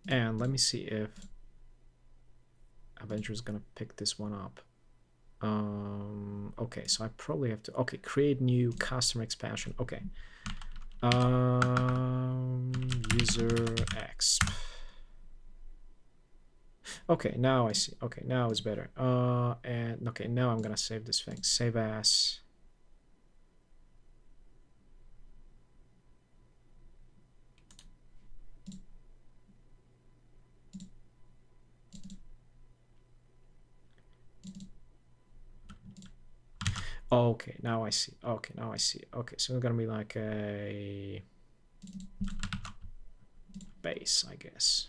and let me see if Avenger is gonna pick this one up. Okay, so I probably have to create new custom expansion. Okay, user exp. Okay, now I see. Okay, now it's better. And okay, now I'm gonna save this thing. Save as. Okay, now I see. Okay, now I see. Okay, so it's gonna be like a base, I guess.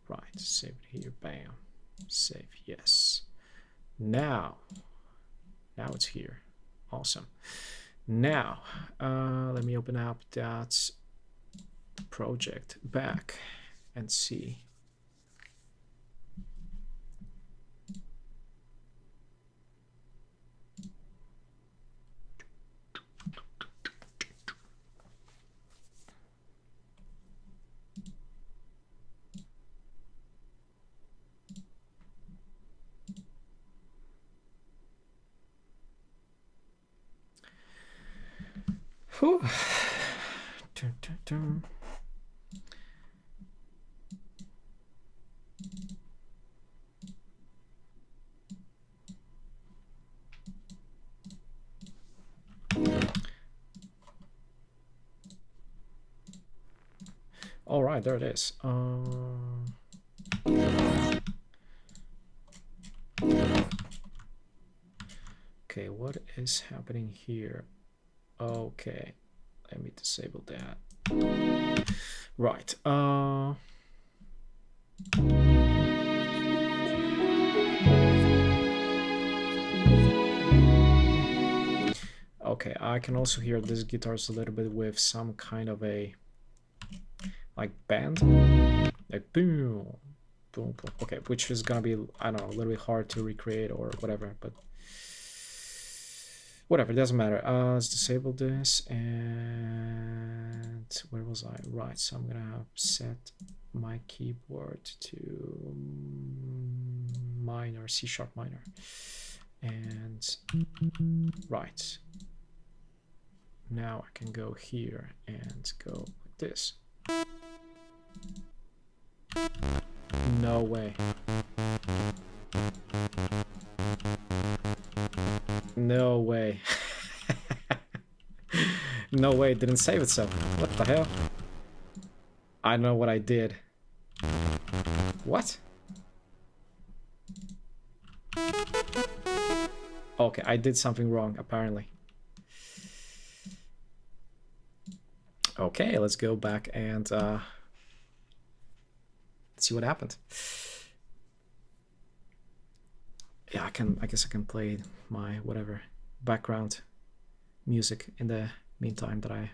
Right, save it here. Bam. Save. Yes. Now it's here. Awesome. Now, let me open up that project back and see. Whew. Dun, dun, dun. All right, there it is. Okay, what is happening here? Okay, let me disable that. Right. Okay, I can also hear this guitars a little bit with some kind of a like band, like boom, boom, boom. Okay, which is gonna be, I don't know, a little bit hard to recreate or whatever, but whatever, it doesn't matter. Let's disable this, and where was I? Right, so I'm gonna set my keyboard to minor, C# minor, and right. Now I can go here and go like this. No way. No way. No way, it didn't save itself. What the hell? I know what I did. What? Okay, I did something wrong, apparently. Okay, let's go back and see what happened. Yeah, I guess I can play my whatever background music in the meantime that I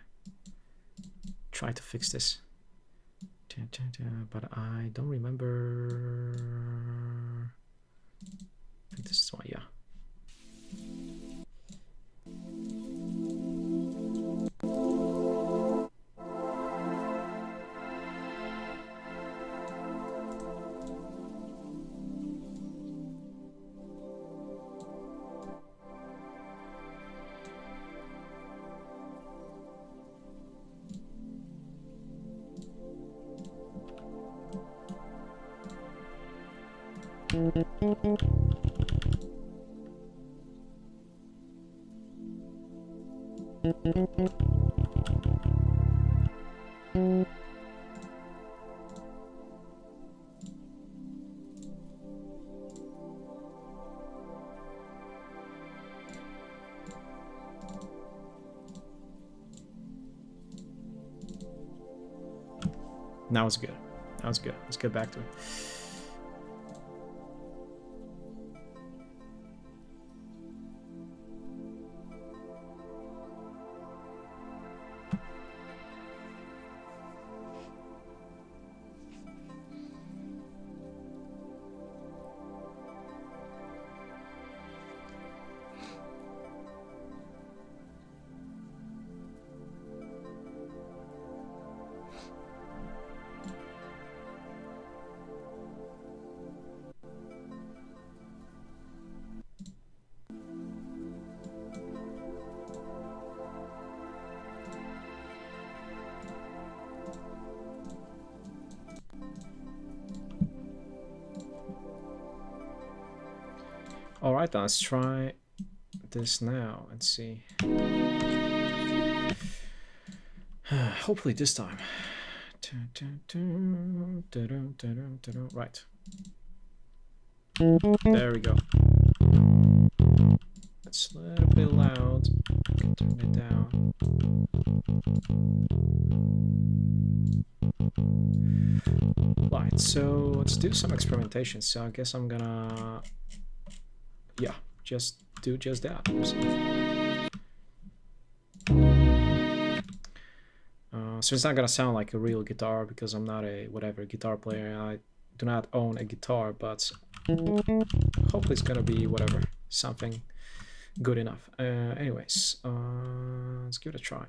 try to fix this. But I don't remember. I think this is why, yeah. Now it's good. Now it's good. Let's get back to it. All right, let's try this now and see. Hopefully this time. Right. There we go. It's a little bit loud. I can turn it down. Right, so let's do some experimentation. So I guess I'm gonna, yeah, just do just that. So it's not gonna sound like a real guitar because I'm not a whatever guitar player. I do not own a guitar, but hopefully it's gonna be whatever, something good enough. Anyways, let's give it a try.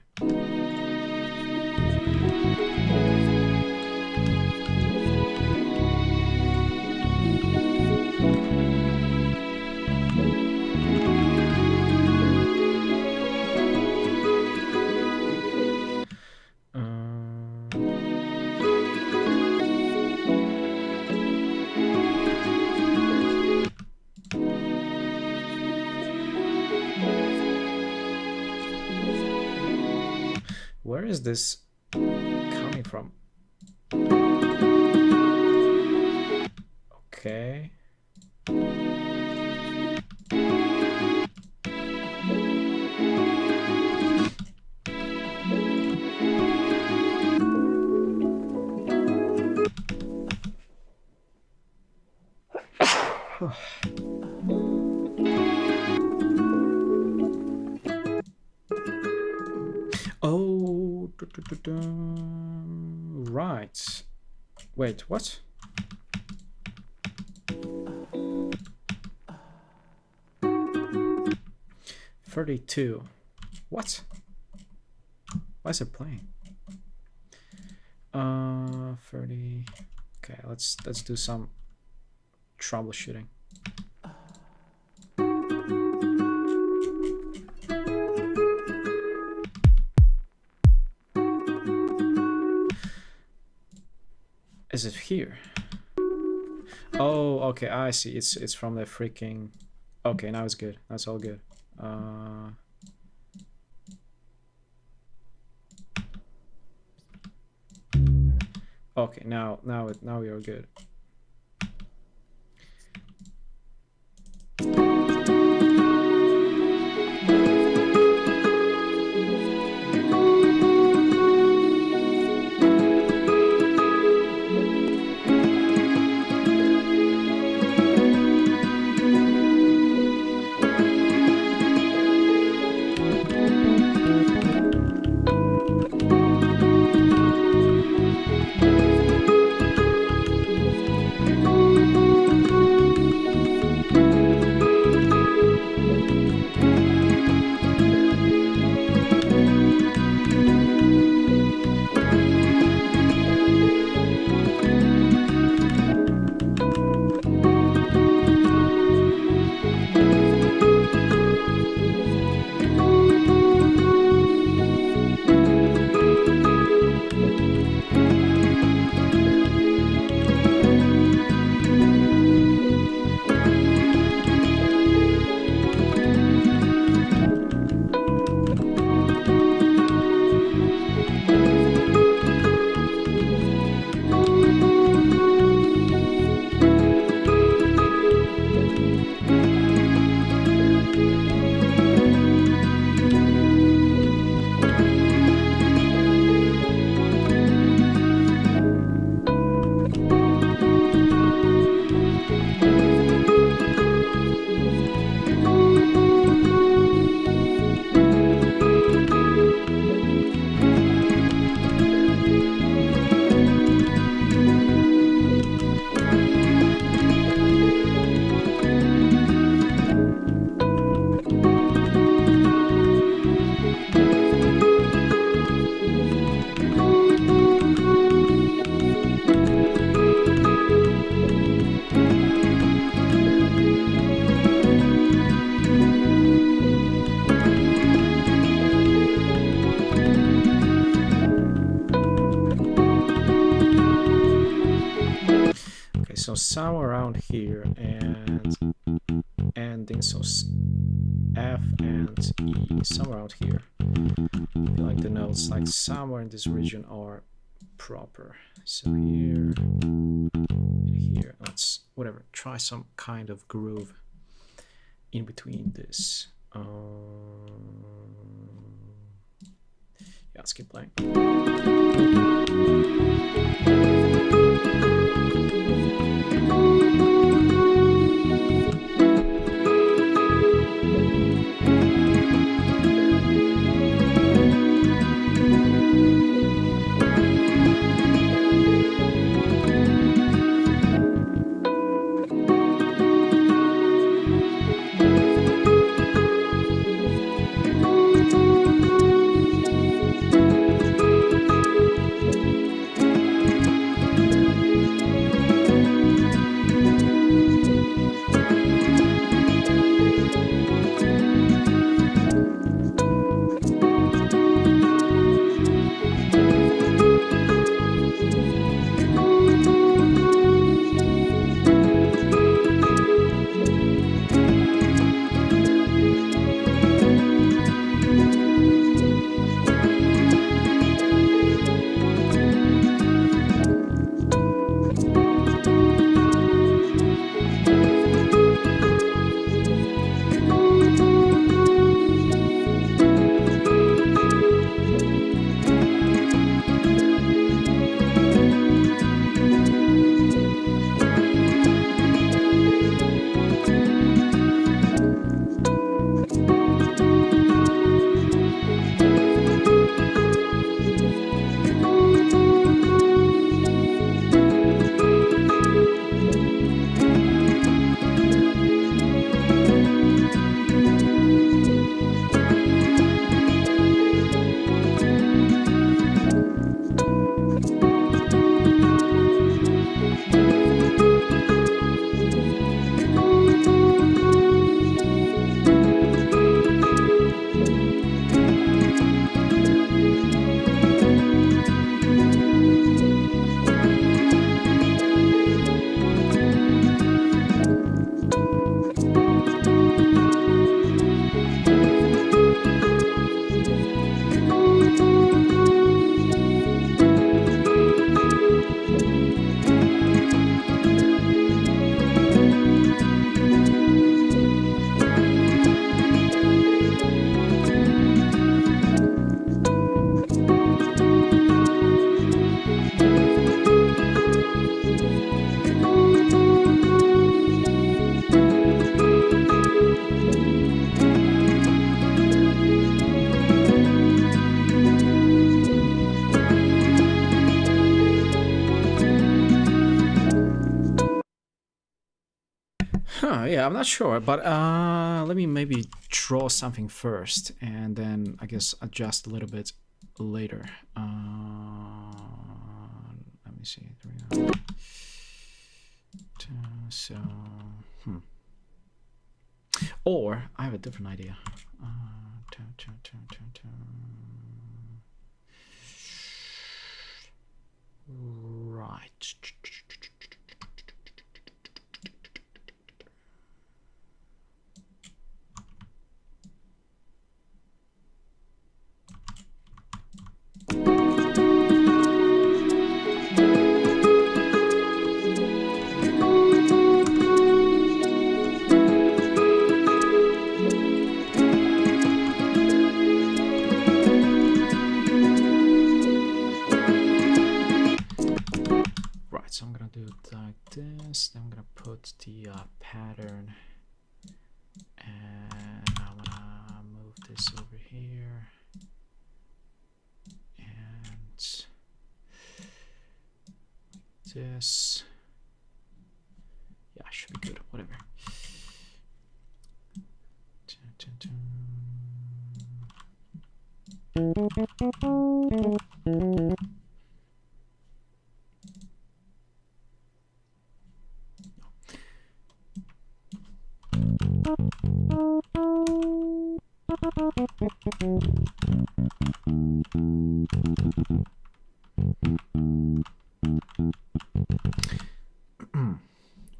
Where is this coming from? Okay. Oh, right. Wait, what? $32. What? Why is it playing? 30. Okay, let's do some troubleshooting. Is it here? Oh, okay, I see. It's from the freaking. Okay, now it's good. That's all good. Okay, now we are good. So somewhere around here and ending, so F and E, somewhere around here. I feel like the notes like somewhere in this region are proper. So here and here, let's whatever, try some kind of groove in between this. Yeah, let's keep playing. Yeah, I'm not sure, but let me maybe draw something first, and then I guess adjust a little bit later. Let me see. 3, so, or I have a different idea. Right. So I'm gonna do it like this. Then I'm gonna put the pattern, and I wanna move this over here, and this. Yeah, should be good. Whatever.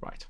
Right.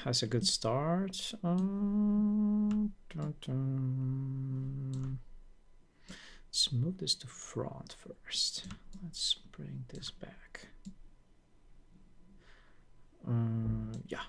has a good start. Let's move this to front first. Let's bring this back. Yeah.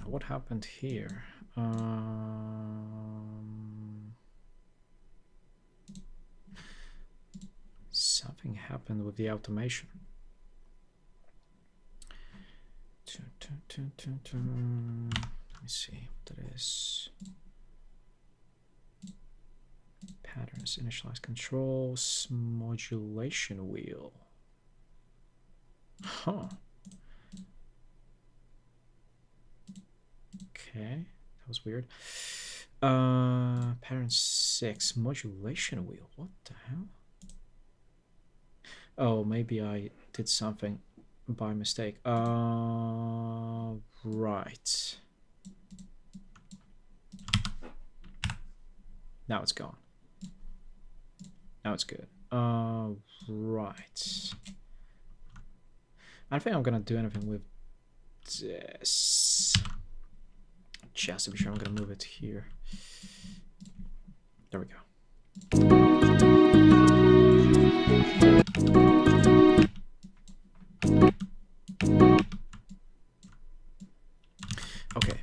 What happened here? Something happened with the automation. Let me see what it is. Patterns, initialize controls, modulation wheel. Huh. Okay, that was weird. Pattern 6, modulation wheel. What the hell? Oh, maybe I did something by mistake. Right. Now it's gone. Now it's good. Right. I don't think I'm gonna do anything with this. Just to be sure, I'm gonna move it here. There we go. Okay.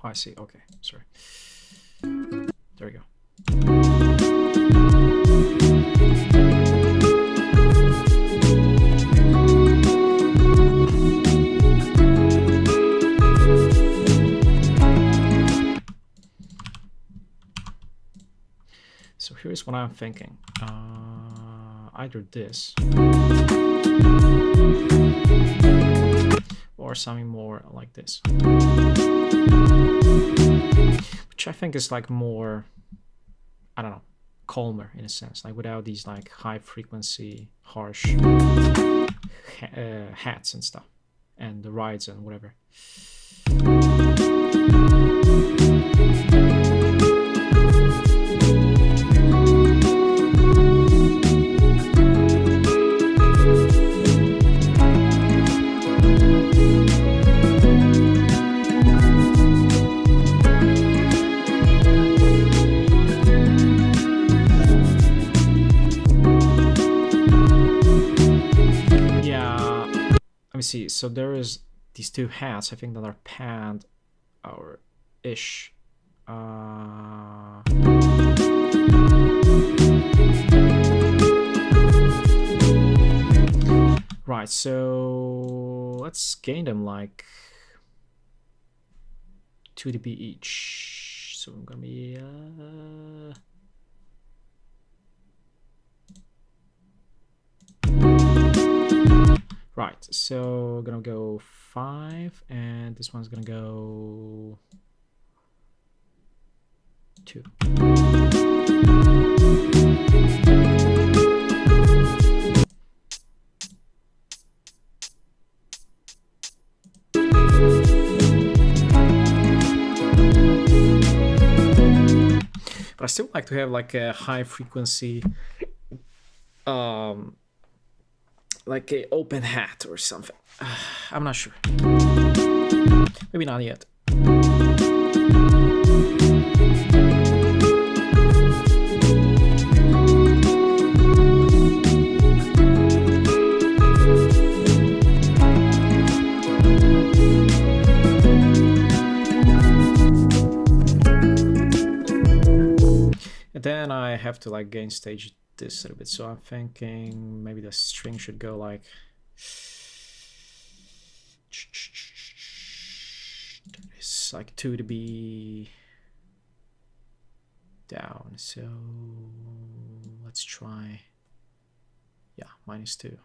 I see. Okay, sorry. There we go. So here's what I'm thinking. Either this or something more like this, which I think is like more, I don't know, calmer in a sense, like without these like high frequency, harsh hats and stuff, and the rides and whatever. Let me see. So there is these two hats, I think, that are panned or ish. Right, so let's gain them like 2 dB each. So I'm gonna be right, so gonna go 5, and this one's gonna go 2. But I still like to have like a high frequency, like a open hat or something. I'm not sure. Maybe not yet. And then I have to like gain stage this a little bit, so I'm thinking maybe the string should go like it's like 2 to be down, so let's try, yeah, -2.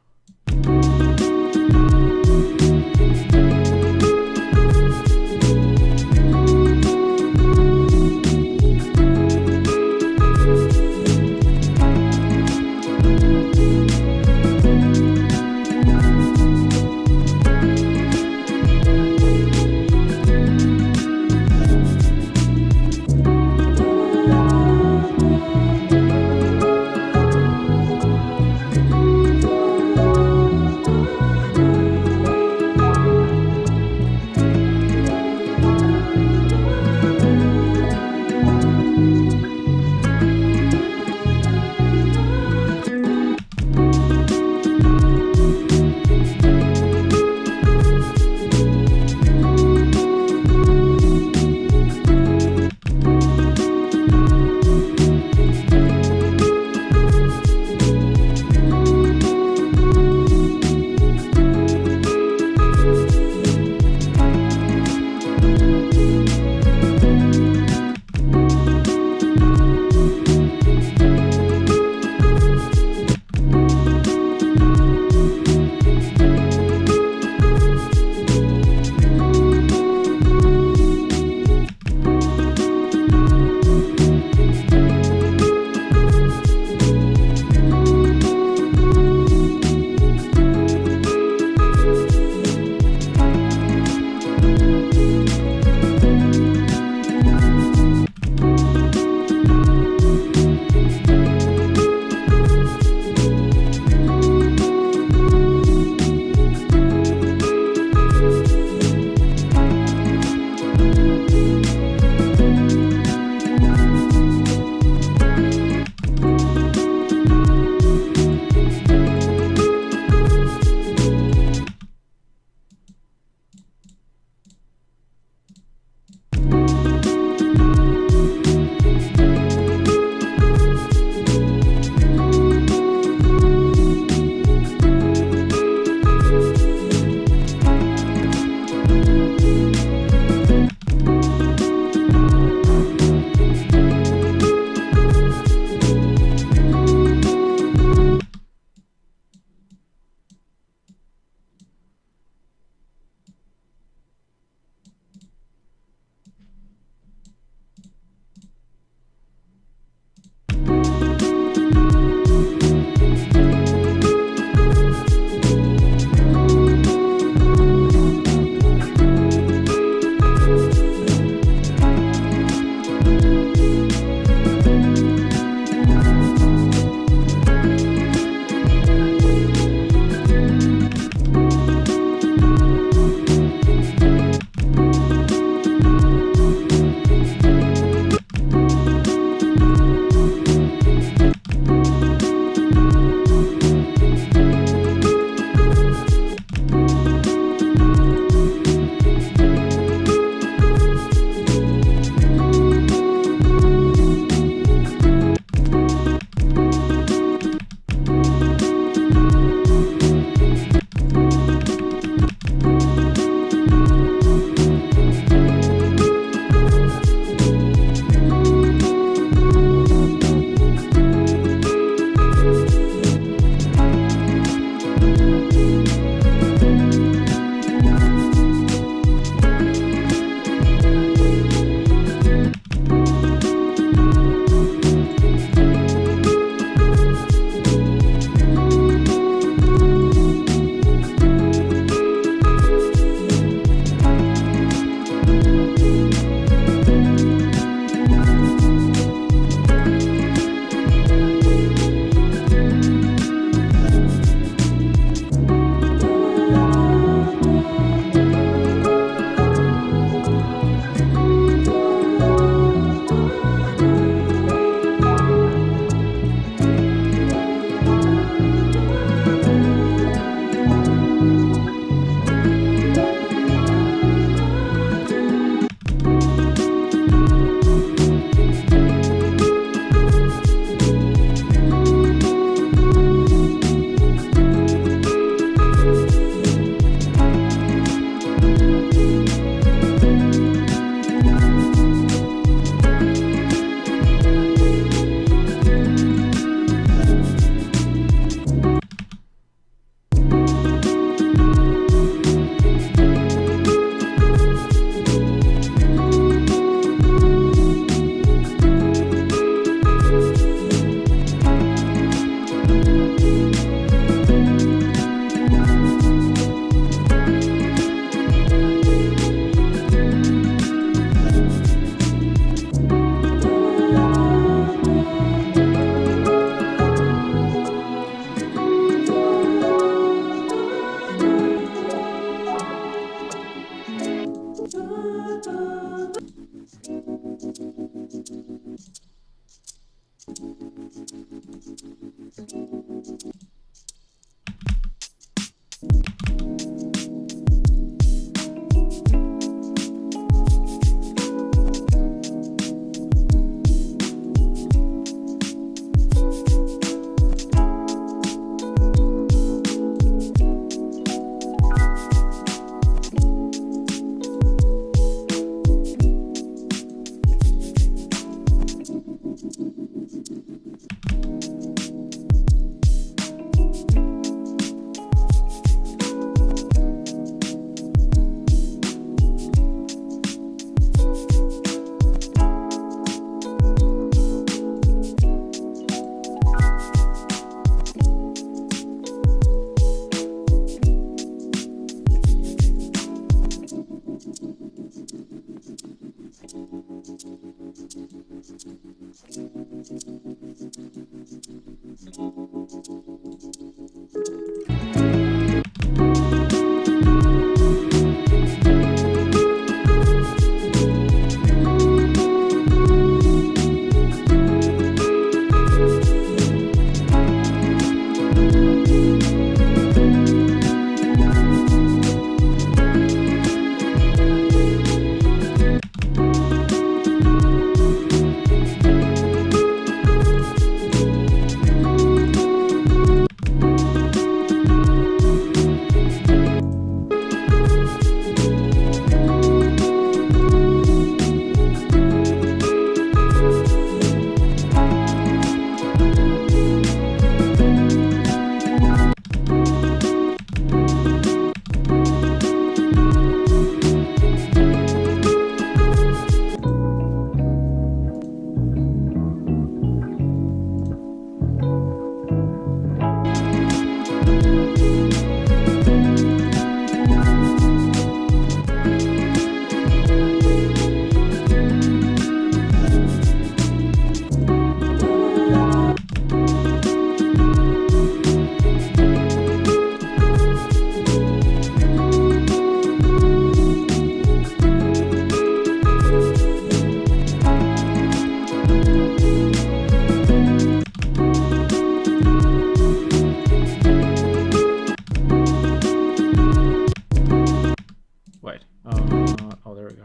Oh, there we go.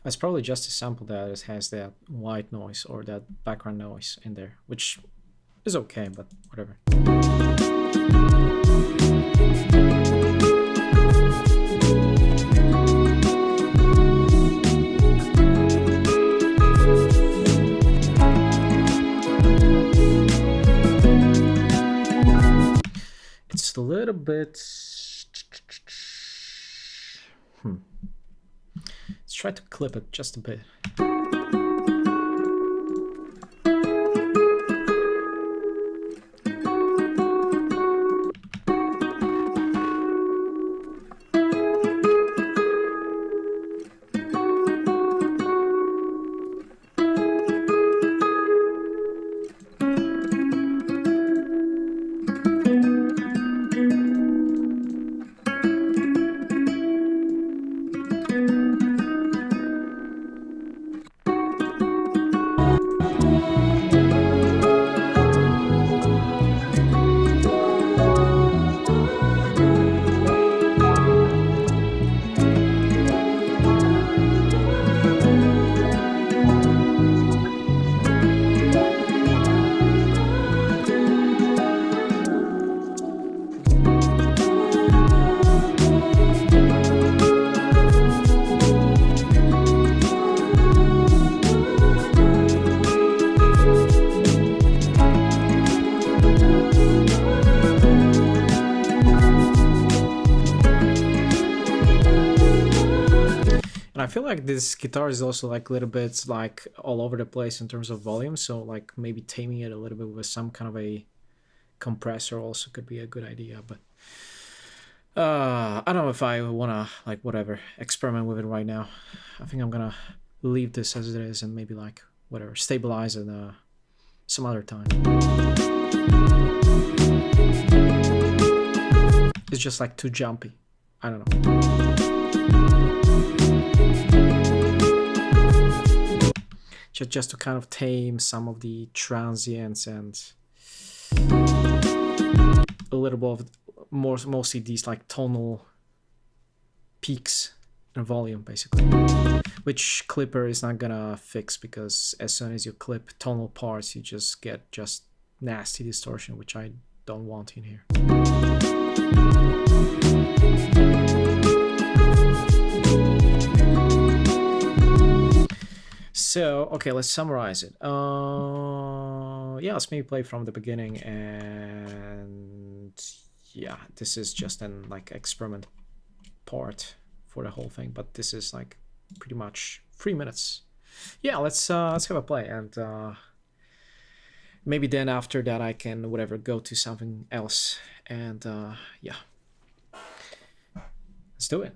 It's probably just a sample that has that white noise or that background noise in there, which is okay, but whatever. It's a little bit... Let's try to clip it just a bit. feel like this guitar is also like a little bit like all over the place in terms of volume, so like maybe taming it a little bit with some kind of a compressor also could be a good idea. But I don't know if I wanna like whatever experiment with it right now. I think I'm gonna leave this as it is and maybe like whatever stabilize it some other time. It's just like too jumpy. I don't know. Just to kind of tame some of the transients and a little bit of mostly these like tonal peaks in volume, basically, which Klipper is not gonna fix, because as soon as you clip tonal parts, you just get just nasty distortion, which I don't want in here. So, okay, let's summarize it. Yeah, let's maybe play from the beginning, and yeah, this is just an like experiment part for the whole thing, but this is like pretty much 3 minutes. Yeah, let's have a play, and maybe then after that I can whatever go to something else, and yeah, let's do it.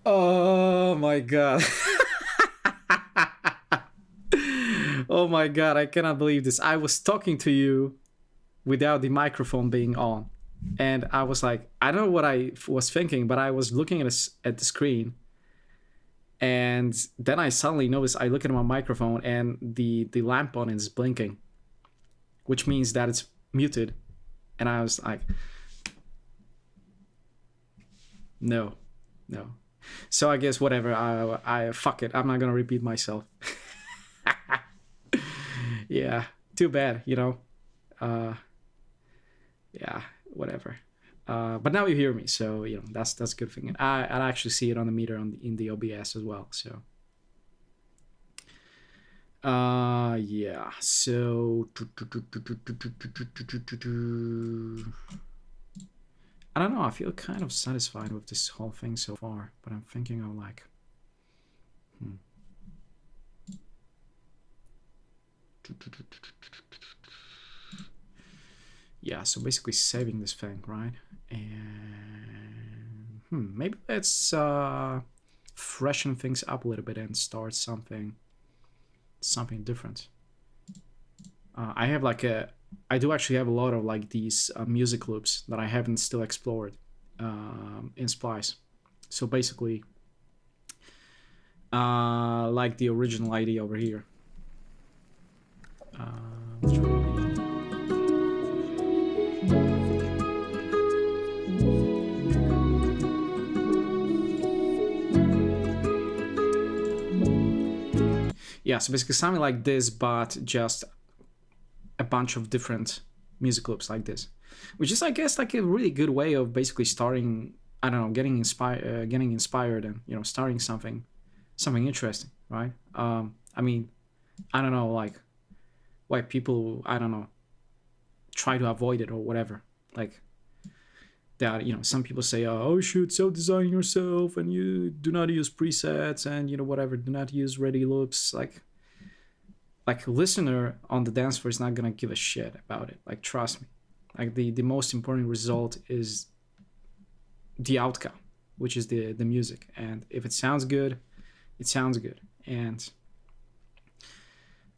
Oh my god. Oh my god, I cannot believe this. I was talking to you without the microphone being on. And I was like, I don't know what I was thinking, but I was looking at the screen. And then I suddenly noticed, I look at my microphone and the lamp on is blinking, which means that it's muted. And I was like, no. So I guess whatever, I fuck it. I'm not gonna repeat myself. Yeah, too bad, yeah, whatever. But now you hear me, so that's a good thing. And I actually see it on the meter in the OBS as well. So yeah. So I don't know. I feel kind of satisfied with this whole thing so far, but I'm thinking of like, yeah. So basically saving this thing, right? And maybe let's freshen things up a little bit and start something different. I do actually have a lot of like these music loops that I haven't still explored in Splice. So basically, like the original idea over here. Yeah, so basically something like this, but just a bunch of different music loops like this, which is, I guess, like a really good way of basically starting, I don't know, getting inspired and starting something interesting, right? I mean, I don't know, like why people, I don't know, try to avoid it or whatever, like that. Some people say, oh shoot, self-design yourself and you do not use presets and whatever, do not use ready loops. Like a listener on the dance floor is not gonna give a shit about it. Like, trust me. Like the most important result is the outcome, which is the music. And if it sounds good, it sounds good. And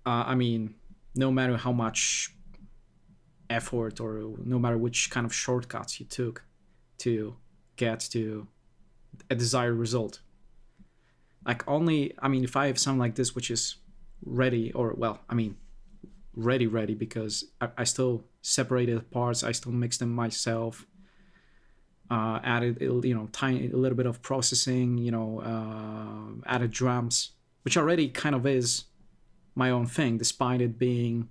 I mean, no matter how much effort or no matter which kind of shortcuts you took to get to a desired result, like if I have something like this which is ready, or well, I mean ready because I still separated parts, I still mixed them myself, added a little bit of processing, added drums, which already kind of is my own thing, despite it being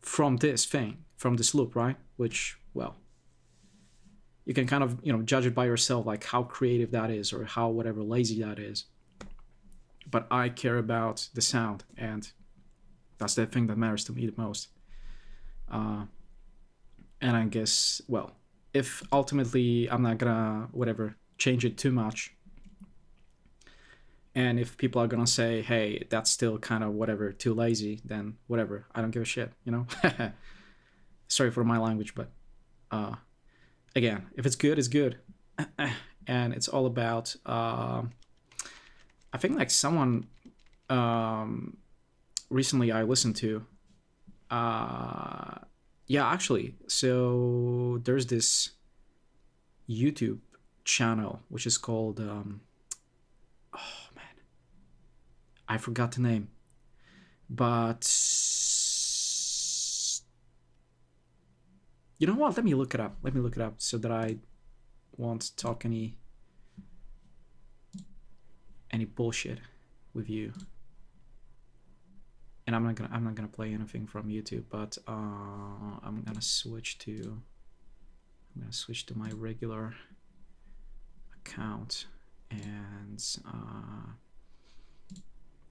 from this loop, right? Which, well, you can kind of judge it by yourself, like how creative that is or how whatever lazy that is. But I care about the sound, and that's the thing that matters to me the most. And I guess, well, if ultimately I'm not gonna change it too much, and if people are gonna say, hey, that's still kind of too lazy, then whatever, I don't give a shit, Sorry for my language, but again, if it's good, it's good. And it's all about I think like someone recently I listened to, yeah, actually, so there's this YouTube channel which is called oh man, I forgot the name, but you know what, let me look it up so that I won't talk any bullshit with you. And I'm not gonna play anything from YouTube, but I'm gonna switch to my regular account. And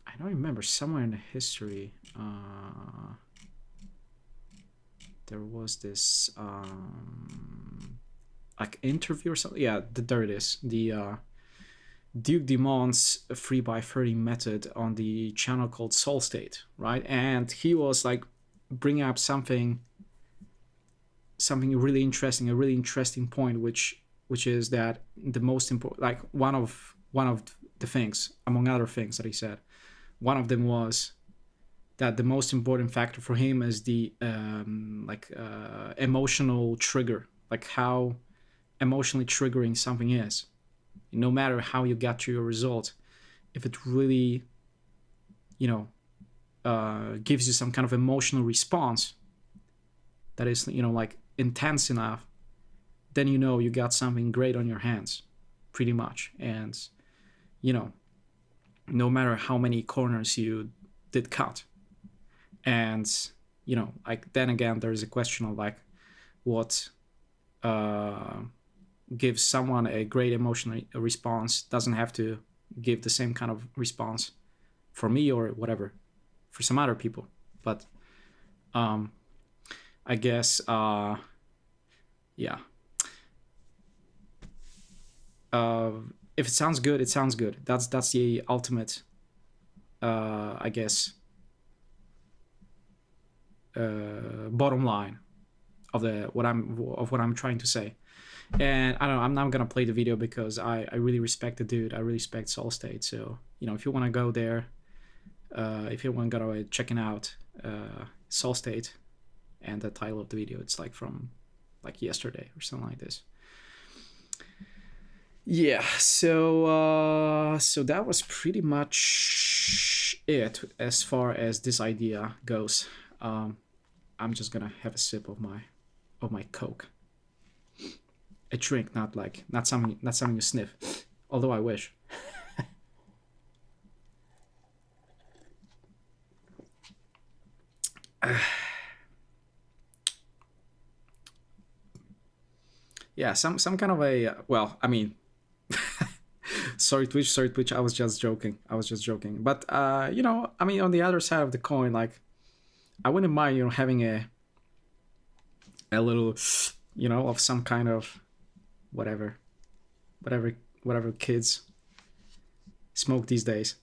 I don't remember, somewhere in the history there was this like interview or something. Yeah, there it is, the Duke Demon's 3x30 method on the channel called Soul State, right? And he was like bringing up something really interesting, a really interesting point, which which is that the most important, like one of the things, among other things that he said, one of them was that the most important factor for him is the emotional trigger, like how emotionally triggering something is. No matter how you get to your result, if it really, gives you some kind of emotional response that is, like intense enough, then you got something great on your hands, pretty much. And no matter how many corners you did cut. And like, then again, there's a question of like what gives someone a great emotional response doesn't have to give the same kind of response for me or whatever for some other people. But I guess yeah, if it sounds good, it sounds good. That's the ultimate I guess bottom line of what I'm trying to say. And I don't know, I'm not gonna play the video because I really respect the dude. I really respect SoulState. So if you want to go there, if you want to go checking out SoulState, and the title of the video, it's like from like yesterday or something like this. Yeah, so that was pretty much it as far as this idea goes. I'm just gonna have a sip of my Coke. A drink, not something you sniff. Although I wish. Yeah, some kind of a well, I mean, sorry Twitch, I was just joking. But I mean, on the other side of the coin, like, I wouldn't mind having a little of some kind of whatever kids smoke these days.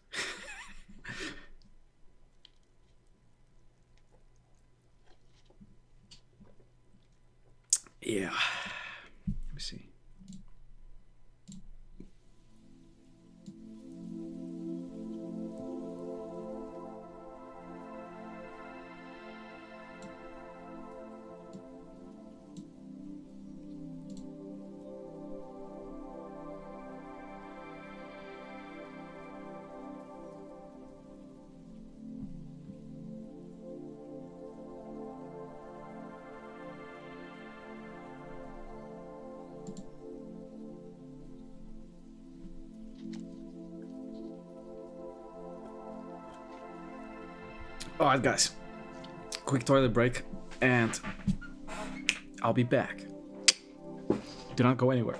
Yeah, let me see. All right, guys, quick toilet break, and I'll be back. Do not go anywhere.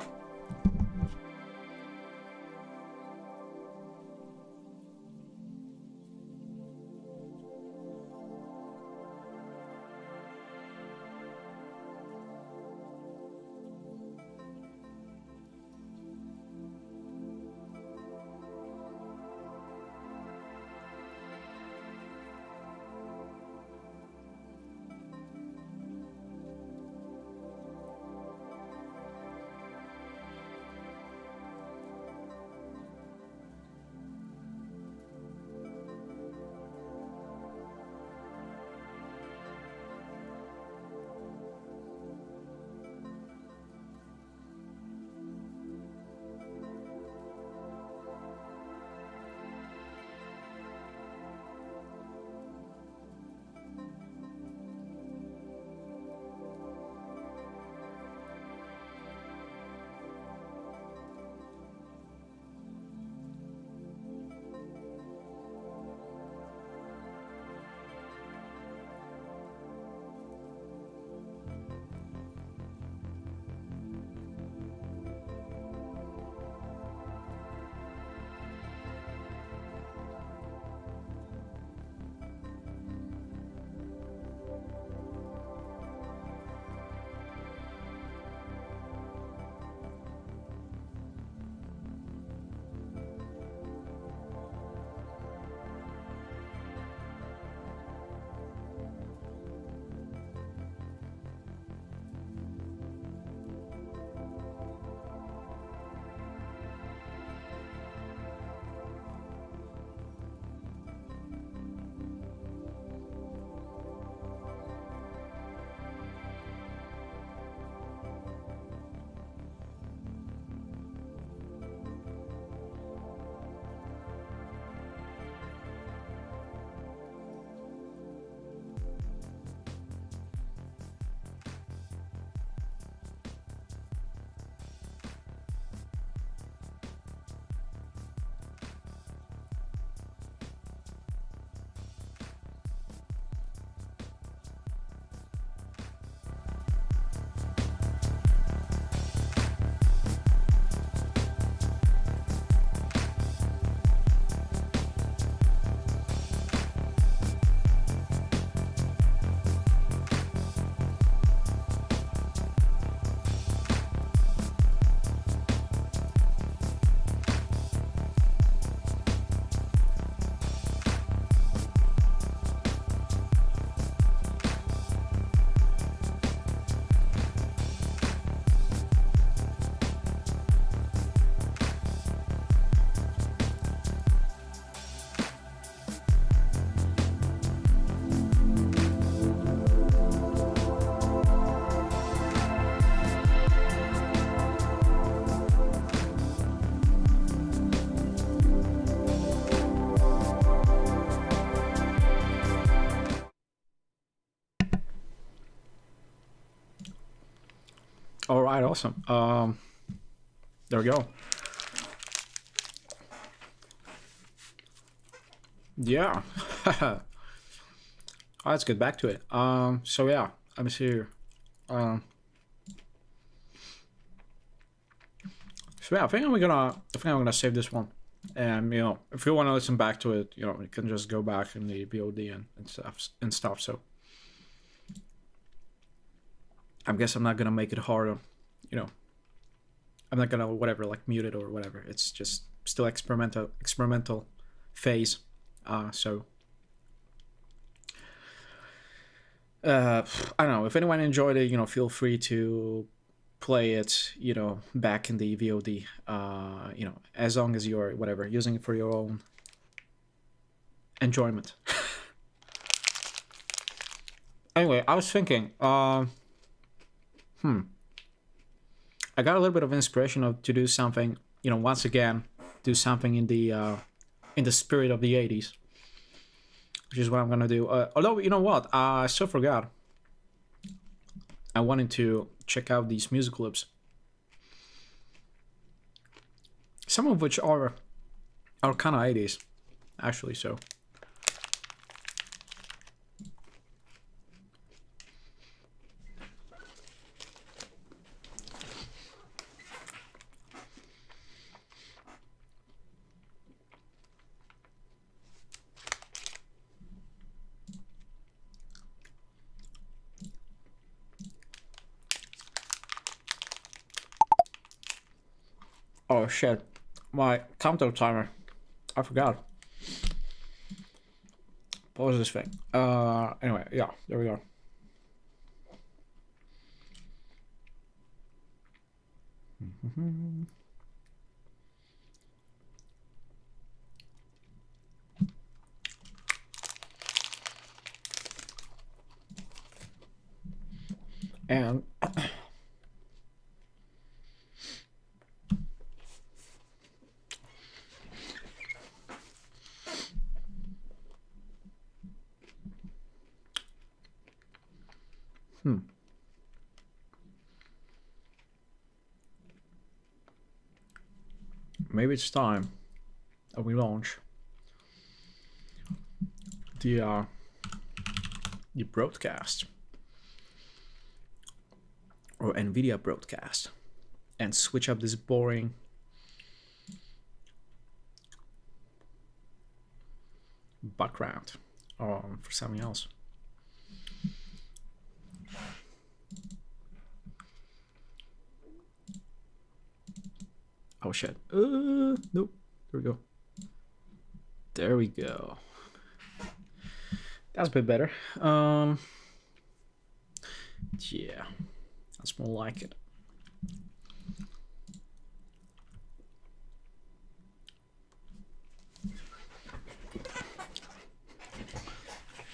right, awesome. There we go. Yeah. Let's get back to it. So yeah, let me see here. So yeah, I think I'm gonna save this one. And you know, if you want to listen back to it, you know, you can just go back in the VOD and stuff. So I guess I'm not gonna make it harder, you know. I'm not gonna whatever like mute it or whatever. It's just still experimental phase. So I don't know, if anyone enjoyed it, you know, feel free to play it, you know, back in the VOD, you know, as long as you're whatever using it for your own enjoyment. Anyway, I was thinking, I got a little bit of inspiration to do something, you know, once again, do something in the spirit of the 80s, which is what I'm gonna do. Although, you know what, I still forgot. I wanted to check out these music clips, some of which are kind of 80s, actually. So oh shit, my counter timer, I forgot. Pause this thing. Anyway, yeah, there we go. And maybe it's time that we launch the broadcast, or NVIDIA broadcast, and switch up this boring background for something else. Oh shit. Nope. There we go. There we go. That's a bit better. Yeah. That's more like it.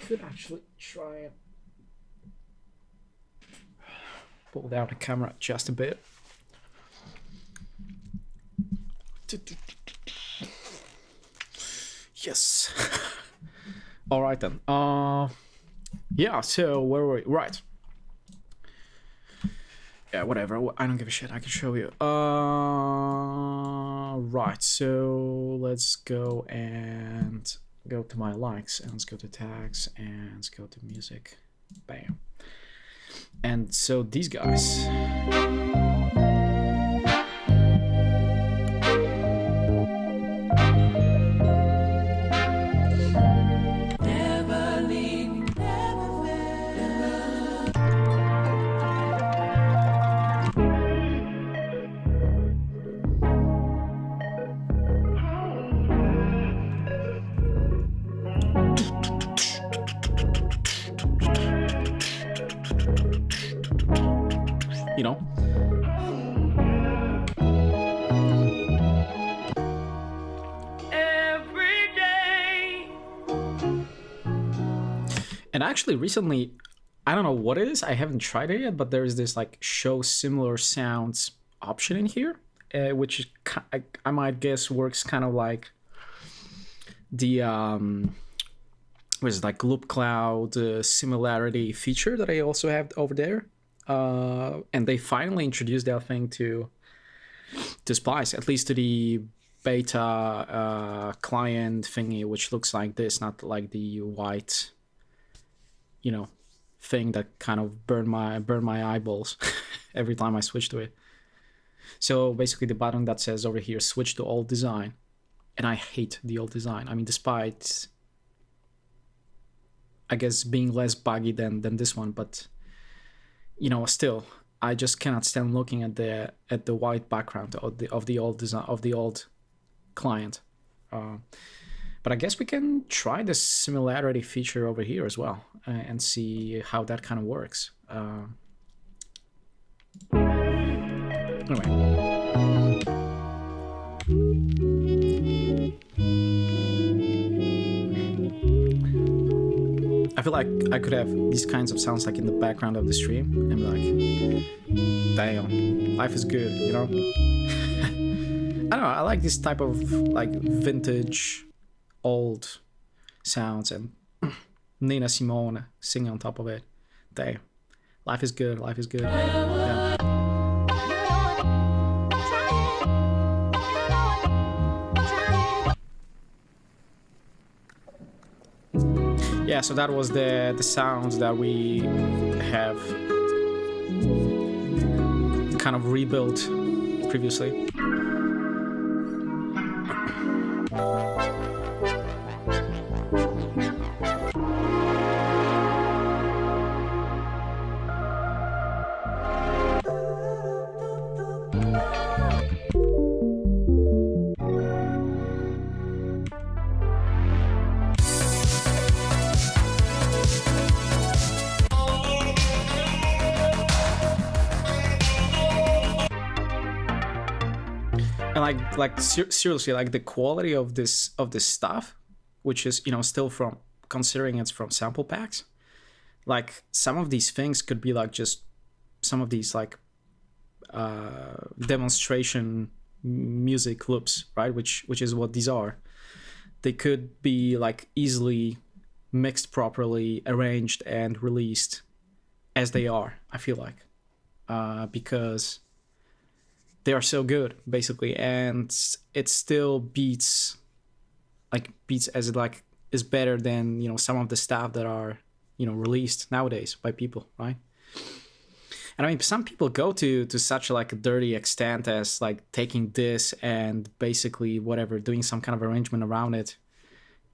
Could actually try and pull down the camera just a bit. Yes. All right then. Yeah. So where were we? Right. Yeah. Whatever. I don't give a shit. I can show you. Right. So let's go to my likes, and let's go to tags, and let's go to music. Bam. And so these guys. You know, every day. And actually recently, I don't know what it is, I haven't tried it yet, but there's this like show similar sounds option in here, which is I might guess works kind of like the what is it, like Loop Cloud similarity feature that I also have over there. and they finally introduced that thing to Splice, at least to the beta client thingy, which looks like this, not like the white, thing that kind of burn my eyeballs every time I switch to it. So basically the button that says over here, switch to old design. And I hate the old design. I mean, despite, I guess, being less buggy than this one, but still, I just cannot stand looking at the white background of the old design, of the old client. But I guess we can try the similarity feature over here as well, and see how that kind of works. Anyway. I feel like I could have these kinds of sounds like in the background of the stream and be like, damn, life is good, I don't know, I like this type of like vintage, old sounds, and Nina Simone singing on top of it. Damn, life is good, yeah. Yeah, so that was the sounds that we have kind of rebuilt previously. And seriously, like the quality of this stuff, which is still from, considering it's from sample packs, like some of these things could be like just some of these like demonstration music loops, right? Which is what these are. They could be like easily mixed properly, arranged and released as they are, I feel like, because they are so good, basically, and it still beats as it like is better than some of the stuff that are released nowadays by people, right? And I mean, some people go to such like a dirty extent as like taking this and basically whatever, doing some kind of arrangement around it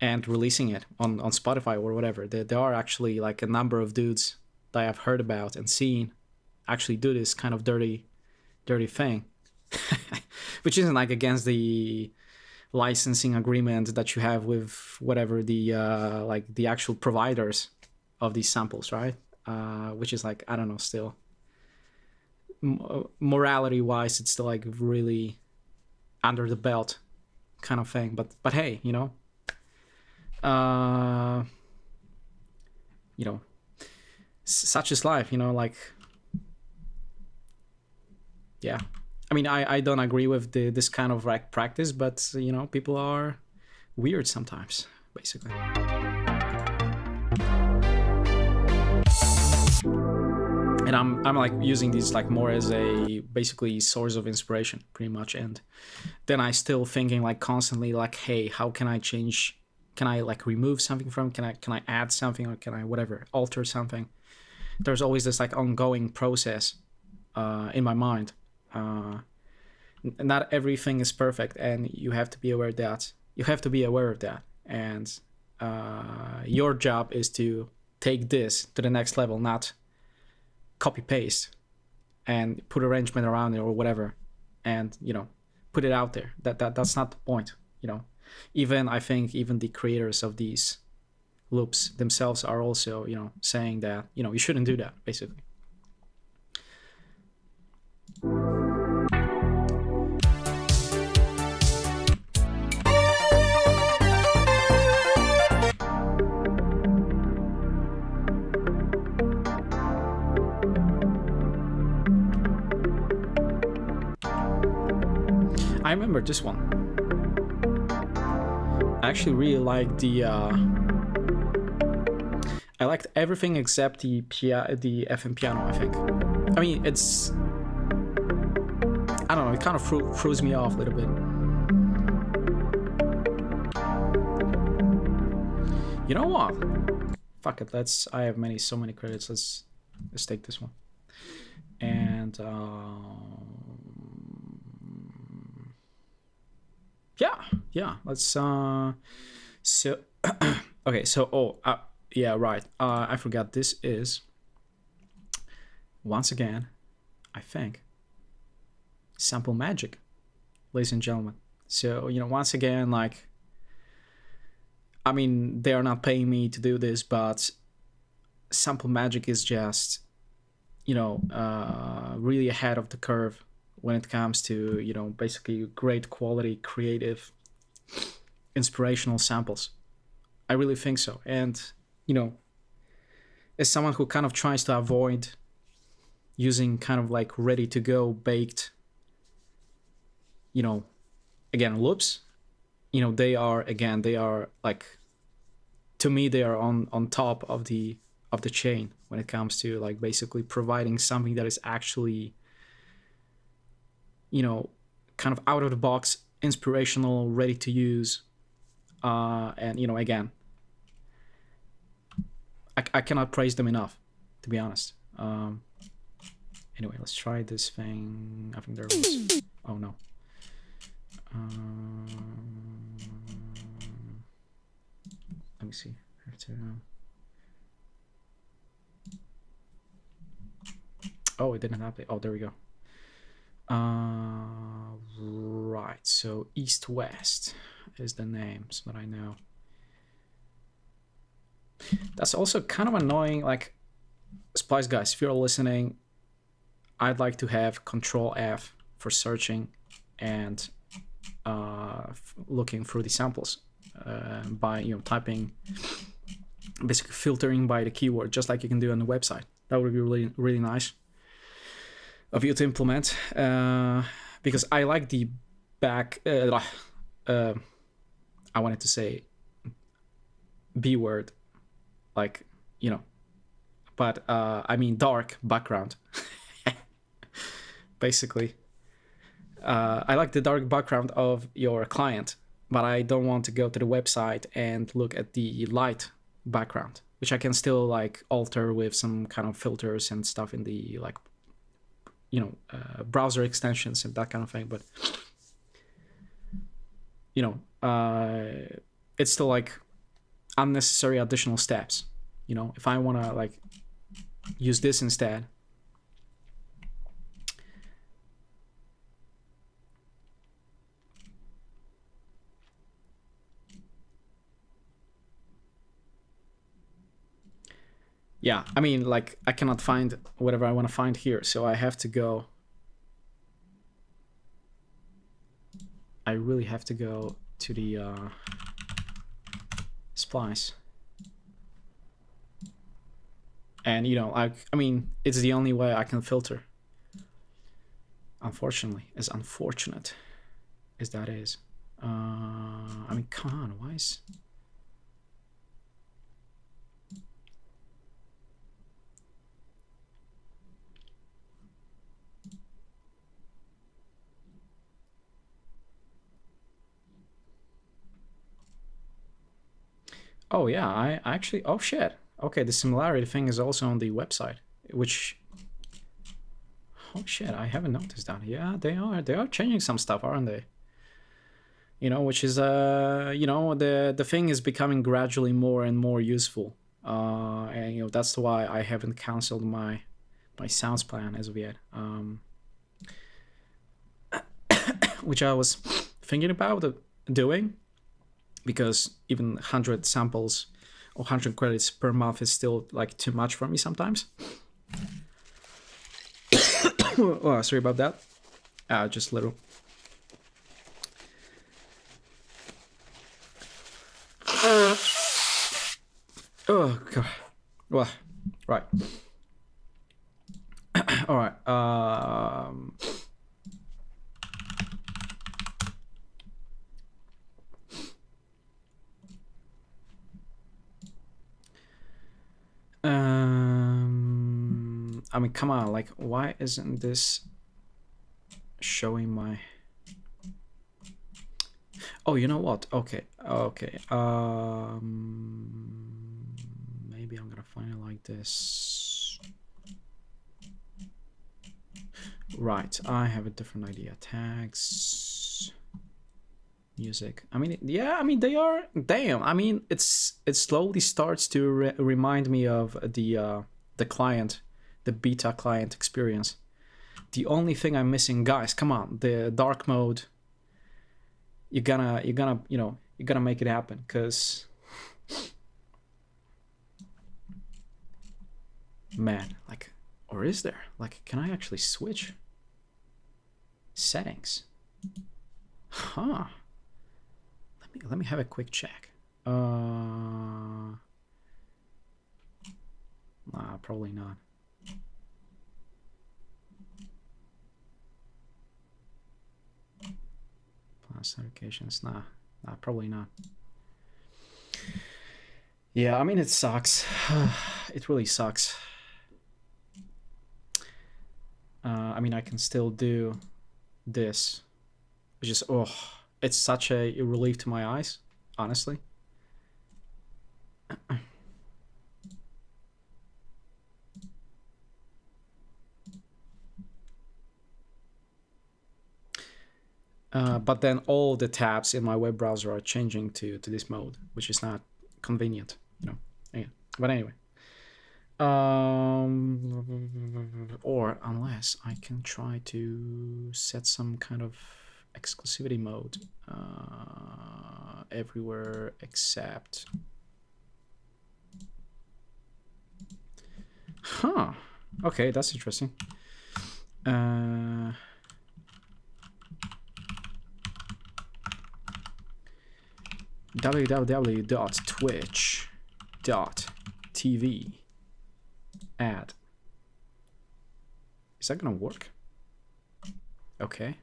and releasing it on Spotify or whatever. There are actually like a number of dudes that I've heard about and seen actually do this kind of dirty thing. Which isn't like against the licensing agreement that you have with whatever the like the actual providers of these samples, right? Which is like, I don't know, still morality wise, it's still like really under the belt kind of thing. But hey, such is life, like, yeah. I mean, I don't agree with this kind of like practice, but people are weird sometimes, basically. And I'm like using these like more as a basically source of inspiration, pretty much. And then I still thinking like constantly like, hey, how can I change? Can I like remove something from? Can I add something, or can I whatever alter something? There's always this like ongoing process in my mind. Not everything is perfect, and you have to be aware of that. And your job is to take this to the next level, not copy paste and put arrangement around it or whatever, and put it out there. That's not the point. Even I think even the creators of these loops themselves are also saying that you shouldn't do that, basically. I remember this one. I actually really liked the I liked everything except the FM piano, I think. mean, it's, I don't know, it kind of throws me off a little bit. You know what? Fuck it. I have so many credits. Let's take this one. And yeah. Let's so okay. So yeah, right. I forgot. This is once again, I think, Sample Magic, ladies and gentlemen. So once again, like, I mean, they are not paying me to do this, but Sample Magic is just, really ahead of the curve when it comes to, basically great quality, creative, inspirational samples. I really think so. And, as someone who kind of tries to avoid using kind of like ready to go baked, again, loops, they are like, to me, they are on top of the chain when it comes to like basically providing something that is actually, kind of out of the box, inspirational, ready to use. And again, I cannot praise them enough, to be honest. Anyway, let's try this thing. I think there was, oh no. Let me see. I have to, oh, it didn't happen. Oh, there we go. Right. So East West is the name, so that I know. That's also kind of annoying. Like, Splice guys, if you're listening, I'd like to have Control F for searching and looking through the samples by typing, basically filtering by the keyword, just like you can do on the website. That would be really, really nice of you to implement, because I like the back. I wanted to say B word, like, but I mean dark background. Basically, I like the dark background of your client, but I don't want to go to the website and look at the light background, which I can still like alter with some kind of filters and stuff in the like, browser extensions and that kind of thing. But it's still like unnecessary additional steps. If I want to like use this instead, yeah, I mean, like, I cannot find whatever I want to find here, so I have to go. I really have to go to the Splice. And, I mean, it's the only way I can filter. Unfortunately, as unfortunate as that is. I mean, come on, why is... Oh yeah, I actually, oh shit. Okay, the similarity thing is also on the website, which, oh shit, I haven't noticed that. Yeah, they are changing some stuff, aren't they? Which is the thing is becoming gradually more and more useful. And that's why I haven't canceled my sounds plan as of yet. Which I was thinking about doing, because even 100 samples or 100 credits per month is still like too much for me sometimes. Oh, sorry about that. Just a little. Oh god. Well, right. All right. I mean, come on, like, why isn't this showing my... Oh, you know what? Okay, okay. Maybe I'm gonna find it like this. Right, I have a different idea. Tags, music. I mean, yeah, I mean, they are... Damn, I mean, it slowly starts to remind me of the client, the beta client experience. The only thing I'm missing, guys, come on, the dark mode. You're gonna make it happen, because man, like, or is there, like, can I actually switch settings? Huh. Let me have a quick check. Nah, probably not. Plus notifications, nah, probably not. Yeah, I mean, it sucks. It really sucks. I mean, I can still do this, which is, oh, it's such a relief to my eyes, honestly. But then all the tabs in my web browser are changing to this mode, which is not convenient, you know. Yeah. But anyway, or unless I can try to set some kind of exclusivity mode everywhere except... Huh. Okay, that's interesting. www.twitch.tv ad. Is that gonna work? Okay.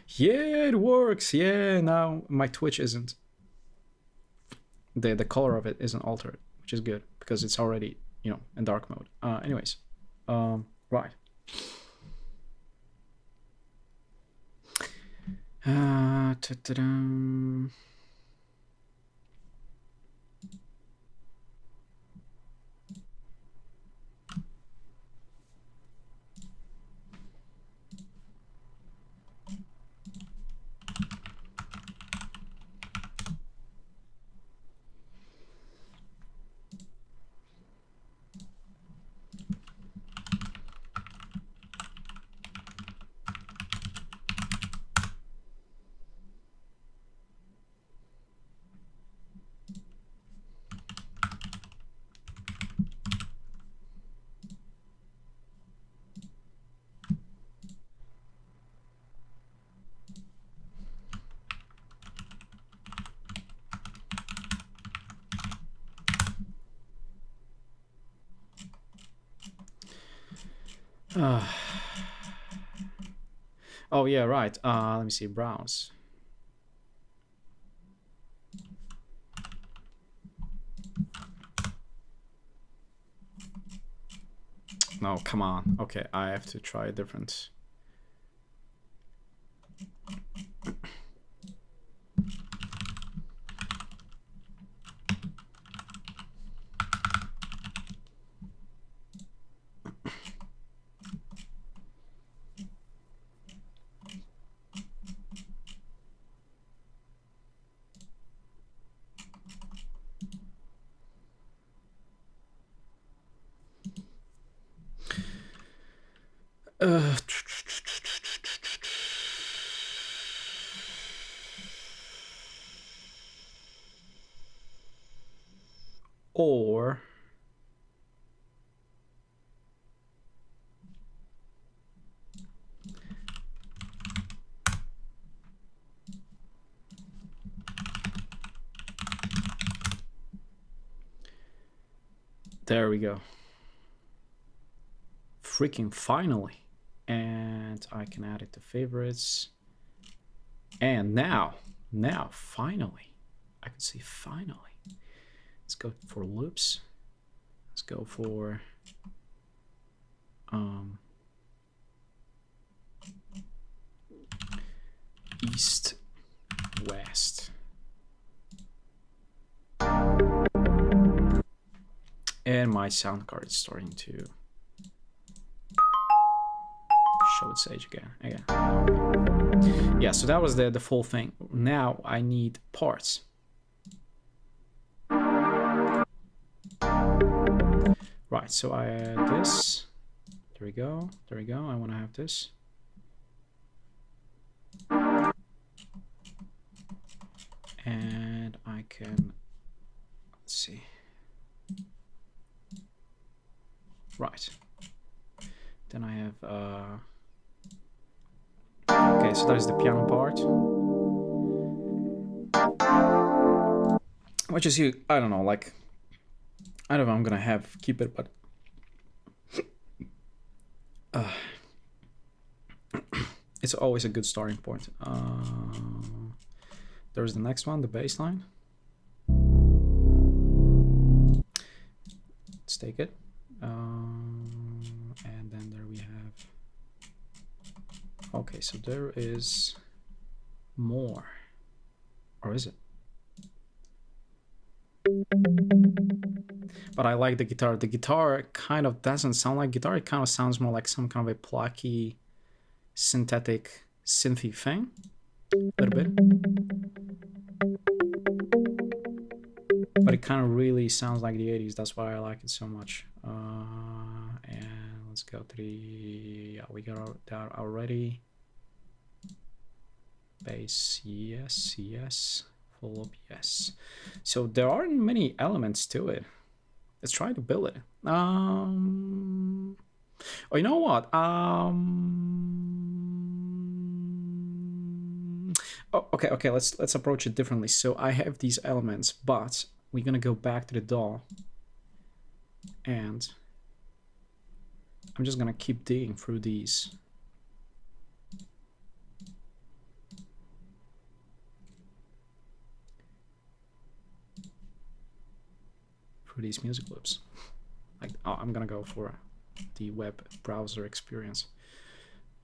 Yeah, it works. Yeah, now my Twitch isn't. The color of it isn't altered, which is good because it's already, you know, in dark mode. Anyways, right. Oh yeah, right. Let me see. Browse. No, come on. Okay, I have to try a different. Or there we go. Freaking finally. And I can add it to favorites. And now finally, I can say finally. Let's go for loops. Let's go for east, west. And my sound card is starting to show its age again. Yeah, so that was the full thing. Now I need parts. Right, so I add this. There we go. There we go. I want to have this. And I can, let's see. Right. Then I have, okay, so that's the piano part. Which is, I don't know, like, I don't know, I'm gonna keep it, but it's always a good starting point. There's the next one, the bass line. Let's take it. And then there we have, okay, so there is more, or is it? But I like the guitar. The guitar kind of doesn't sound like guitar. It kind of sounds more like some kind of a plucky, synthetic, synthy thing. A little bit. But it kind of really sounds like the 80s. That's why I like it so much. And let's go to the, yeah, we got that already. Bass, yes, yes. Full up, yes. So there aren't many elements to it. Let's try to build it. Oh, you know what? Oh, okay. Let's approach it differently. So I have these elements, but we're gonna go back to the DAW, and I'm just gonna keep digging through these. These music loops. Like, oh, I'm gonna go for the web browser experience.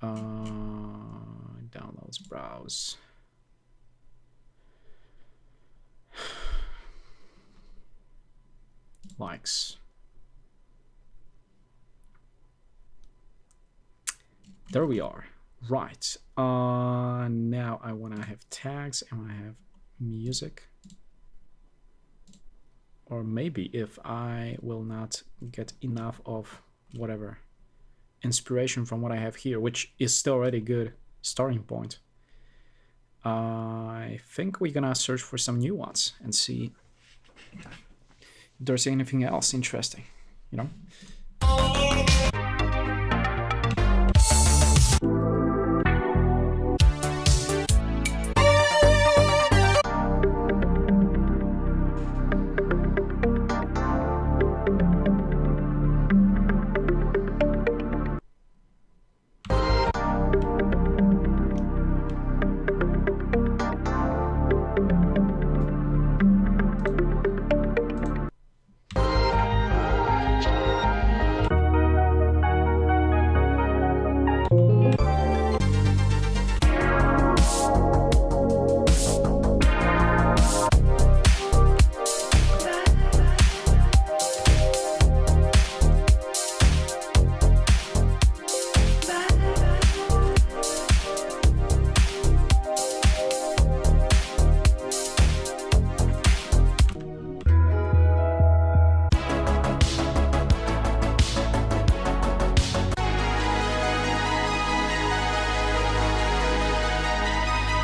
Downloads, browse. Likes. There we are. Right. Now I want to have tags. I want to have music. Or maybe if I will not get enough of whatever inspiration from what I have here, which is still already a good starting point, I think we're gonna search for some new ones and see if there's anything else interesting, you know?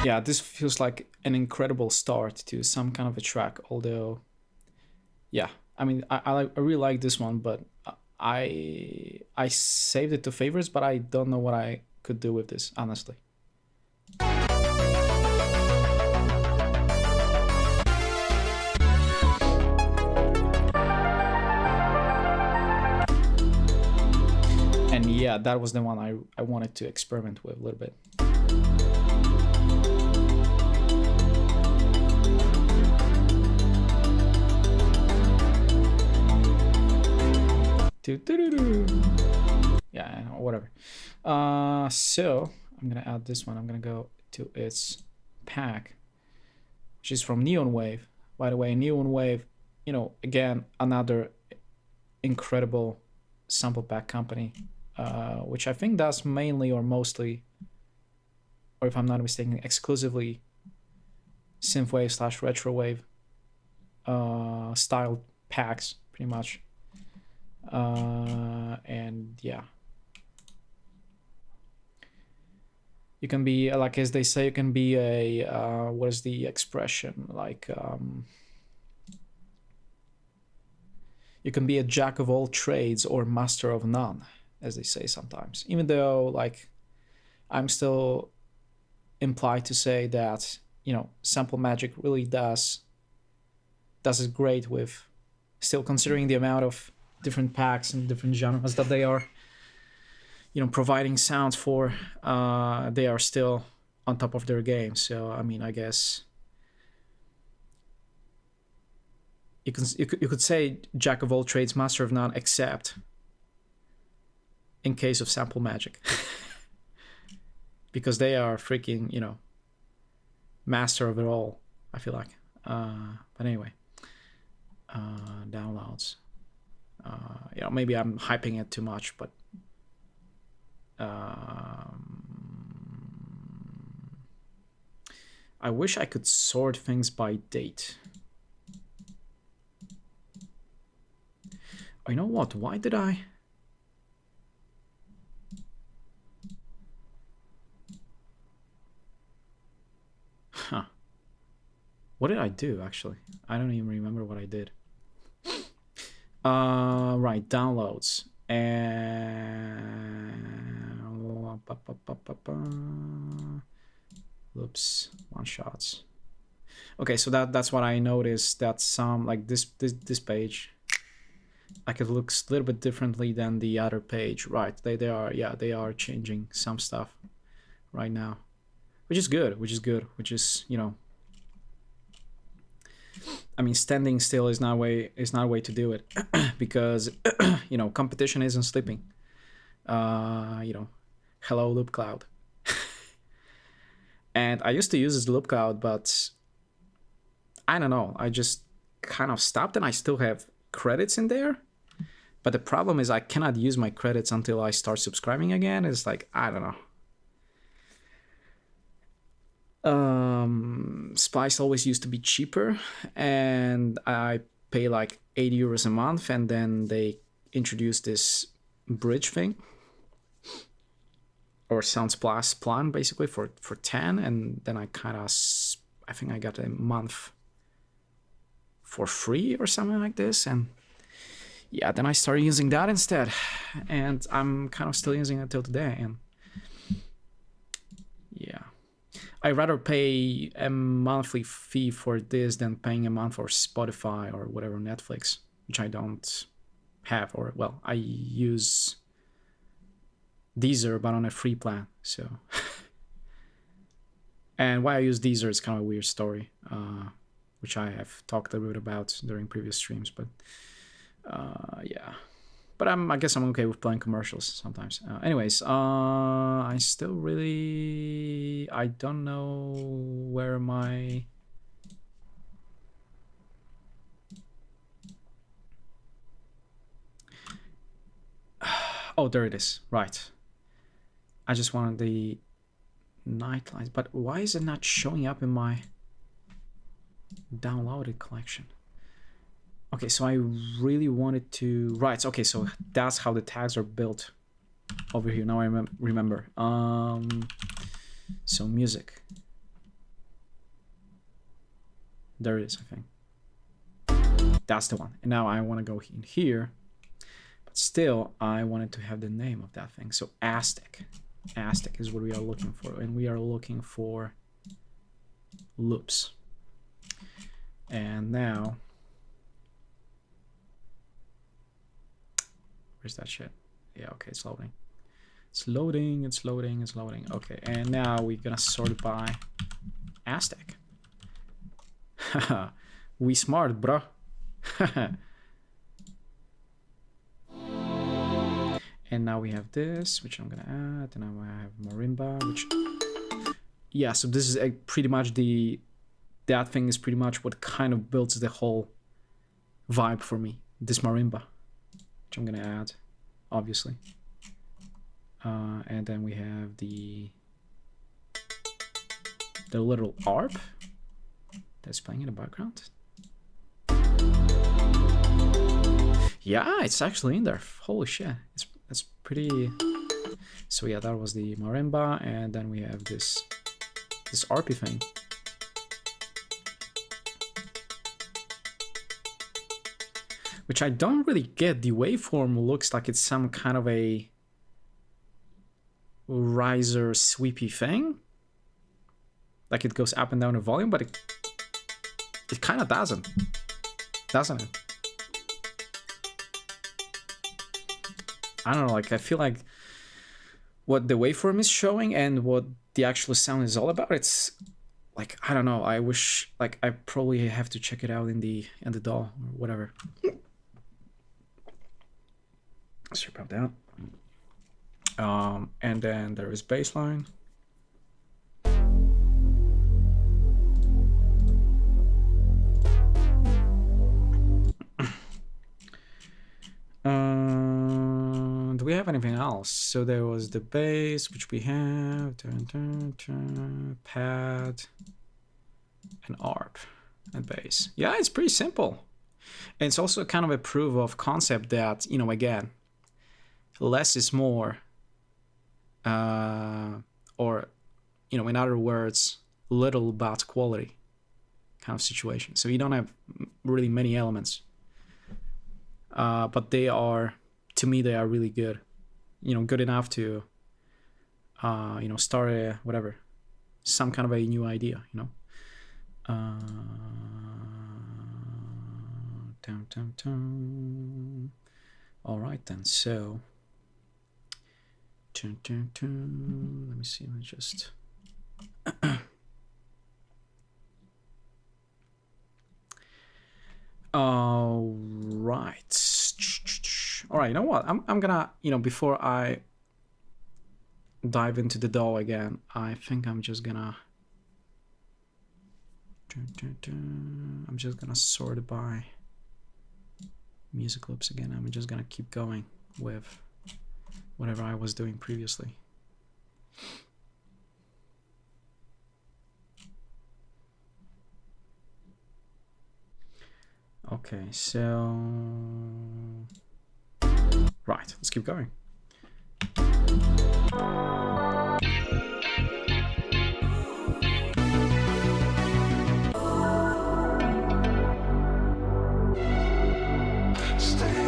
Yeah, this feels like an incredible start to some kind of a track, although, yeah, I mean, I really like this one, but I saved it to favorites, but I don't know what I could do with this, honestly. And yeah, that was the one I wanted to experiment with a little bit. Yeah, whatever. So I'm gonna add this one. I'm gonna go to its pack, which is from Neon Wave. By the way, Neon Wave, you know, again, another incredible sample pack company, which I think does mainly or mostly, or if I'm not mistaken, exclusively synthwave / retrowave style packs, pretty much. And yeah, you can be, like, as they say, you can be a what is the expression, like you can be a jack of all trades or master of none, as they say sometimes, even though, like, I'm still implied to say that, you know, Sample Magic really does it great with, still considering the amount of different packs and different genres that they are, you know, providing sounds for. They are still on top of their game. So I mean, I guess you could say jack of all trades, master of none, except in case of Sample Magic, because they are freaking, you know, master of it all, I feel like. But anyway, downloads. You know, maybe I'm hyping it too much, but I wish I could sort things by date. Oh, you know what? Why did I? Huh. What did I do, actually? I don't even remember what I did. Right, downloads. And oops, one shots. Okay, so that's what I noticed, that some, like this page, like, it looks a little bit differently than the other page. Right, they are changing some stuff right now, which is good, which is, you know, I mean, standing still is not a way to do it, because you know, competition isn't sleeping. You know, hello Loop Cloud. And I used to use this Loop Cloud, but I don't know, I just kind of stopped, and I still have credits in there. But the problem is I cannot use my credits until I start subscribing again. It's like, I don't know. Splice always used to be cheaper, and I pay like 80 euros a month, and then they introduced this bridge thing, or Soundsplash plan, basically, for 10, and then I think I got a month for free or something like this, and yeah, then I started using that instead, and I'm kind of still using it till today. And yeah, I'd rather pay a monthly fee for this than paying a month for Spotify or whatever, Netflix, which I don't have, or, well, I use Deezer, but on a free plan. So and why I use Deezer is kind of a weird story, which I have talked a little bit about during previous streams, but yeah, but I guess I'm okay with playing commercials sometimes. Anyways, I still really, I don't know where my oh, there it is. Right, I just wanted the night lights, but why is it not showing up in my downloaded collection? Okay, so I really wanted to, right, okay, so that's how the tags are built over here. Now I remember. So music. There it is, I think. That's the one. And now I want to go in here, but still I wanted to have the name of that thing. So Aztec. Aztec is what we are looking for, and we are looking for loops. And now, where's that shit? Yeah, okay, it's loading. It's loading, it's loading, it's loading. Okay, and now we're gonna sort it by Aztec. Haha, we smart, bro. And now we have this, which I'm gonna add, and now I have marimba, which, yeah, so this is pretty much that thing is pretty much what kind of builds the whole vibe for me, this marimba, which I'm gonna add, obviously. And then we have the little ARP that's playing in the background. Yeah, it's actually in there. Holy shit, it's pretty. So yeah, that was the marimba, and then we have this ARPy thing. Which I don't really get. The waveform looks like it's some kind of a riser sweepy thing. Like it goes up and down in volume, but it kind of doesn't it? I don't know, like I feel like what the waveform is showing and what the actual sound is all about, it's like, I don't know, I wish, like I probably have to check it out in the DAW or whatever. Strip out that. And then there is bassline. Do we have anything else? So there was the bass, which we have, pad, and ARP, and bass. Yeah, it's pretty simple. And it's also kind of a proof of concept that, you know, again, less is more, or, you know, in other words, little but quality kind of situation. So you don't have really many elements, but they are, to me, they are really good, you know, good enough to, you know, start a, whatever, some kind of a new idea, you know. All right then, so let me see, let me just all right, you know what, I'm gonna, you know, before I dive into the DAW again, I think I'm just gonna sort it by music loops again. I'm just gonna keep going with whatever I was doing previously. Okay, so right, let's keep going.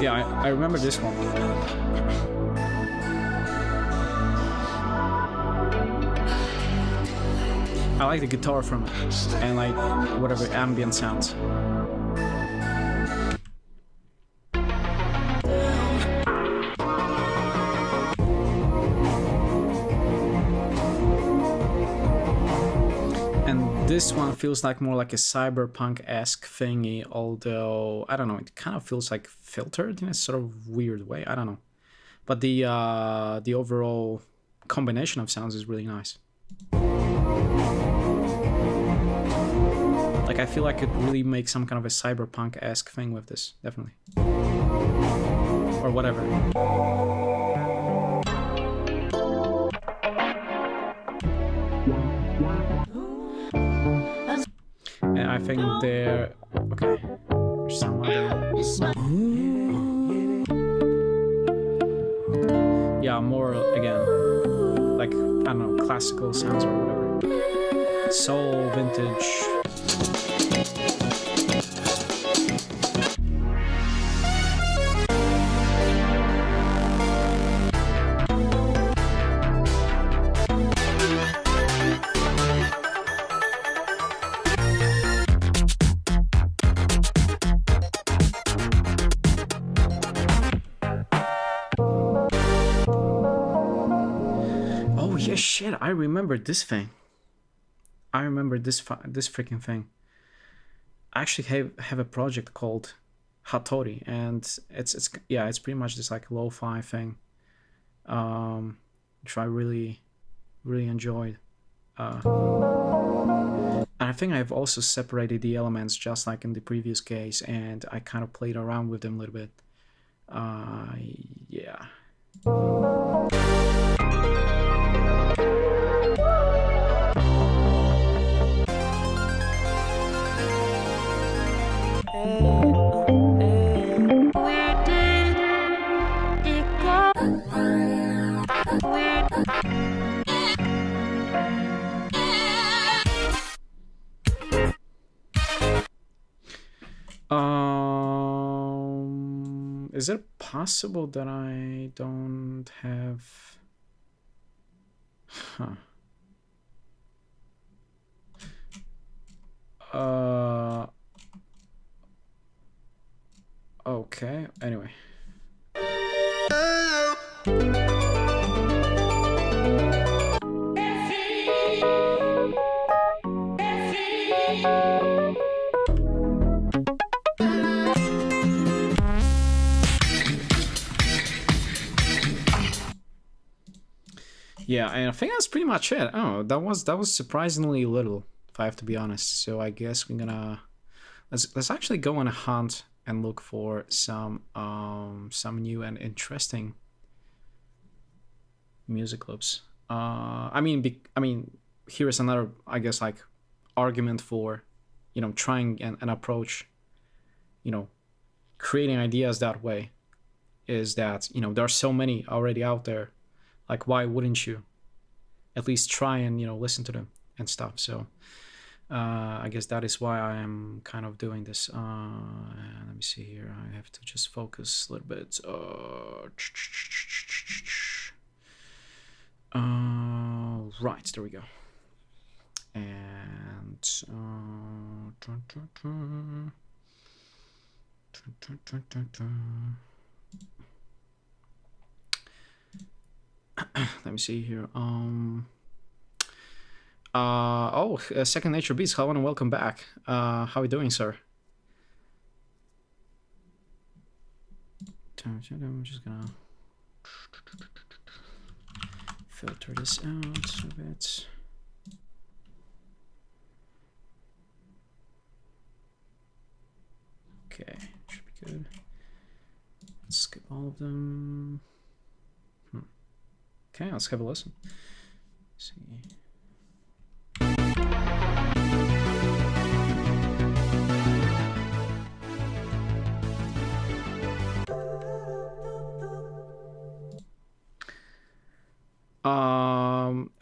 Yeah, I remember this one. I like the guitar from it, and like whatever ambient sounds. And this one feels like more like a cyberpunk-esque thingy, although I don't know, it kind of feels like filtered in a sort of weird way. I don't know, but the overall combination of sounds is really nice. Like I feel like it really makes some kind of a cyberpunk-esque thing with this, definitely, or whatever. And I think they're okay. There's some other, yeah, more again, like I don't know, classical sounds or whatever, soul, vintage. Shit, I remember this thing. I remember this freaking thing. I actually have a project called Hattori, and it's pretty much this like lo-fi thing. which I really enjoyed. And I think I've also separated the elements just like in the previous case, and I kind of played around with them a little bit. Yeah. Is it possible that I don't have... Huh. Okay, anyway. Yeah, and I think that's pretty much it. Oh, that was surprisingly little, if I have to be honest. So I guess we're gonna let's actually go on a hunt and look for some new and interesting music clips. I mean, here is another, I guess, like argument for, trying an approach, creating ideas that way, is that there are so many already out there. Like, why wouldn't you at least try and listen to them and stuff? So I guess that is why I am kind of doing this. Let me see here. I have to just focus a little bit. Right, there we go. And let me see here. Second Nature Beats, hello and welcome back. How are you doing, sir? I'm just gonna filter this out a bit. Okay, should be good. Let's skip all of them. Okay, let's have a listen. Let's see.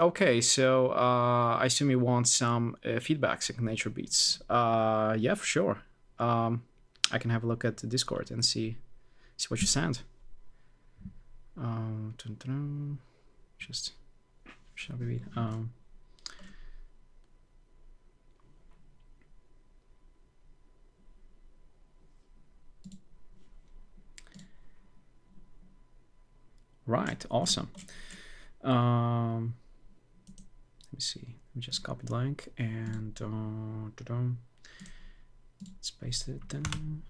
Okay, so I assume you want some feedback, Second Nature Beats. Yeah, for sure. I can have a look at the Discord and see what you sent. Just shall we read? Right, awesome. Let me see. Let me just copy the link and let's paste it then.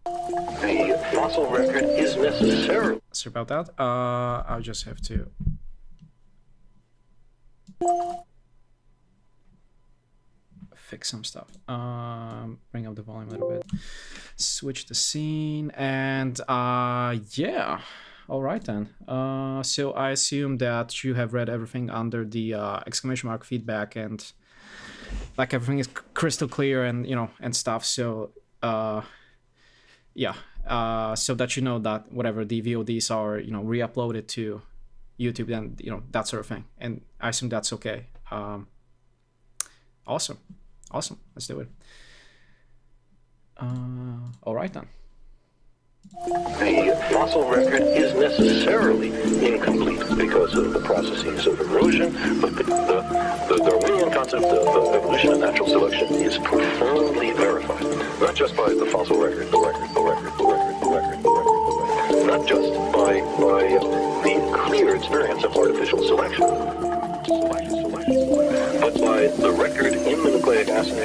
The fossil record is necessary. Sorry about that. I'll just have to fix some stuff. Bring up the volume a little bit. Switch the scene and yeah. All right then. So I assume that you have read everything under the exclamation mark feedback, and like everything is crystal clear and and stuff. So yeah. So that you know that whatever the VODs are, re-uploaded to YouTube, then that sort of thing. And I assume that's okay. Awesome. Let's do it. All right then. The fossil record is necessarily incomplete because of the processes of erosion, but the Darwinian concept of evolution and natural selection is profoundly verified, not just by the fossil record, not just by the clear experience of artificial selection, but by the record in the nucleic acid.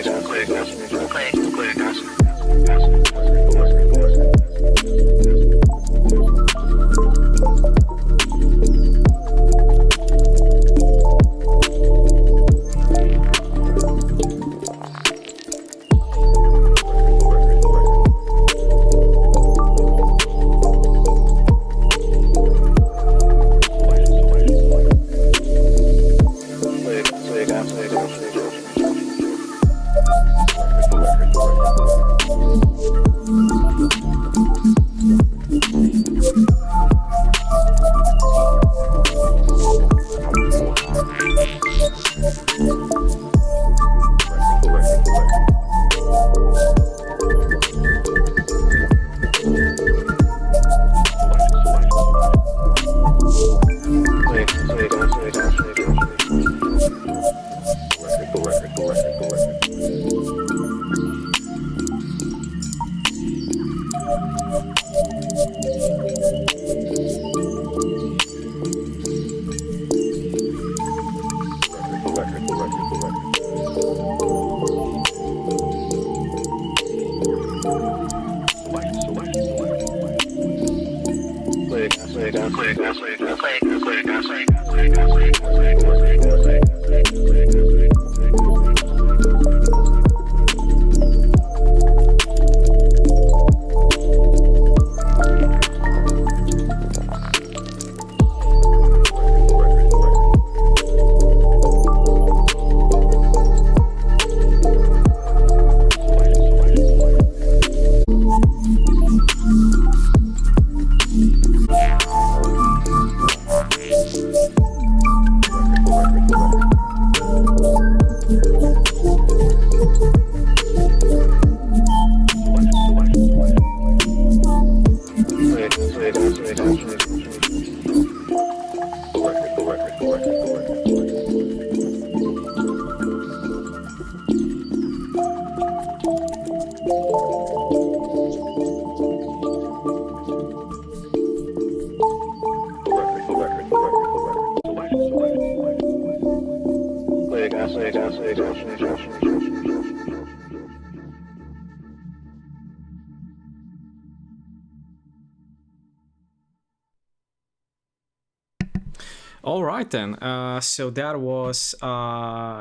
All right then. So that was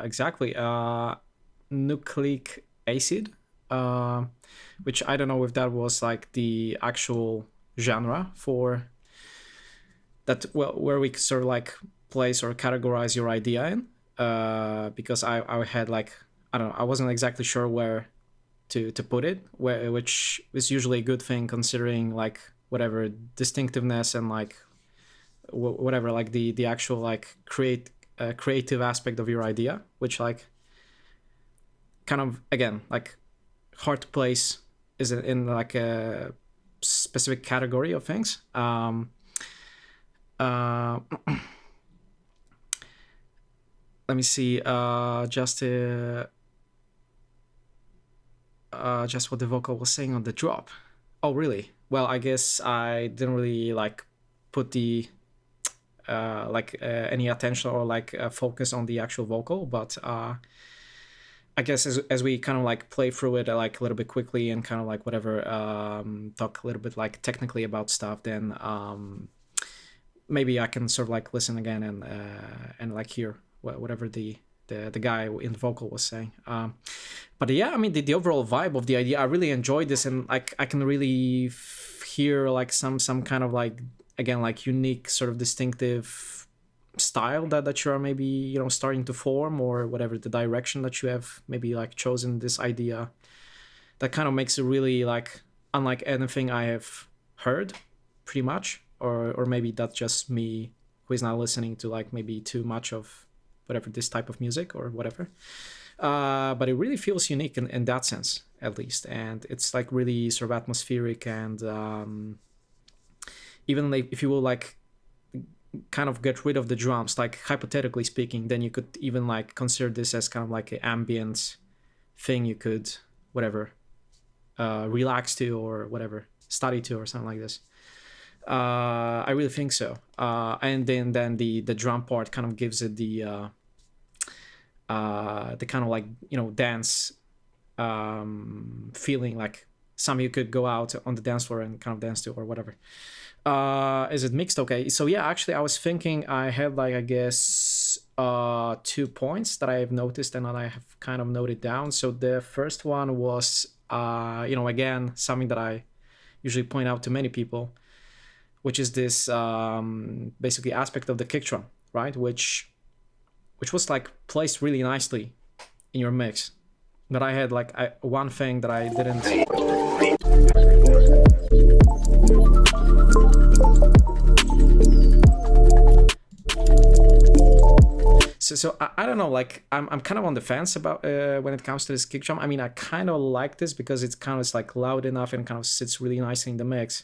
exactly nucleic acid, which I don't know if that was like the actual genre for that. Well, where we sort of like place or categorize your idea in, because I had like, I don't know, I wasn't exactly sure where to put it, which is usually a good thing considering like whatever distinctiveness and like whatever, like the actual like creative aspect of your idea, which like kind of again like hard to place is in like a specific category of things. Let me see, just what the vocal was saying on the drop. Oh really? Well, I guess I didn't really like put the any attention or like focus on the actual vocal, but I guess as we kind of like play through it like a little bit quickly and kind of like whatever, talk a little bit like technically about stuff, then maybe I can sort of like listen again and like hear whatever the guy in the vocal was saying. But yeah, I mean the overall vibe of the idea, I really enjoyed this, and like I can really hear like some kind of like, again, like unique sort of distinctive style that you are maybe, you know, starting to form, or whatever the direction that you have maybe like chosen this idea, that kind of makes it really like unlike anything I have heard pretty much, or maybe that's just me who is not listening to like maybe too much of whatever this type of music or whatever, but it really feels unique in that sense at least, and it's like really sort of atmospheric, and even like if you will like kind of get rid of the drums, like hypothetically speaking, then you could even like consider this as kind of like an ambient thing you could whatever relax to or whatever, study to or something like this. I really think so. And then the drum part kind of gives it the kind of like, you know, dance feeling, like some you could go out on the dance floor and kind of dance to or whatever. Is it mixed? Okay, so yeah, actually I was thinking I had like, I guess 2 points that I have noticed and that I have kind of noted down. So the first one was you know, again, something that I usually point out to many people, which is this basically aspect of the kick drum, right? Which was like placed really nicely in your mix. But I had like one thing that I didn't. So I don't know, like I'm kind of on the fence about when it comes to this kick drum. I mean, I kind of like this because it's kind of like loud enough and kind of sits really nicely in the mix.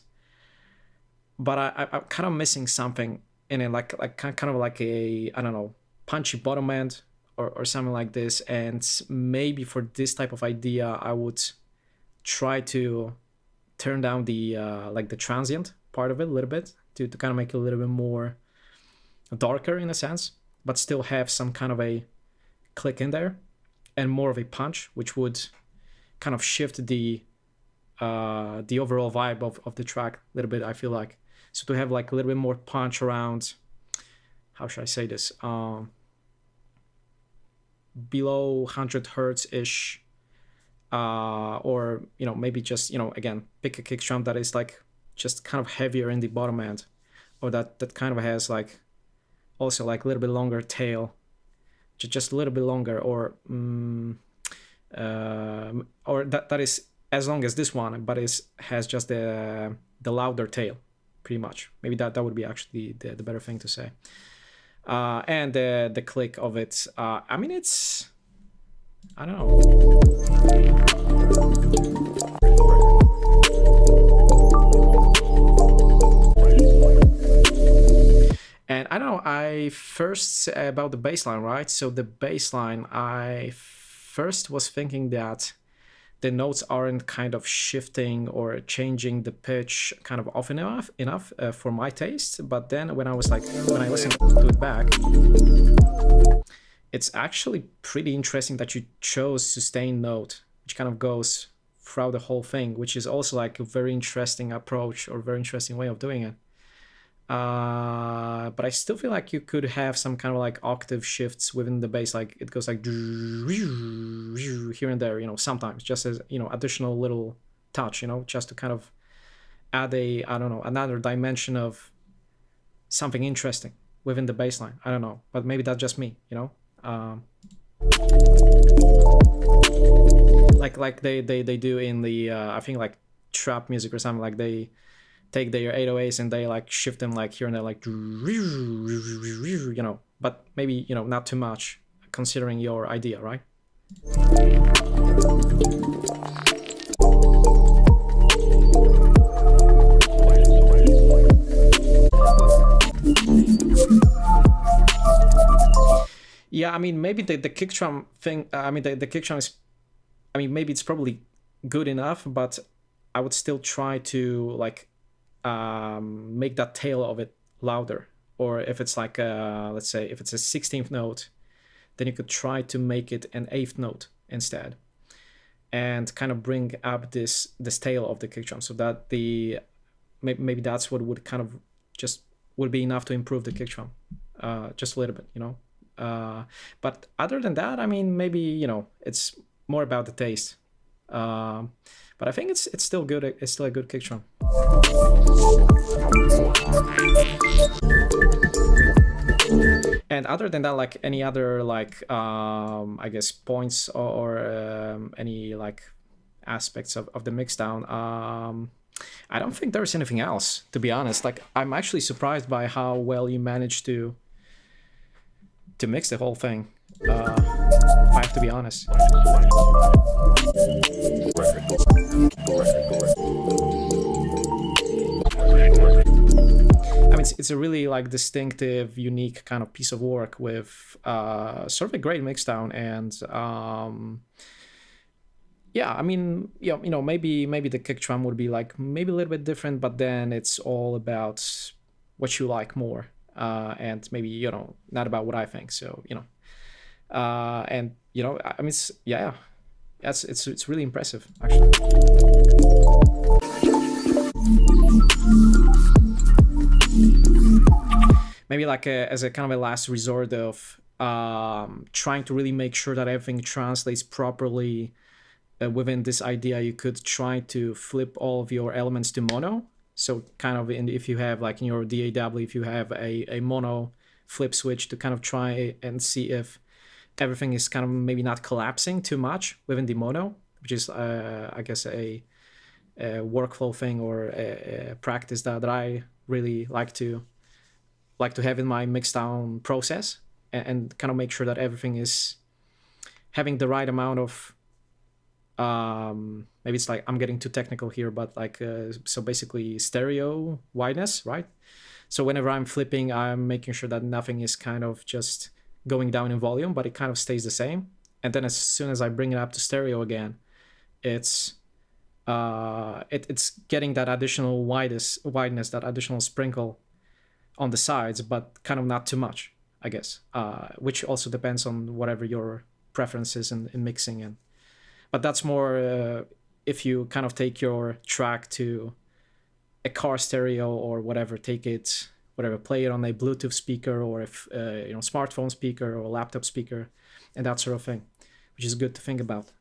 But I'm kind of missing something in it, like kind of like a, I don't know, punchy bottom end or something like this. And maybe for this type of idea, I would try to turn down the like the transient part of it a little bit to kind of make it a little bit more darker in a sense, but still have some kind of a click in there and more of a punch, which would kind of shift the the overall vibe of the track a little bit, I feel like. So to have like a little bit more punch around, how should I say this, below 100 hertz ish, or maybe just again, pick a kick drum that is like just kind of heavier in the bottom end, or that kind of has like also like a little bit longer tail, just a little bit longer, or that is as long as this one, but has just the louder tail, pretty much. Maybe that would be actually the better thing to say. And the click of it, I mean, it's, I don't know. And I don't know, I first about the bass line, right? So the bass line, I first was thinking that the notes aren't kind of shifting or changing the pitch kind of often enough for my taste. But then when I listened to it back, it's actually pretty interesting that you chose sustained note, which kind of goes throughout the whole thing, which is also like a very interesting approach or very interesting way of doing it. But I still feel like you could have some kind of like octave shifts within the bass, like it goes like here and there, sometimes just as, additional little touch, just to kind of add another dimension of something interesting within the bass line. I don't know, but maybe that's just me, like they do in the I think like trap music or something, like they take their 808s and they like shift them like here and there, like but maybe not too much considering your idea, right? Yeah, I mean, maybe the kick drum thing, the kick drum is, maybe it's probably good enough, but I would still try to like make that tail of it louder. Or if it's like let's say if it's a 16th note, then you could try to make it an 8th note instead, and kind of bring up this tail of the kick drum, so that maybe that's what would kind of just would be enough to improve the kick drum just a little bit, but other than that, maybe it's more about the taste, but I think it's still good. It's still a good kick drum. And other than that, like any other like I guess points or any like aspects of the mixdown, I don't think there's anything else, to be honest. Like I'm actually surprised by how well you managed to mix the whole thing, if I have to be honest. It's a really like distinctive, unique kind of piece of work with sort of a great mixdown, and maybe the kick drum would be like maybe a little bit different, but then it's all about what you like more, and maybe not about what I think. So it's really impressive actually. Maybe like as a kind of a last resort of trying to really make sure that everything translates properly within this idea, you could try to flip all of your elements to mono. So kind of if you have like in your DAW, if you have a mono flip switch, to kind of try and see if everything is kind of maybe not collapsing too much within the mono, which is I guess a workflow thing or a practice that I really like to have in my mixdown process, and kind of make sure that everything is having the right amount of maybe it's like I'm getting too technical here, but like so basically stereo wideness, right? So whenever I'm flipping, I'm making sure that nothing is kind of just going down in volume, but it kind of stays the same. And then as soon as I bring it up to stereo again, it's getting that additional wideness, that additional sprinkle on the sides, but kind of not too much, I guess, which also depends on whatever your preference is in mixing in. But that's more if you kind of take your track to a car stereo or whatever, play it on a Bluetooth speaker, or if smartphone speaker or laptop speaker, and that sort of thing, which is good to think about.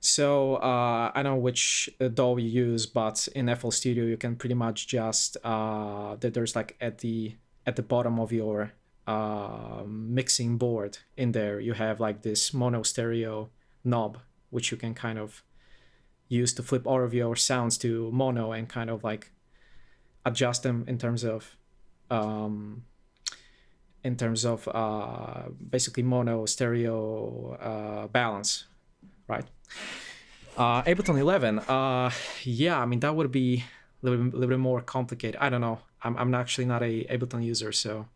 So I don't know which DAW you use, but in FL Studio you can pretty much just that there's like at the bottom of your mixing board in there, you have like this mono stereo knob, which you can kind of use to flip all of your sounds to mono and kind of like adjust them in terms of basically mono stereo balance, right? Ableton 11, yeah, I mean that would be a little bit more complicated. I don't know. I'm actually not a Ableton user, so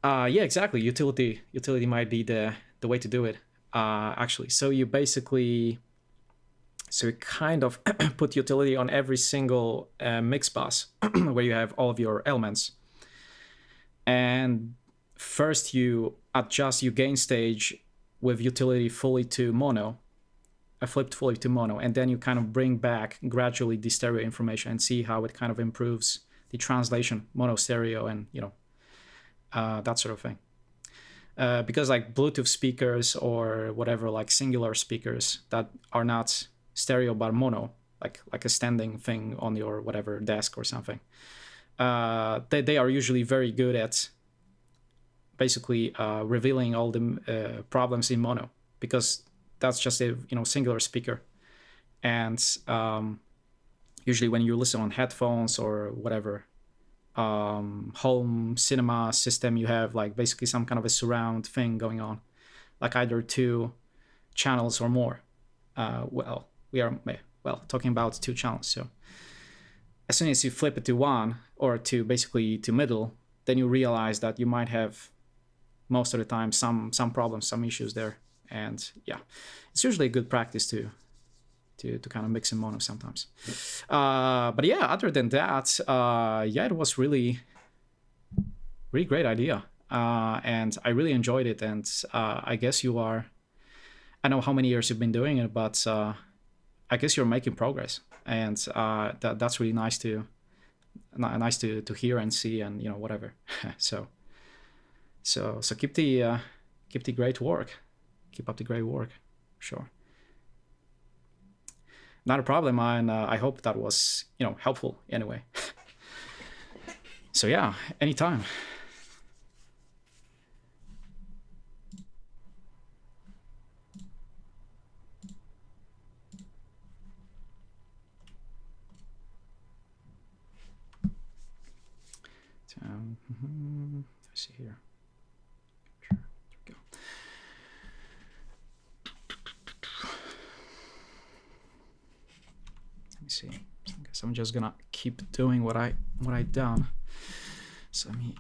yeah, exactly. Utility might be the way to do it. Actually, so you kind of put utility on every single mix bus where you have all of your elements, and first you adjust your gain stage with utility fully to mono, flipped fully to mono, and then you kind of bring back gradually the stereo information and see how it kind of improves the translation, mono stereo, and that sort of thing. Because like Bluetooth speakers or whatever, like singular speakers that are not stereo but mono, like a standing thing on your whatever desk or something, they are usually very good at basically revealing all the problems in mono, because that's just a singular speaker. And usually when you listen on headphones or whatever home cinema system, you have like basically some kind of a surround thing going on, like either 2 channels or more. We are talking about 2 channels. So as soon as you flip it to 1 or to basically to middle, then you realize that you might have most of the time some problems, some issues there. And yeah, it's usually a good practice to kind of mix in mono sometimes. But yeah, other than that, yeah, it was really great idea. And I really enjoyed it. And I guess I know how many years you've been doing it, but I guess you're making progress. And that's really nice to hear and see, and whatever. so keep the great work. Keep up the great work. Sure. Not a problem, and I hope that was helpful anyway. So yeah, anytime. Let's see here. Sure. There we go. Let me see. I guess I'm just gonna keep doing what I done. So let me.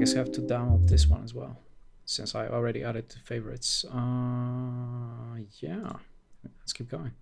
guess I have to download this one as well, since I already added to favorites. Yeah, let's keep going.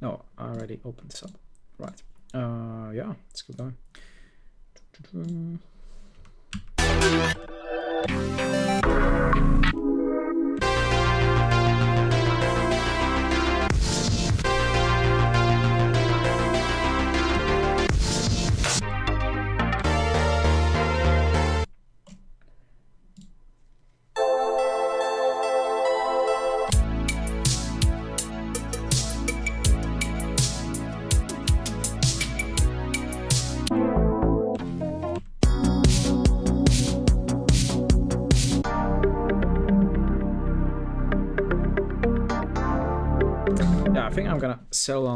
No, I already opened this up. Right. Yeah, let's keep going. Yeah, I think I'm gonna settle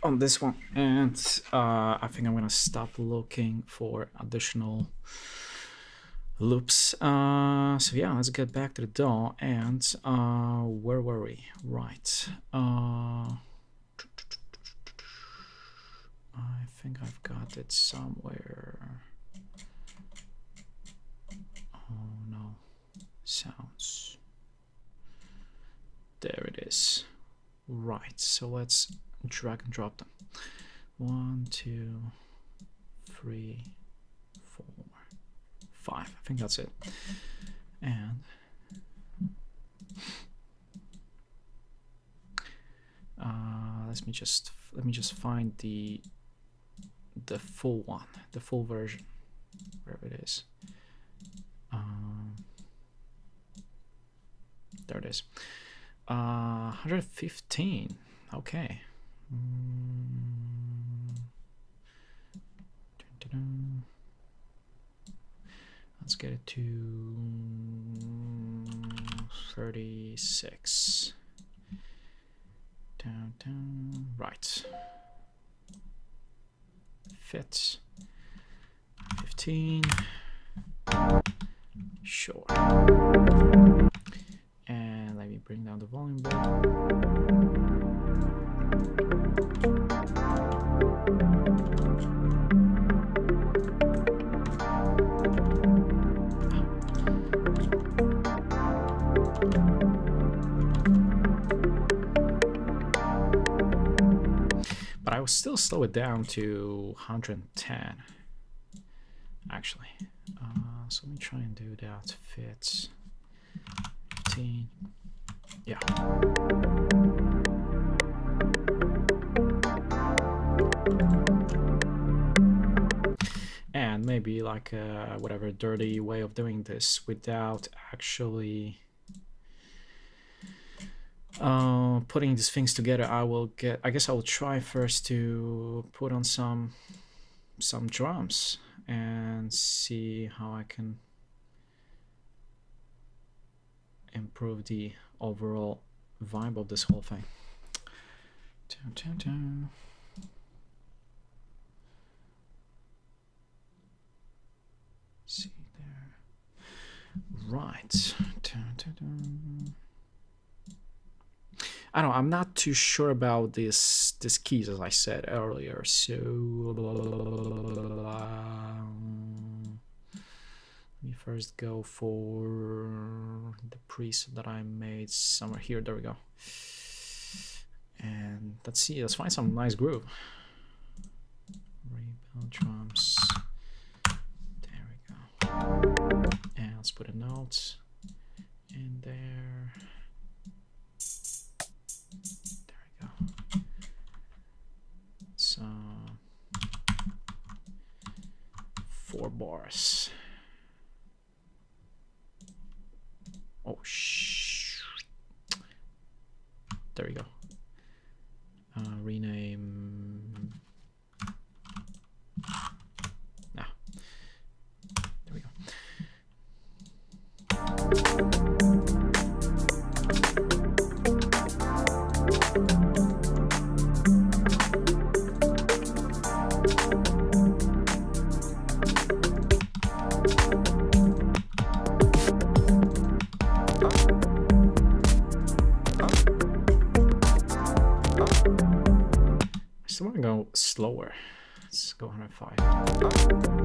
on this one, and I think I'm gonna stop looking for additional loops. So yeah, let's get back to the DAW, and where were we? Right. I think I've got it somewhere. Oh no, sounds. There it is. Right, so let's drag and drop them. 1, 2, 3, 4, 5. I think that's it. And let me just find the full one, the full version, wherever it is. There it is. 115. Okay. Let's get it to 36. Down. Right. Fits. 15. Sure. And let me bring down the volume a bit. But I will still slow it down to 110, actually. So let me try and do that. Fits. 15. Yeah. And maybe like whatever dirty way of doing this without actually putting these things together. I guess I will try first to put on some drums and see how I can improve the overall vibe of this whole thing. See there. Right. I don't know, I'm not too sure about this keys, as I said earlier, so let me first go for the preset that I made somewhere here. There we go. And let's find some nice groove. Rebuild drums. There we go. And let's put a note in there. There we go. So 4 bars. Oh there we go. Rename. I want to go slower. Let's go 105.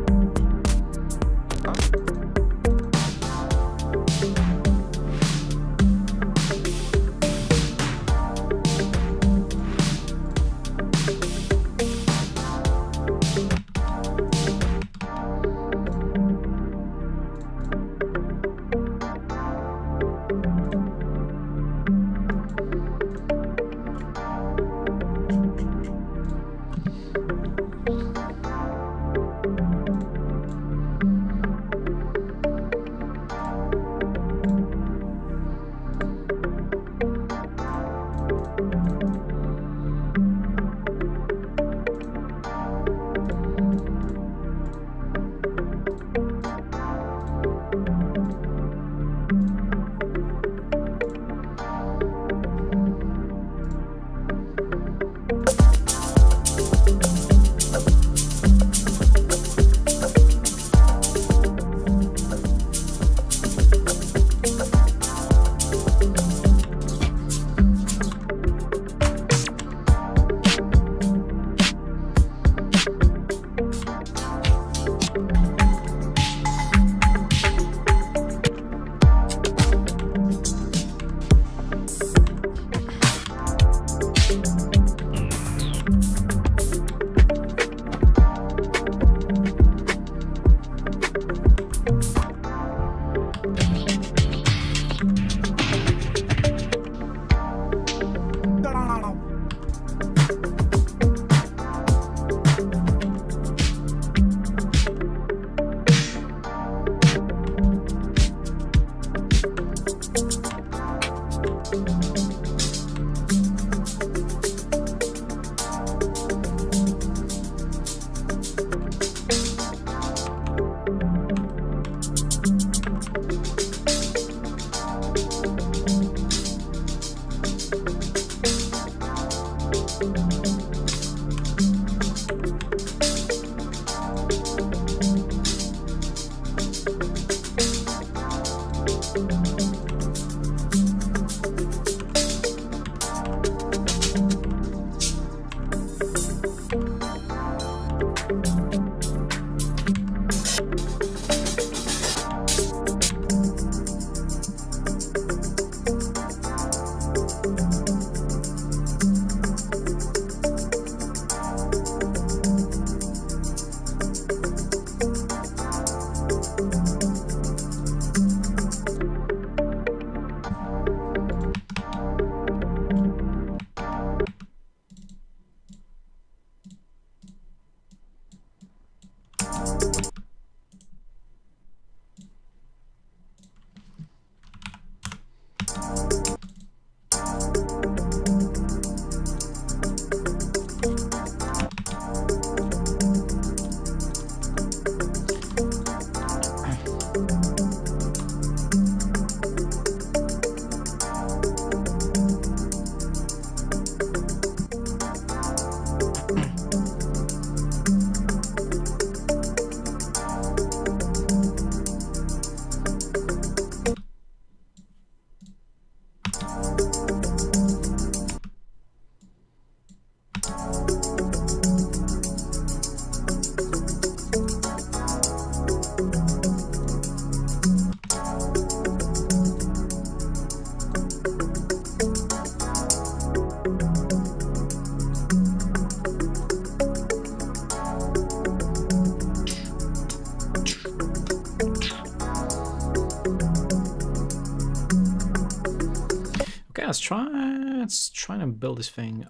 Let's try and build this thing.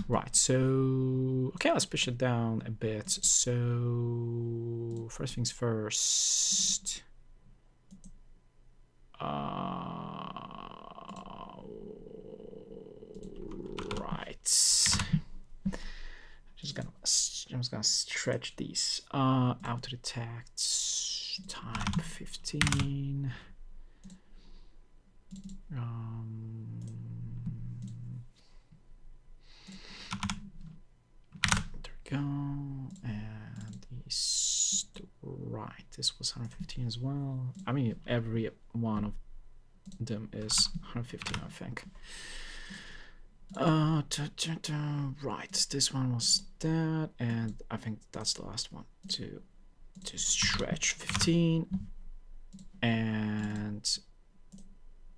Right, so okay, let's push it down a bit. So first things first. Right. I'm just gonna stretch these out to the text. Type 15. this was 115 as well. I mean, every one of them is 115, I think. Right, this one was that, and I think that's the last one to stretch 15, and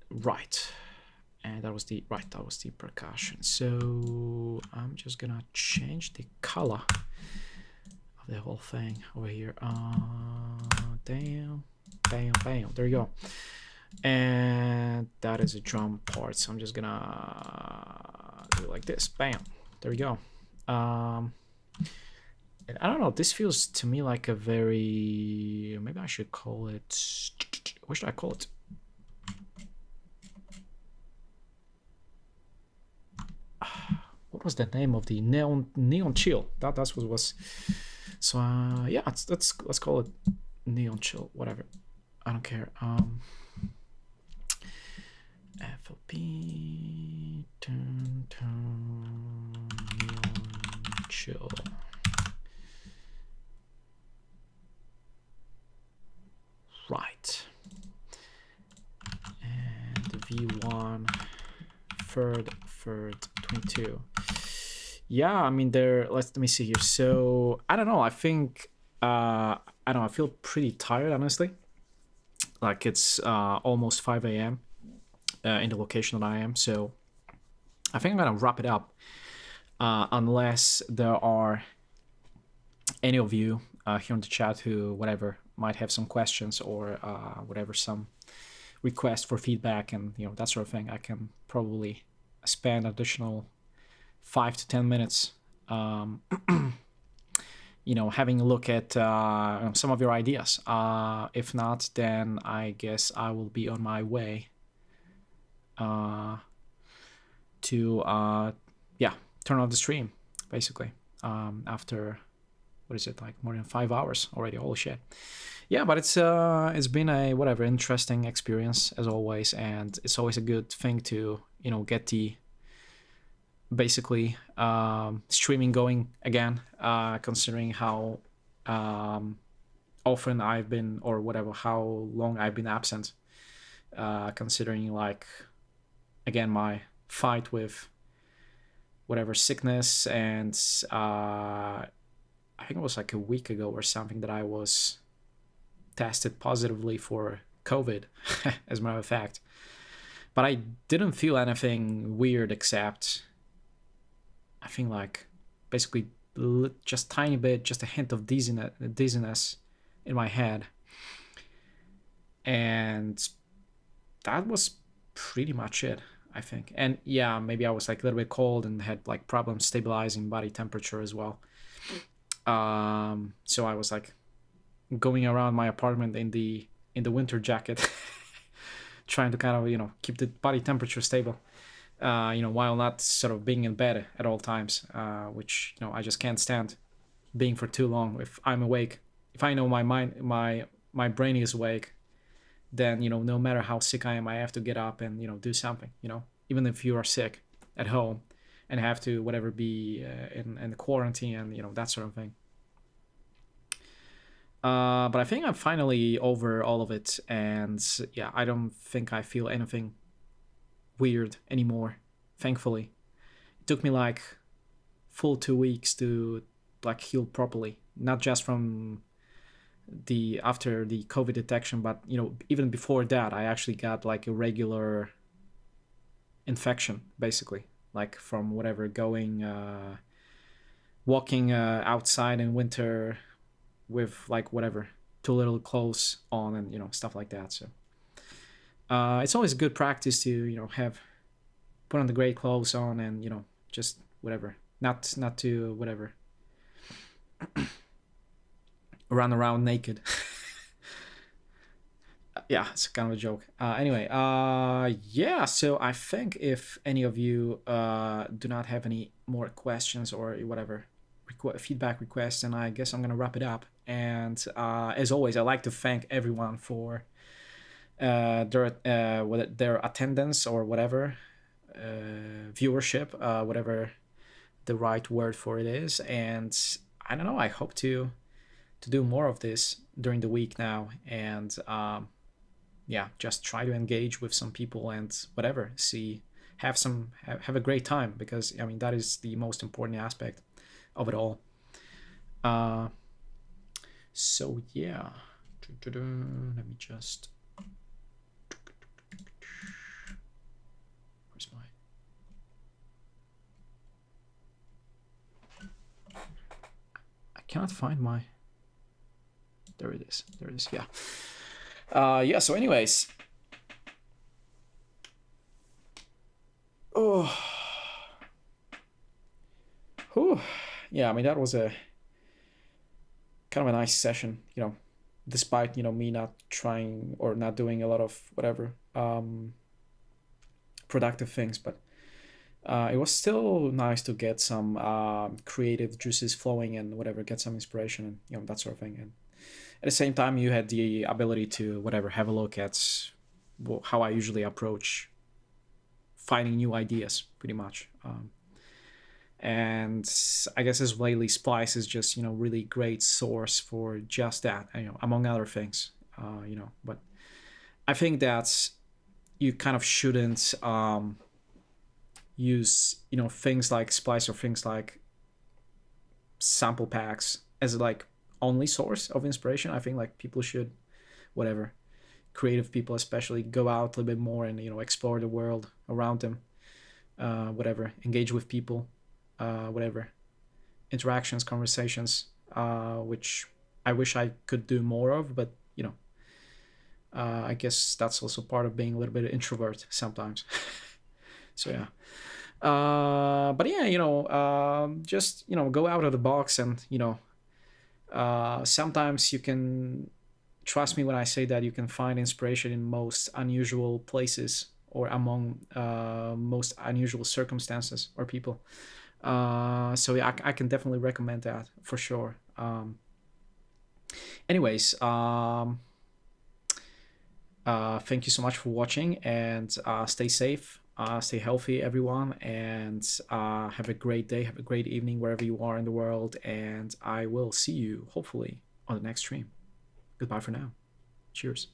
right, and that was the percussion. So I'm just gonna change the color of the whole thing over here. Damn, there you go. And that is a drum part, so I'm just gonna do it like this. Bam, there we go. And I don't know, this feels to me like a very, maybe I should call it, what should I call it? What was the name of the neon chill? That's what it was. So yeah, let's call it neon chill, whatever, I don't care. FLP turn neon chill. Right. And the V1 third 22. Yeah, I mean let me see here. So I don't know, I think I don't know, I feel pretty tired, honestly. Like it's almost 5 a.m. In the location that I am, so I think I'm gonna wrap it up, unless there are any of you here in the chat who whatever might have some questions or whatever, some request for feedback and that sort of thing. I can probably spend additional 5 to 10 minutes having a look at some of your ideas. If not, then I guess I will be on my way to turn off the stream, basically, after, what is it, like more than 5 hours already. Holy shit. Yeah, but it's been a whatever interesting experience as always, and it's always a good thing to get the basically streaming going again, considering how often I've been, or whatever, how long I've been absent, considering, like, again, my fight with whatever sickness, and I think it was like a week ago or something that I was tested positively for COVID, as a matter of fact. But I didn't feel anything weird, except I think like basically just tiny bit, just a hint of dizziness in my head, and that was pretty much it, I think. And yeah, maybe I was like a little bit cold and had like problems stabilizing body temperature as well. So I was like going around my apartment in the winter jacket, trying to kind of keep the body temperature stable, while not sort of being in bed at all times, which I just can't stand being for too long. If I'm awake, if I know my brain is awake, then no matter how sick I am, I have to get up and do something. Even if you are sick at home and have to whatever be in the quarantine and that sort of thing. But I think I'm finally over all of it, and yeah, I don't think I feel anything weird anymore, thankfully. It took me like full 2 weeks to like heal properly, not just from after the COVID detection, but even before that, I actually got like a regular infection, basically, like from whatever, going walking outside in winter with like whatever, too little clothes on, and stuff like that. So it's always a good practice to have put on the great clothes on and just whatever, not to whatever run around naked. Yeah, it's kind of a joke. Anyway, yeah, so I think if any of you do not have any more questions or whatever feedback requests, then I guess I'm gonna wrap it up. And as always, I'd like to thank everyone for their attendance or whatever, viewership, whatever the right word for it is. And I don't know, I hope to do more of this during the week now, and yeah, just try to engage with some people and whatever, have a great time, because I mean that is the most important aspect of it all. So yeah, let me just, where's my, I cannot find my, there it is, yeah. Yeah, so anyways, oh, whew. Yeah, I mean that was a kind of a nice session, despite me not trying or not doing a lot of whatever productive things, but it was still nice to get some creative juices flowing and whatever, get some inspiration and that sort of thing. And at the same time, you had the ability to whatever, have a look at how I usually approach finding new ideas, pretty much. And I guess Israeli Splice is just really great source for just that, among other things, But I think that you kind of shouldn't use things like Splice or things like sample packs as like only source of inspiration. I think like people should, whatever, creative people especially, go out a little bit more and explore the world around them, whatever, engage with people, whatever, interactions, conversations, which I wish I could do more of, but I guess that's also part of being a little bit of introvert sometimes. So yeah, but yeah, just go out of the box, and sometimes you can trust me when I say that you can find inspiration in most unusual places or among most unusual circumstances or people. So yeah, I can definitely recommend that for sure. Anyways, thank you so much for watching, and stay safe, stay healthy, everyone, and have a great day, have a great evening wherever you are in the world, and I will see you hopefully on the next stream. Goodbye for now. Cheers.